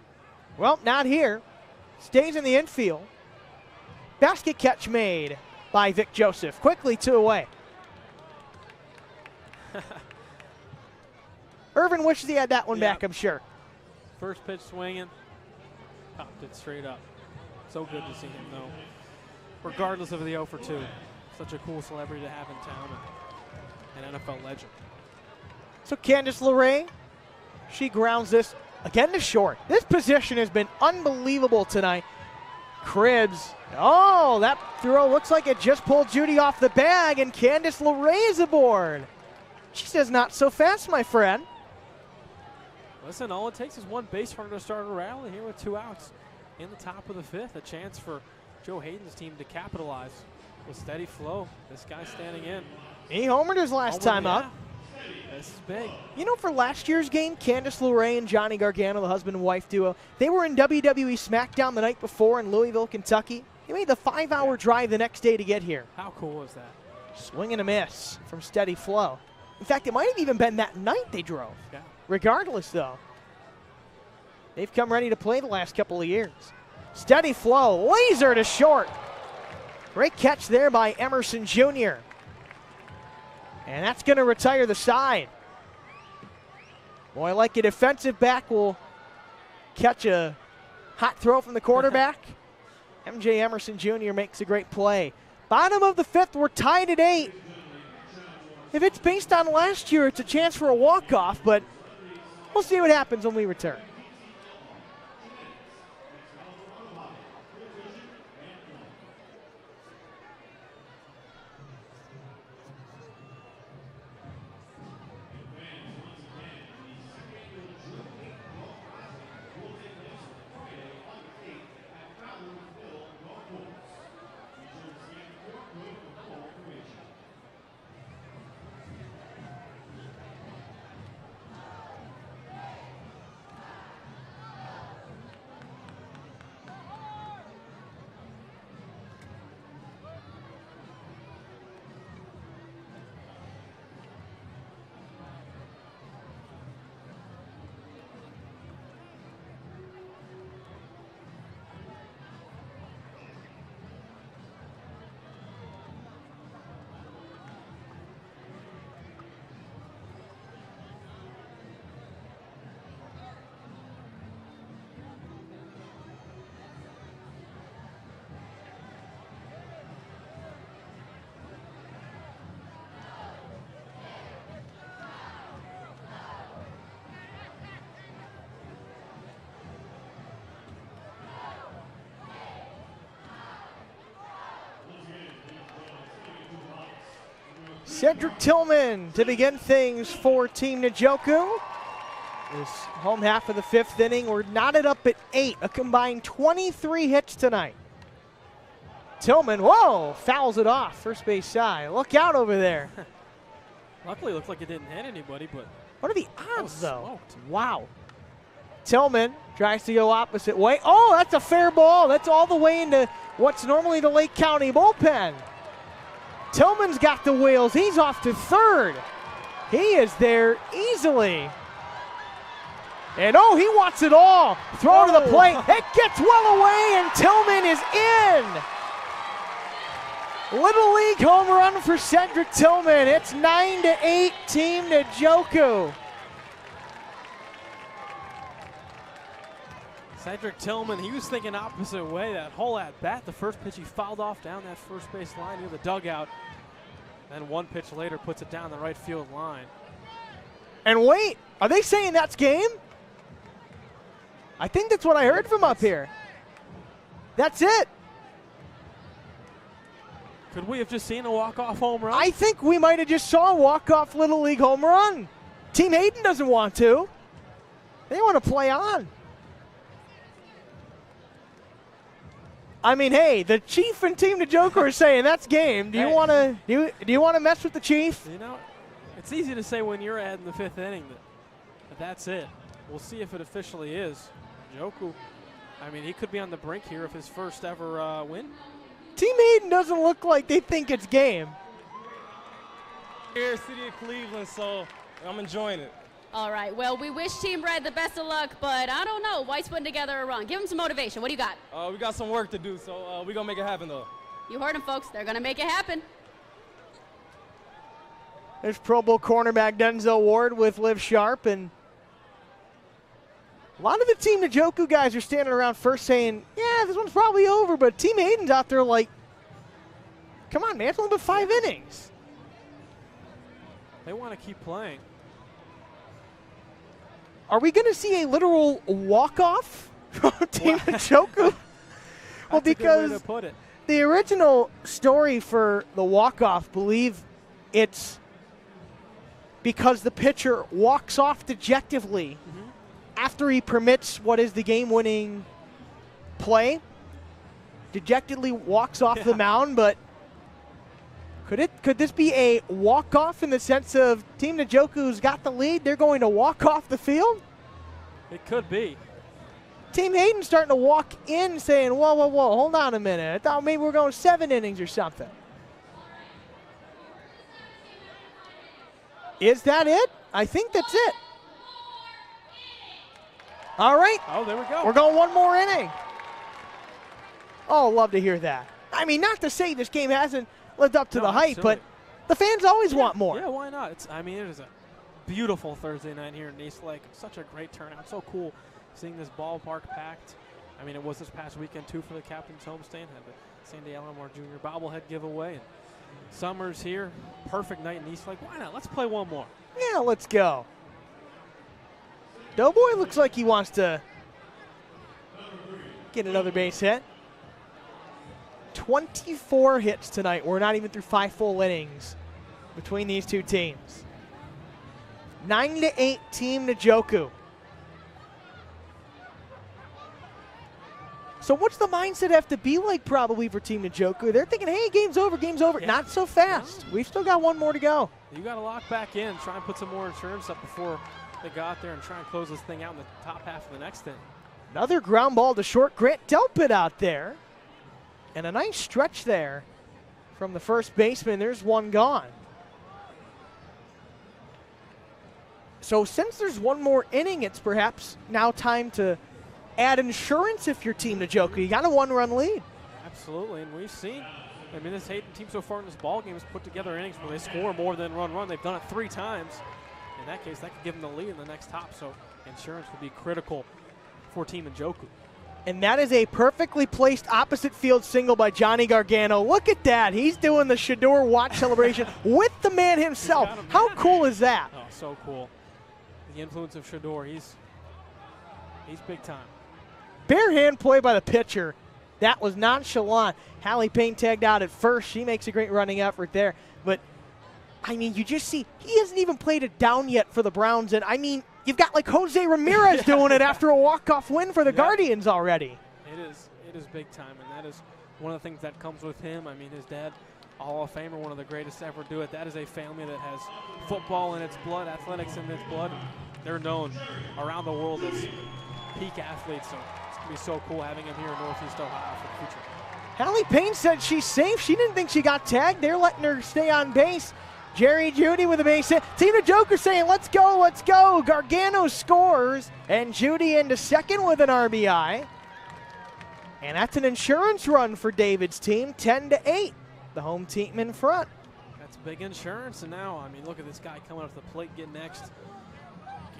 Well, not here. Stays in the infield. Basket catch made by Vic Joseph. Quickly 2 away. Irvin wishes he had that one back, I'm sure. First pitch swinging. Popped it straight up. So good to see him, though. Regardless of the 0 for 2. Such a cool celebrity to have in town and an NFL legend. So Candice LeRae, she grounds this again to short. This position has been unbelievable tonight. Cribbs, oh, that throw looks like it just pulled Judy off the bag, and Candice LeRae is aboard. She says, not so fast, my friend. Listen, all it takes is one base runner to start a rally here with 2 outs in the top of the 5th. A chance for Joe Hayden's team to capitalize with steady flow. This guy standing in. He homered his last time up. This is big. You know, for last year's game, Candice LeRae and Johnny Gargano, the husband and wife duo, they were in WWE SmackDown the night before in Louisville, Kentucky. They made the 5-hour drive the next day to get here. How cool is that? Swing and a miss from Steady Flow. In fact, it might have even been that night they drove. Yeah. Regardless, though, they've come ready to play the last couple of years. Steady Flow, laser to short. Great catch there by Emerson Jr. And that's going to retire the side. Boy, like a defensive back will catch a hot throw from the quarterback. MJ Emerson Jr. makes a great play. Bottom of the 5th, we're tied at 8. If it's based on last year, it's a chance for a walk-off, but we'll see what happens when we return. Cedric Tillman to begin things for Team Njoku. This home half of the 5th inning. We're knotted up at 8, a combined 23 hits tonight. Tillman, whoa, fouls it off, first base side. Look out over there. Luckily, it looked like it didn't hit anybody, but what are the odds, though? Smoked. Wow. Tillman tries to go opposite way. Oh, that's a fair ball. That's all the way into what's normally the Lake County bullpen. Tillman's got the wheels. He's off to third. He is there easily. And oh, he wants it all. Throw to the plate. It gets well away, and Tillman is in. Little league home run for Cedric Tillman. It's 9-8, Team Njoku. Cedric Tillman, he was thinking opposite way that whole at bat. The first pitch he fouled off down that first base line near the dugout. Then one pitch later puts it down the right field line. And wait, are they saying that's game? I think that's what I heard from up here. That's it. Could we have just seen a walk-off home run? I think we might have just saw a walk-off Little League home run. Team Hayden doesn't want to. They want to play on. I mean, hey, the Chief and Team Njoku are saying that's game. Do you want to do you want to mess with the Chief? You know, it's easy to say when you're ahead in the 5th inning that that's it. We'll see if it officially is. Njoku, I mean, he could be on the brink here of his first ever win. Team Hayden doesn't look like they think it's game. Here, city of Cleveland, so I'm enjoying it. All right, well, we wish Team Red the best of luck, but I don't know. White's putting together a run. Give him some motivation. What do you got? We got some work to do, so we're going to make it happen, though. You heard him, folks. They're going to make it happen. There's Pro Bowl cornerback Denzel Ward with Liv Sharp, and a lot of the Team Njoku guys are standing around first saying, yeah, this one's probably over, but Team Hayden's out there like, come on, man, it's only been 5 innings. They want to keep playing. Are we going to see a literal walk-off from Team Njoku? Well, because a good way to put it. The original story for the walk-off, believe it's because the pitcher walks off dejectively after he permits what is the game-winning play. Dejectedly walks off the mound, but Could this be a walk-off in the sense of Team Njoku's got the lead, they're going to walk off the field? It could be. Team Hayden's starting to walk in saying, whoa, whoa, whoa, hold on a minute. I thought maybe we're going 7 innings or something. Is that it? I think that's it. All right. Oh, there we go. We're going 1 more inning. Oh, love to hear that. I mean, not to say this game hasn't lived up to the hype, but the fans always want more. Yeah, why not? It is a beautiful Thursday night here in Eastlake. Such a great turnout. So cool seeing this ballpark packed. I mean, it was this past weekend, too, for the captain's homestand. Had the Sandy Alomar Jr. bobblehead giveaway. And summer's here. Perfect night in Eastlake. Why not? Let's play 1 more. Yeah, let's go. Doughboy looks like he wants to get another base hit. 24 hits tonight. We're not even through 5 full innings between these two teams. 9-8 Team Njoku. So what's the mindset have to be like probably for Team Njoku? They're thinking, hey, game's over, game's over. Yeah. Not so fast. We've still got 1 more to go. You got to lock back in, try and put some more insurance up before they go out there and try and close this thing out in the top half of the next inning. Another ground ball to short. Grant Delpit out there. And a nice stretch there from the first baseman. There's 1 gone. So since there's 1 more inning, it's perhaps now time to add insurance if you're Team Njoku. You got a 1-run lead. Absolutely, and we've seen, I mean, this Hayden team so far in this ball game has put together innings where they score more than run. They've done it 3 times. In that case, that could give them the lead in the next top, so insurance would be critical for Team Njoku. And that is a perfectly placed opposite field single by Johnny Gargano. Look at that. He's doing the Shador watch celebration with the man himself. How cool is that? Oh, so cool. The influence of Shador, he's big time. Bare hand play by the pitcher. That was nonchalant. Hallie Payne tagged out at first. She makes a great running effort there. But, I mean, you just see, he hasn't even played it down yet for the Browns. And, I mean, you've got like Jose Ramirez doing it after a walk-off win for the Guardians already. It is big time, and that is one of the things that comes with him. I mean, his dad, a Hall of Famer, one of the greatest to ever do it. That is a family that has football in its blood, athletics in its blood. They're known around the world as peak athletes, so it's going to be so cool having him here in Northeast Ohio for the future. Hallie Payne said she's safe. She didn't think she got tagged. They're letting her stay on base. Jerry Judy with a base hit. Team Njoku saying, let's go, let's go. Gargano scores, and Judy into second with an RBI. And that's an insurance run for David's team, 10-8. The home team in front. That's big insurance, and now, I mean, look at this guy coming up to the plate, getting next.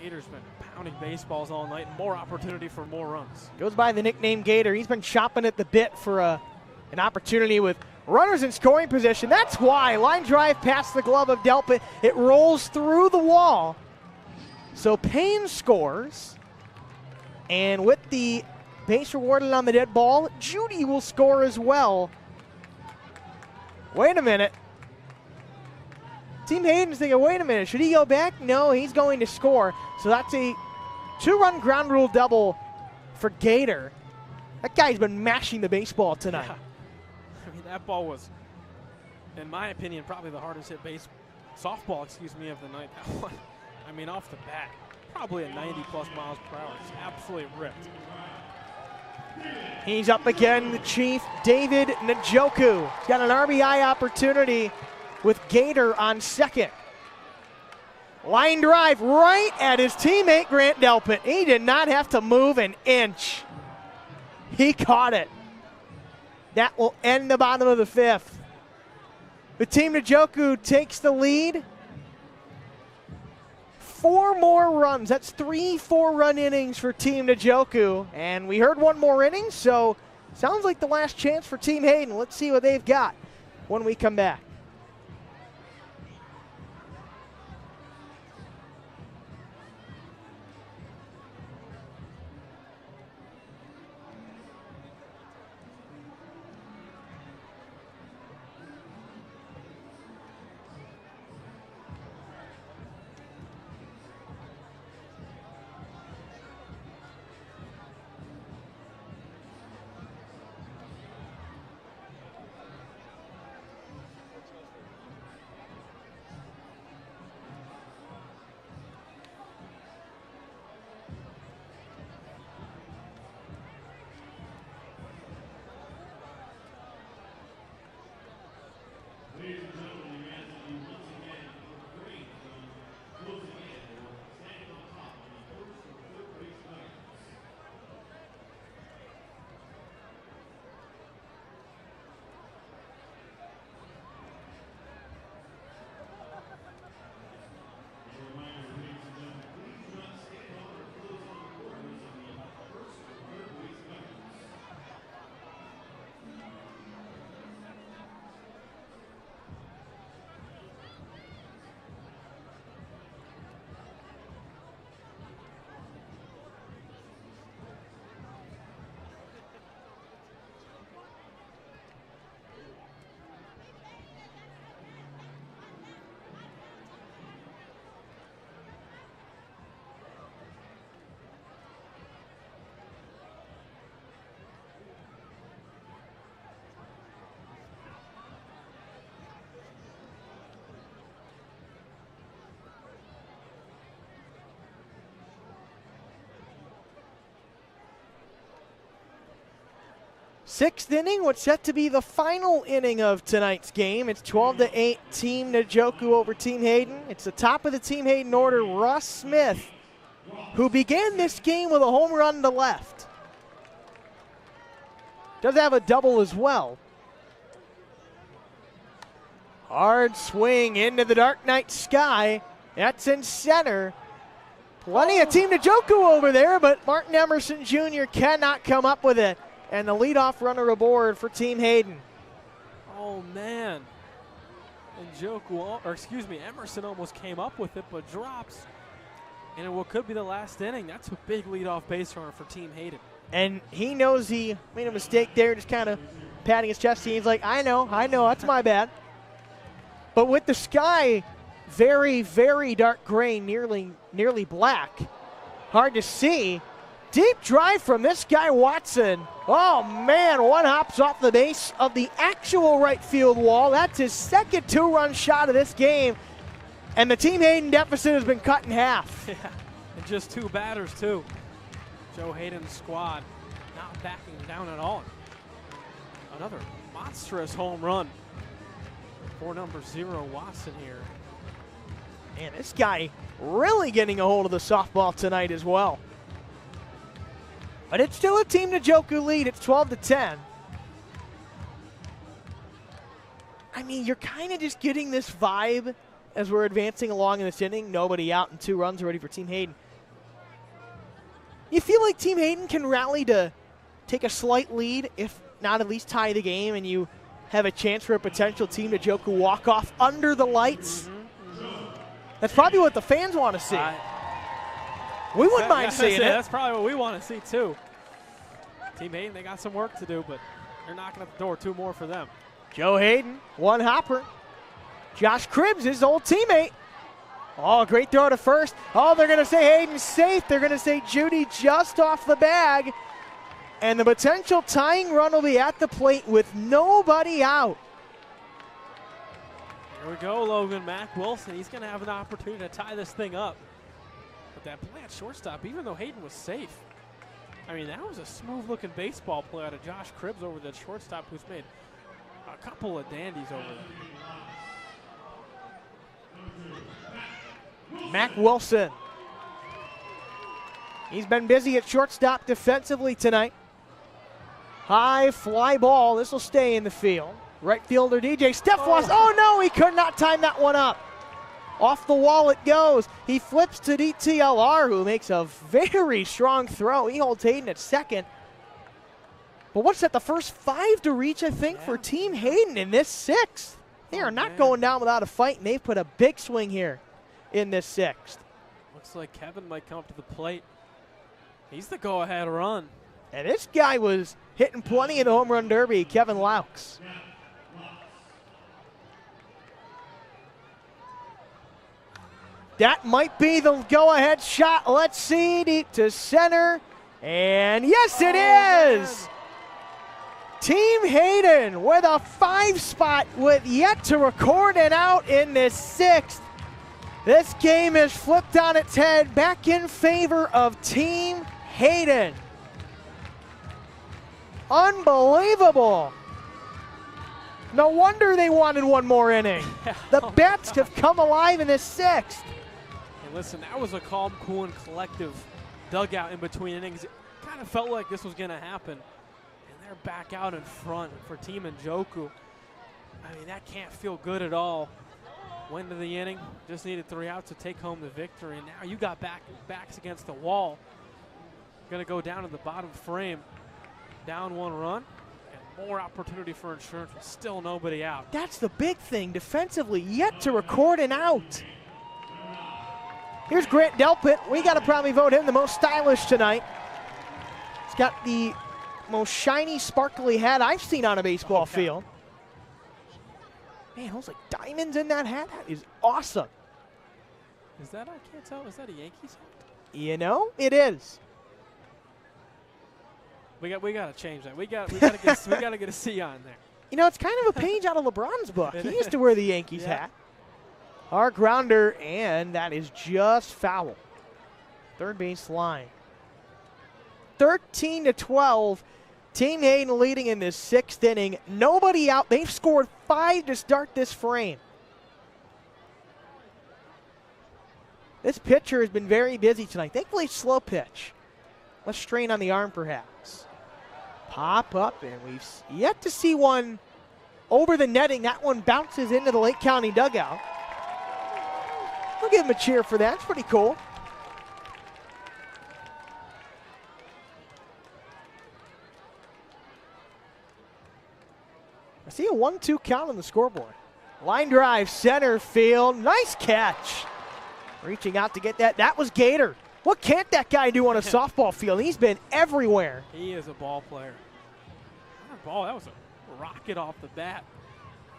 Gator's been pounding baseballs all night. More opportunity for more runs. Goes by the nickname Gator. He's been chopping at the bit for an opportunity with runners in scoring position. That's why. Line drive past the glove of Delpit. It rolls through the wall. So Payne scores. And with the base rewarded on the dead ball, Judy will score as well. Wait a minute. Team Hayden's thinking, wait a minute, should he go back? No, he's going to score. So that's a 2-run ground rule double for Gator. That guy's been mashing the baseball tonight. Yeah. I mean, that ball was, in my opinion, probably the hardest hit softball, of the night. That one, I mean, off the bat, probably at 90-plus miles per hour. It's absolutely ripped. He's up again, the Chief, David Njoku. He's got an RBI opportunity with Gator on second. Line drive right at his teammate, Grant Delpit. He did not have to move an inch. He caught it. That will end the bottom of the 5th. The Team Njoku takes the lead. 4 more runs. That's 3 4-run innings for Team Njoku. And we heard 1 more inning, so sounds like the last chance for Team Hayden. Let's see what they've got when we come back. Sixth inning, what's set to be the final inning of tonight's game. It's 12-8, Team Njoku over Team Hayden. It's the top of the Team Hayden order, Ross Smith, who began this game with a home run to left. Does have a double as well. Hard swing into the dark night sky. That's in center. Plenty of Team Njoku over there, but Martin Emerson Jr. cannot come up with it. And the leadoff runner aboard for Team Hayden. Oh, man. Emerson almost came up with it, but drops. And in what could be the last inning, that's a big leadoff base runner for Team Hayden. And he knows he made a mistake there, just kind of patting his chest. He's like, I know, that's my bad. But with the sky very, very dark gray, nearly black, hard to see. Deep drive from this guy, Watson. Oh, man, one hops off the base of the actual right field wall. That's his second two-run shot of this game. And the Team Hayden deficit has been cut in half. Yeah, and just two batters, too. Joe Hayden's squad not backing down at all. Another monstrous home run for number 0, Watson here. Man, this guy really getting a hold of the softball tonight as well. But it's still a Team Njoku lead. It's 12-10. I mean, you're kind of just getting this vibe as we're advancing along in this inning. Nobody out and 2 runs already for Team Hayden. You feel like Team Hayden can rally to take a slight lead, if not at least tie the game, and you have a chance for a potential Team Njoku walk-off under the lights? That's probably what the fans want to see. We wouldn't mind seeing it. That's probably what we want to see, too. Team Hayden, they got some work to do, but they're knocking at the door. 2 more for them. Joe Hayden, one hopper. Josh Cribbs, his old teammate. Oh, great throw to first. Oh, they're going to say Hayden's safe. They're going to say Judy just off the bag. And the potential tying run will be at the plate with nobody out. Here we go, Logan. Mac Wilson, he's going to have an opportunity to tie this thing up. But that play at shortstop, even though Hayden was safe, I mean, that was a smooth-looking baseball play out of Josh Cribbs over the shortstop, who's made a couple of dandies over there. Mac Wilson. He's been busy at shortstop defensively tonight. High fly ball. This will stay in the field. Right fielder DJ Stefwas. Oh, no, he could not time that one up. Off the wall it goes. He flips to DTLR, who makes a very strong throw. He holds Hayden at second. But what's that, the first 5 to reach, I think, for Team Hayden in this 6th? They are not going down without a fight, and they've put a big swing here in this 6th. Looks like Kevin might come up to the plate. He's the go-ahead run. And this guy was hitting plenty in the home run derby, Kevin Laux. That might be the go-ahead shot. Let's see, deep to center. And yes, it is. Team Hayden with a 5 spot with yet to record an out in this 6th. This game is flipped on its head, back in favor of Team Hayden. Unbelievable. No wonder they wanted one more inning. The bats have come alive in this 6th. And listen, that was a calm, cool, and collective dugout in between innings. It kind of felt like this was going to happen. And they're back out in front for Team Njoku. I mean, that can't feel good at all. Went to the inning, just needed 3 outs to take home the victory. And now you got backs against the wall. Going to go down to the bottom frame. Down 1 run. And more opportunity for insurance, but still nobody out. That's the big thing defensively, yet to record an out. Here's Grant Delpit. We got to probably vote him the most stylish tonight. He's got the most shiny, sparkly hat I've seen on a baseball field. Man, those like diamonds in that hat. That is awesome. Is that, I can't tell, is that a Yankees hat? You know, it is. We got to change that. We got to get a C on there. You know, it's kind of a page out of LeBron's book. He used to wear the Yankees hat. Our grounder, and that is just foul. Third base line. 13-12. Team Hayden leading in this 6th inning. Nobody out. They've scored 5 to start this frame. This pitcher has been very busy tonight. Thankfully, slow pitch. Less strain on the arm, perhaps. Pop up, and we've yet to see one over the netting. That one bounces into the Lake County dugout. We'll give him a cheer for that. It's pretty cool. I see a 1-2 count on the scoreboard. Line drive, center field. Nice catch. Reaching out to get that. That was Gator. What can't that guy do on a softball field? He's been everywhere. He is a ball player. Ball, that was a rocket off the bat.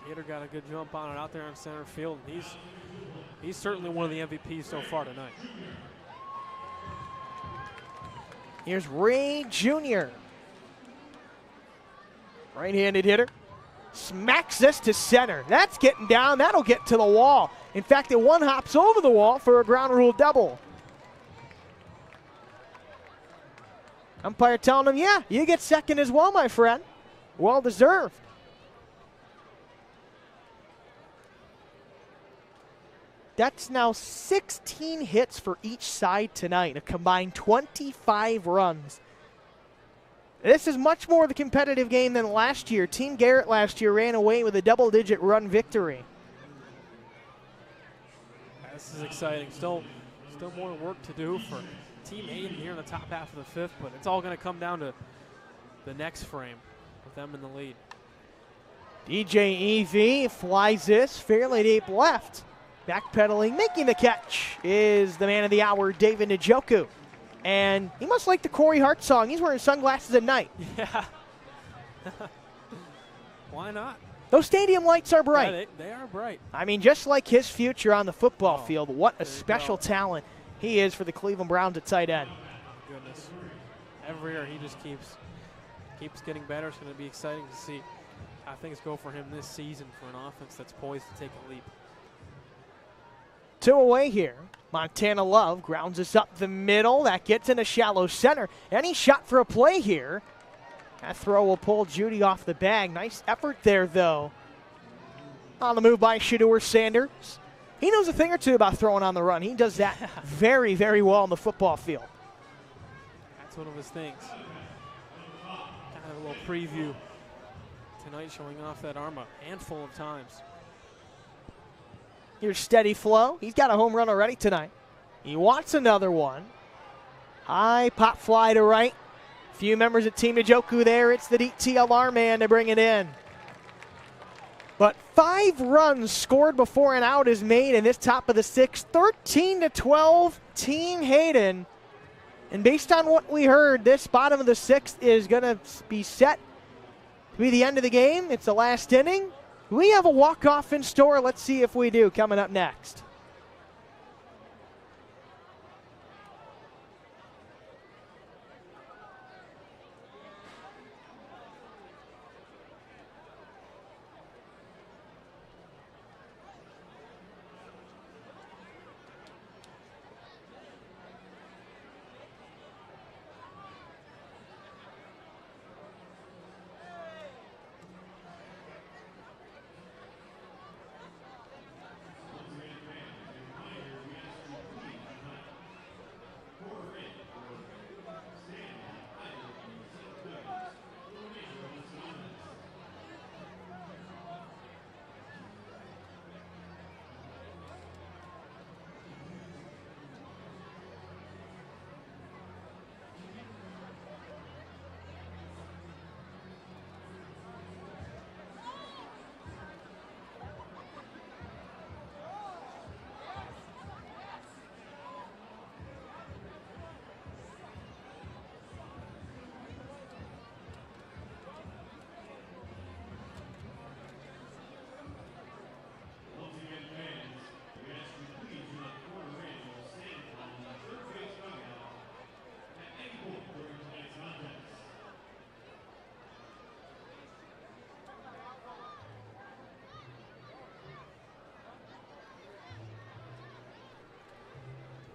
Gator got a good jump on it out there in center field. He's certainly one of the MVPs so far tonight. Here's Ray Jr. Right-handed hitter. Smacks this to center. That's getting down. That'll get to the wall. In fact, it one hops over the wall for a ground rule double. Umpire telling him, yeah, you get second as well, my friend. Well deserved. That's now 16 hits for each side tonight, a combined 25 runs. This is much more of a competitive game than last year. Team Garrett last year ran away with a double-digit run victory. This is exciting. Still more work to do for Team Hayden here in the top half of the 5th, but it's all going to come down to the next frame with them in the lead. DJ EV flies this fairly deep left. Backpedaling, making the catch is the man of the hour, David Njoku. And he must like the Corey Hart song. He's wearing sunglasses at night. Yeah. Why not? Those stadium lights are bright. Yeah, they are bright. I mean, just like his future on the football field, what a special talent he is for the Cleveland Browns at tight end. Goodness. Every year he just keeps getting better. It's going to be exciting to see how things go for him this season for an offense that's poised to take a leap. 2 away here. Montana Love grounds us up the middle. That gets in a shallow center. And he shot for a play here. That throw will pull Judy off the bag. Nice effort there, though. On the move by Shedeur Sanders. He knows a thing or two about throwing on the run. He does that very, very well on the football field. That's one of his things. Kind of a little preview tonight, showing off that arm a handful of times. Here's Steady Flow. He's got a home run already tonight. He wants another one. High pop fly to right. Few members of Team Njoku there. It's the DTLR man to bring it in. But 5 runs scored before an out is made in this top of the 6th. 13-12, Team Hayden. And based on what we heard, this bottom of the 6th is going to be set to be the end of the game. It's the last inning. We have a walk-off in store. Let's see if we do coming up next.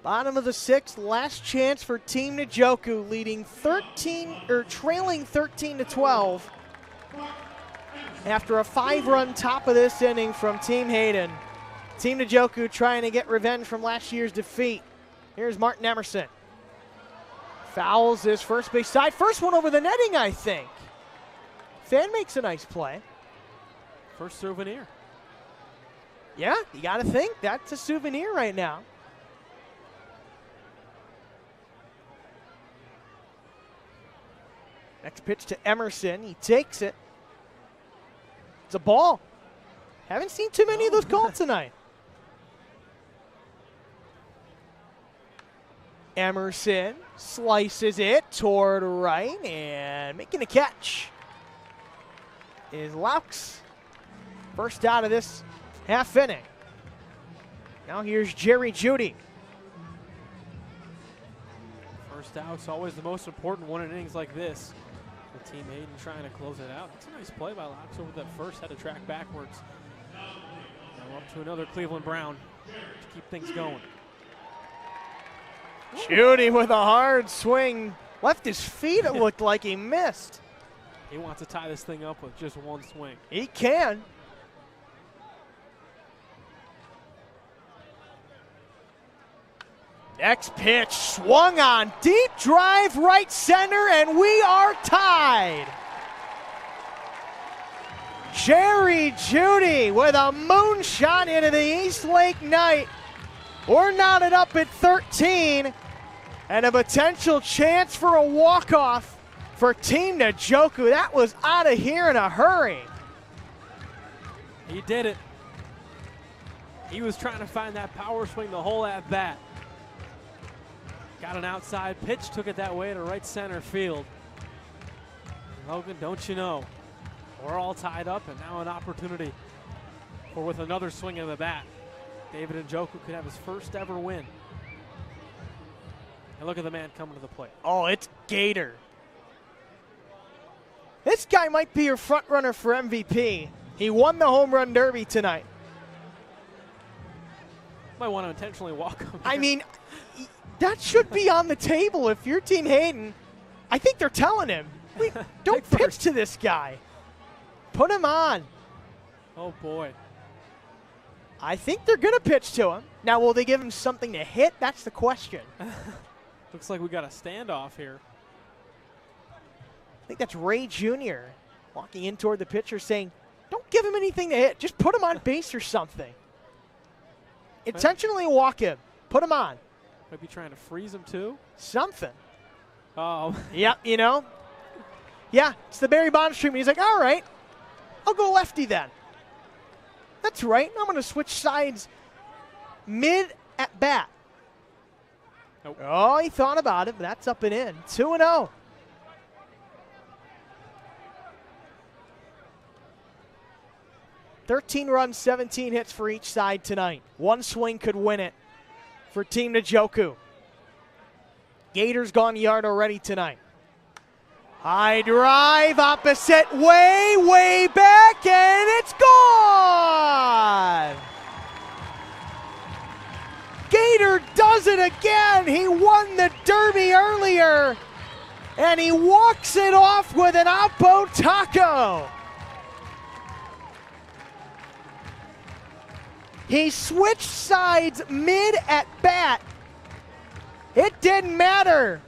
Bottom of the 6th, last chance for Team Njoku, trailing 13-12 after a 5-run top of this inning from Team Hayden. Team Njoku trying to get revenge from last year's defeat. Here's Martin Emerson. Fouls his first base side. First one over the netting, I think. Fan makes a nice play. First souvenir. Yeah, you got to think that's a souvenir right now. Next pitch to Emerson. He takes it. It's a ball. Haven't seen too many of those called tonight. Emerson slices it toward right, and making a catch is Laux. First out of this half inning. Now here's Jerry Judy. First out's always the most important one in innings like this. The Team Hayden trying to close it out. That's a nice play by Laux over that first. Had to track backwards. Now up to another Cleveland Brown to keep things going. Judy with a hard swing. Left his feet, it looked like he missed. He wants to tie this thing up with just one swing. He can. Next pitch swung on. Deep drive right center, and we are tied. Jerry Judy with a moonshot into the Eastlake night. We're knotted up at 13, and a potential chance for a walk-off for Team Njoku. That was out of here in a hurry. He did it. He was trying to find that power swing the whole at bat. Got an outside pitch, took it that way to right center field. Logan, don't you know, we're all tied up, and now an opportunity for, with another swing of the bat, David Njoku could have his first ever win. And look at the man coming to the plate. Oh, it's Gator. This guy might be your front runner for MVP. He won the home run derby tonight. Might want to intentionally walk him. I mean, that should be on the table if you're Team Hayden. I think they're telling him, don't pitch to this guy. Put him on. Oh, boy. I think they're going to pitch to him. Now, will they give him something to hit? That's the question. Looks like we got a standoff here. I think that's Ray Jr. walking in toward the pitcher saying, don't give him anything to hit. Just put him on base or something. Intentionally walk him. Put him on. Might be trying to freeze him, too. Something. Oh. Yeah, you know. Yeah, it's the Barry Bonds treatment. He's like, all right, I'll go lefty then. That's right. I'm going to switch sides mid at bat. Nope. Oh, he thought about it, but that's up and in. 2-0. $13 runs, 17 hits for each side tonight. One swing could win it for Team Njoku. Gators gone yard already tonight. High drive, opposite way, way back, and it's gone! Gator does it again. He won the Derby earlier, and he walks it off with an Oppo taco. He switched sides mid at bat. It didn't matter.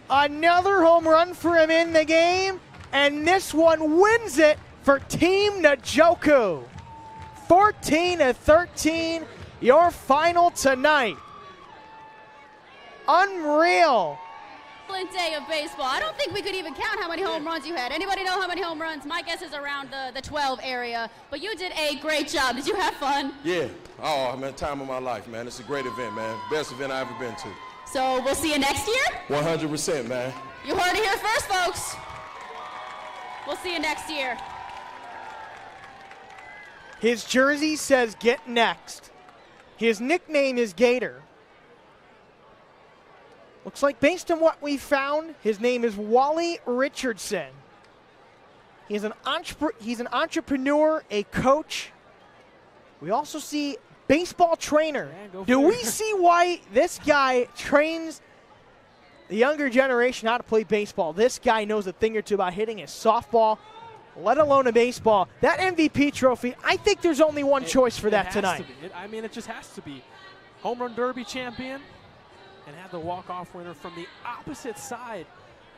Another home run for him in the game, and this one wins it for Team Njoku. 14-13, your final tonight. Unreal. Day of baseball. I don't think we could even count how many home runs you had. Anybody know how many home runs? My guess is around the 12 area, but you did a great job. Did you have fun? Yeah. Oh, man, time of my life, man. It's a great event, man. Best event I've ever been to. So we'll see you next year? 100%, man. You heard it here first, folks. We'll see you next year. His jersey says "Get Next." His nickname is Gator. Looks like based on what we found, his name is Wally Richardson. He's an entrepreneur, a coach. We also see baseball trainer. Yeah, go Do figure. we see why this guy trains the younger generation how to play baseball? This guy knows a thing or two about hitting a softball, let alone a baseball. That MVP trophy, I think there's only one choice for that has tonight. to be. It just has to be. Home run derby champion and had the walk-off winner from the opposite side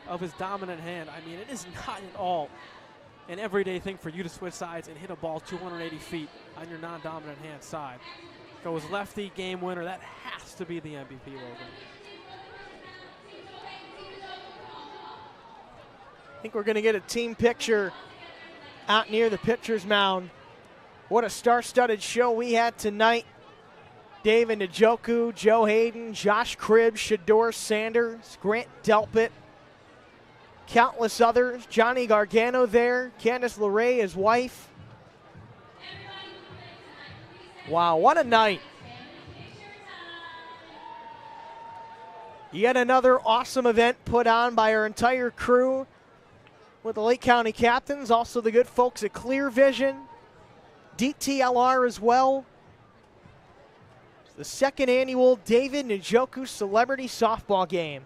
of his dominant hand. I mean, it is not at all an everyday thing for you to switch sides and hit a ball 280 feet on your non-dominant hand side. Goes lefty, game winner. That has to be the MVP, Logan. I think we're going to get a team picture out near the pitcher's mound. What a star-studded show we had tonight. David Njoku, Joe Hayden, Josh Cribbs, Shador Sanders, Grant Delpit, countless others. Johnny Gargano there, Candice LeRae, his wife. Wow, what a night. Yet another awesome event put on by our entire crew with the Lake County captains, also the good folks at Clear Vision, DTLR as well. It's the second annual David Njoku Celebrity Softball game.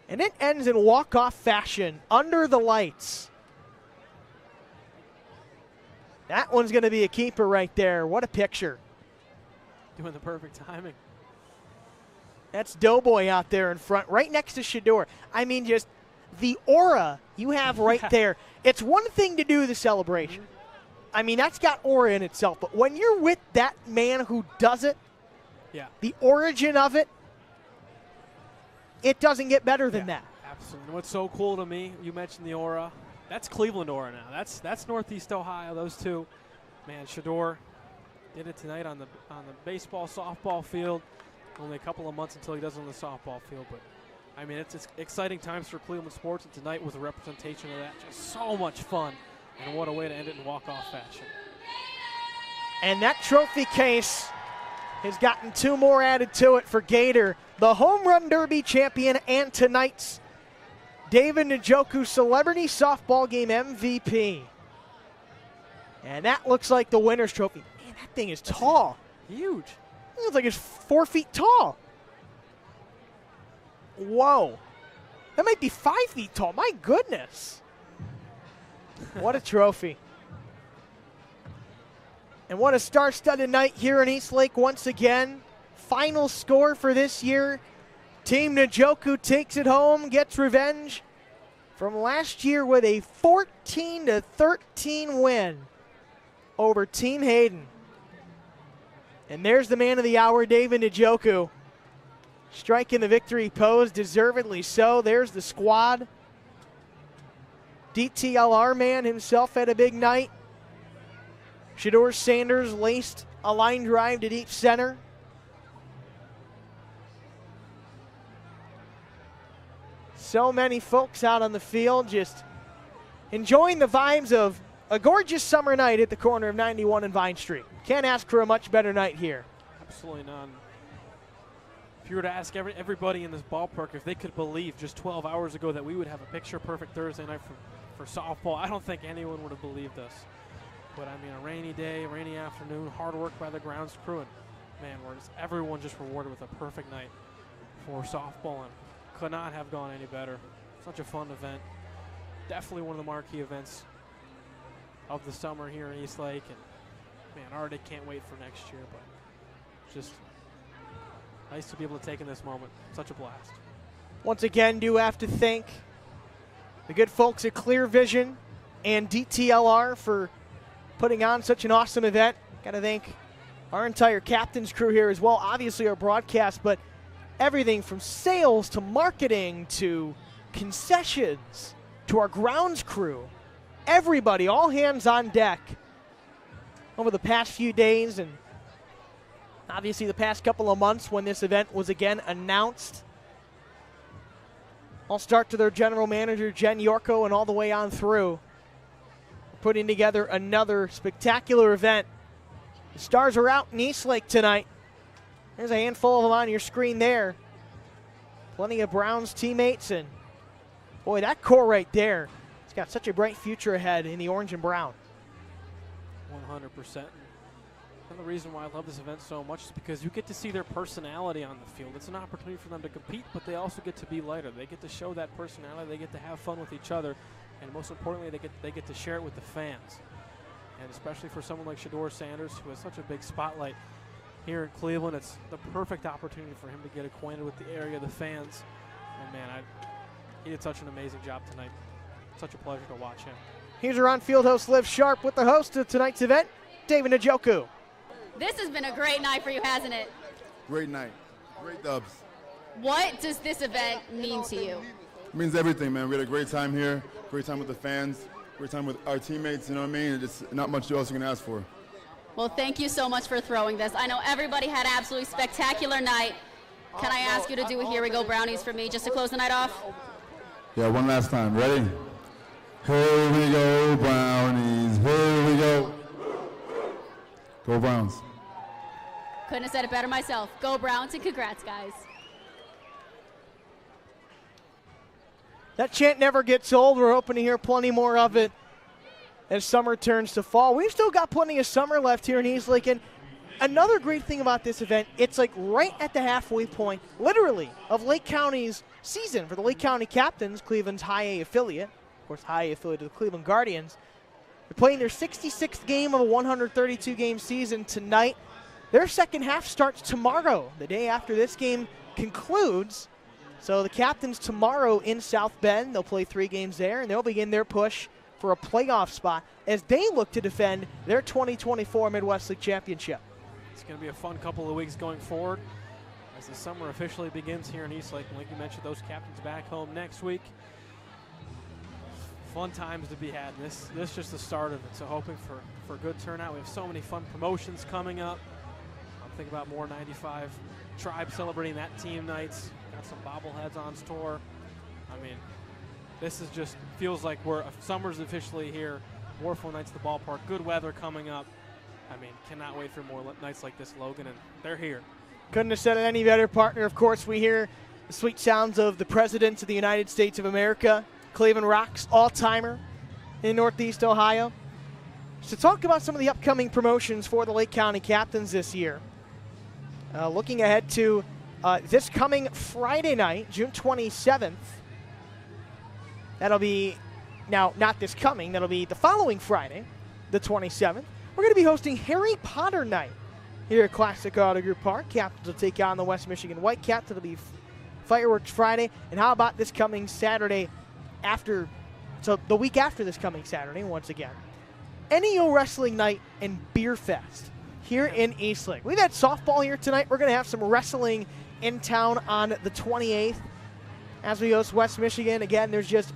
And it ends in walk-off fashion under the lights. That one's going to be a keeper right there. What a picture. Doing the perfect timing. That's Doughboy out there in front, right next to Shador. I mean, just the aura you have right there. It's one thing to do the celebration. I mean, that's got aura in itself. But when you're with that man who does it, yeah, the origin of it, it doesn't get better than that. Absolutely. What's so cool to me, you mentioned the aura. That's Cleveland aura now. That's Northeast Ohio, those two. Man, Shador did it tonight on the baseball, softball field. Only a couple of months until he does it on the softball field. But, I mean, it's exciting times for Cleveland sports, and tonight was a representation of that. Just so much fun, and what a way to end it in walk-off fashion. And that trophy case has gotten two more added to it for Gator, the Home Run Derby champion and tonight's David Njoku Celebrity Softball Game MVP. And that looks like the winner's trophy. Man, that thing is tall. Huge. It looks like it's 4 feet tall. Whoa. That might be 5 feet tall. My goodness. What a trophy. And what a star-studded night here in Eastlake once again. Final score for this year. Team Njoku takes it home, gets revenge from last year with a 14-13 win over Team Hayden. And there's the man of the hour, David Njoku, striking the victory pose, deservedly so. There's the squad. DTLR man himself had a big night. Shador Sanders laced a line drive to deep center. So many folks out on the field just enjoying the vibes of a gorgeous summer night at the corner of 91 and Vine Street. Can't ask for a much better night here. Absolutely none. If you were to ask everybody in this ballpark if they could believe just 12 hours ago that we would have a picture-perfect Thursday night for softball, I don't think anyone would have believed us. But, I mean, a rainy day, a rainy afternoon, hard work by the grounds crew, and, man, everyone just rewarded with a perfect night for softball, and could not have gone any better. Such a fun event. Definitely one of the marquee events of the summer here in Eastlake, and, man, already can't wait for next year, but just nice to be able to take in this moment. Such a blast. Once again, do have to thank the good folks at Clear Vision and DTLR for putting on such an awesome event. Got to thank our entire captain's crew here as well. Obviously our broadcast, but everything from sales to marketing to concessions to our grounds crew. Everybody, all hands on deck over the past few days and obviously the past couple of months when this event was again announced. I'll start to their general manager, Jen Yorko, and all the way on through. Putting together another spectacular event. The Stars are out in Eastlake tonight. There's a handful of them on your screen there. Plenty of Browns teammates, and boy, that core right there, it's got such a bright future ahead in the orange and brown. 100%. And the reason why I love this event so much is because you get to see their personality on the field. It's an opportunity for them to compete, but they also get to be lighter. They get to show that personality. They get to have fun with each other. And most importantly, they get to share it with the fans. And especially for someone like Shedeur Sanders, who has such a big spotlight here in Cleveland, it's the perfect opportunity for him to get acquainted with the area, the fans. And man, he did such an amazing job tonight. Such a pleasure to watch him. Here's our on-field host, Liv Sharp, with the host of tonight's event, David Njoku. This has been a great night for you, hasn't it? Great night. Great dubs. What does this event mean to you? It means everything, man. We had a great time here, great time with the fans, great time with our teammates, you know what I mean? It's not much else you can ask for. Well, thank you so much for throwing this. I know everybody had an absolutely spectacular night. Can I ask you to do a Here We Go Brownies for me just to close the night off? Yeah, one last time. Ready? Here we go, Brownies. Here we go. Go Browns. Couldn't have said it better myself. Go Browns and congrats, guys. That chant never gets old. We're hoping to hear plenty more of it as summer turns to fall. We've still got plenty of summer left here in Eastlake. And another great thing about this event, it's like right at the halfway point, literally, of Lake County's season for the Lake County Captains, Cleveland's high A affiliate. Of course, high A affiliate of the Cleveland Guardians. They're playing their 66th game of a 132-game season tonight. Their second half starts tomorrow, the day after this game concludes. So the Captains tomorrow in South Bend. They'll play 3 games there, and they'll begin their push for a playoff spot as they look to defend their 2024 Midwest League Championship. It's going to be a fun couple of weeks going forward as the summer officially begins here in Eastlake. And like you mentioned, those Captains back home next week. Fun times to be had. This is just the start of it, so hoping for a good turnout. We have so many fun promotions coming up. I'm thinking about more 95 Tribe celebrating that team nights. Got some bobbleheads on store. I mean, this is just feels like summer's officially here. More fun nights at the ballpark. Good weather coming up. I mean, cannot wait for more nights like this, Logan, and they're here. Couldn't have said it any better, partner. Of course, we hear the sweet sounds of the President of the United States of America, Cleveland Rocks all-timer in Northeast Ohio. So talk about some of the upcoming promotions for the Lake County Captains this year. Looking ahead to this coming Friday night, June 27th. That'll be, now not this coming, that'll be the following Friday, the 27th. We're going to be hosting Harry Potter Night here at Classic Auto Group Park. Captains will take on the West Michigan Whitecaps. It'll be Fireworks Friday. And how about this coming Saturday the week after this coming Saturday, once again, NEO Wrestling Night and Beer Fest here in Eastlake. We've had softball here tonight. We're going to have some wrestling in town on the 28th as we host West Michigan. Again, there's just a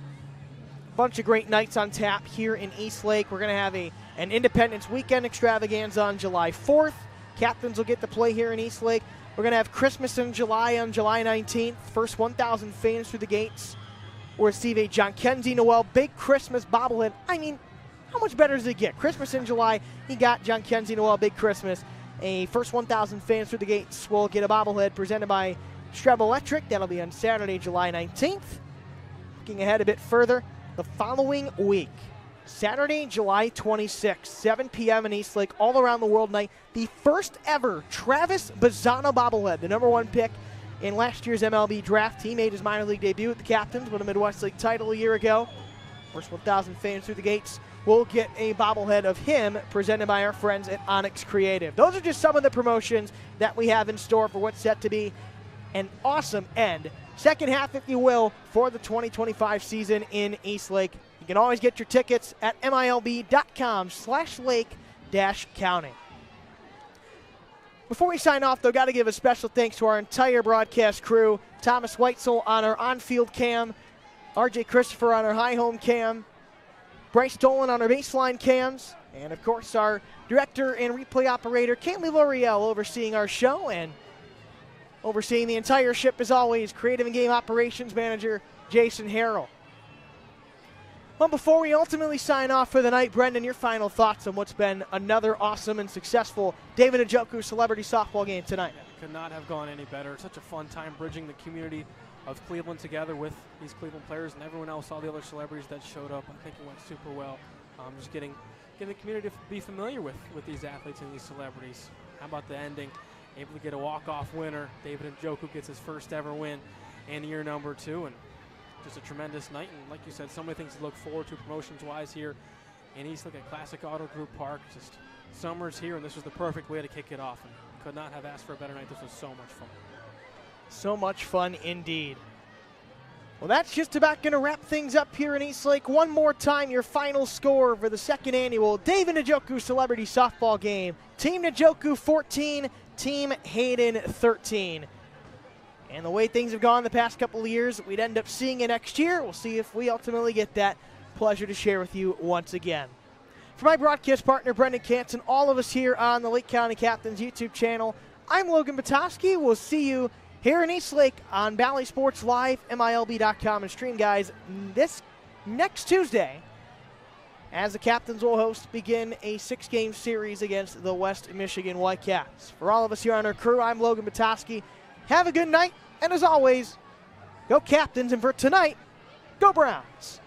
bunch of great nights on tap here in Eastlake. We're going to have an Independence Weekend extravaganza on July 4th. Captains will get to play here in Eastlake. We're going to have Christmas in July on July 19th. First 1,000 fans through the gates. We'll receive a John Kenzie Noel big Christmas bobblehead. I mean, how much better does it get? Christmas in July, he got John Kenzie Noel big Christmas. A first 1,000 fans through the gates will get a bobblehead presented by Streb Electric. That'll be on Saturday, July 19th. Looking ahead a bit further, the following week, Saturday, July 26th, 7 p.m. in Eastlake, all around the world night, the first ever Travis Bazzano bobblehead, the #1 pick in last year's MLB draft. He made his minor league debut with the Captains, won a Midwest League title a year ago. First 1,000 fans through the gates will get a bobblehead of him presented by our friends at Onyx Creative. Those are just some of the promotions that we have in store for what's set to be an awesome end, second half, if you will, for the 2025 season in Eastlake. You can always get your tickets at milb.com/lake-county. Before we sign off, though, got to give a special thanks to our entire broadcast crew. Thomas Weitzel on our on-field cam, RJ Christopher on our high-home cam, Bryce Dolan on our baseline cams, and, of course, our director and replay operator, Caitlin L'Oreal, overseeing our show, and overseeing the entire ship, as always, creative and game operations manager, Jason Harrell. Well, before we ultimately sign off for the night, Brendan, your final thoughts on what's been another awesome and successful David Njoku Celebrity Softball game tonight. Could not have gone any better. Such a fun time bridging the community of Cleveland together with these Cleveland players and everyone else, all the other celebrities that showed up. I think it went super well. Just getting get the community to be familiar with these athletes and these celebrities. How about the ending? Able to get a walk-off winner. David Njoku gets his first ever win in year number 2, and just a tremendous night. And like you said, so many things to look forward to promotions-wise here in Eastlake at Classic Auto Group Park. Just summer's here, and this was the perfect way to kick it off. And could not have asked for a better night. This was so much fun. So much fun indeed. Well, that's just about going to wrap things up here in Eastlake. One more time, your final score for the second annual David Njoku Celebrity Softball Game. Team Njoku 14, Team Hayden 13. And the way things have gone the past couple of years, we'd end up seeing it next year. We'll see if we ultimately get that pleasure to share with you once again. For my broadcast partner, Brendan Canson, all of us here on the Lake County Captains YouTube channel, I'm Logan Batoski. We'll see you here in Eastlake on Valley Sports Live, MILB.com, and stream, guys, this next Tuesday, as the Captains will begin a 6-game series against the West Michigan Whitecaps. For all of us here on our crew, I'm Logan Batoski. Have a good night, and as always, go Captains, and for tonight, go Browns.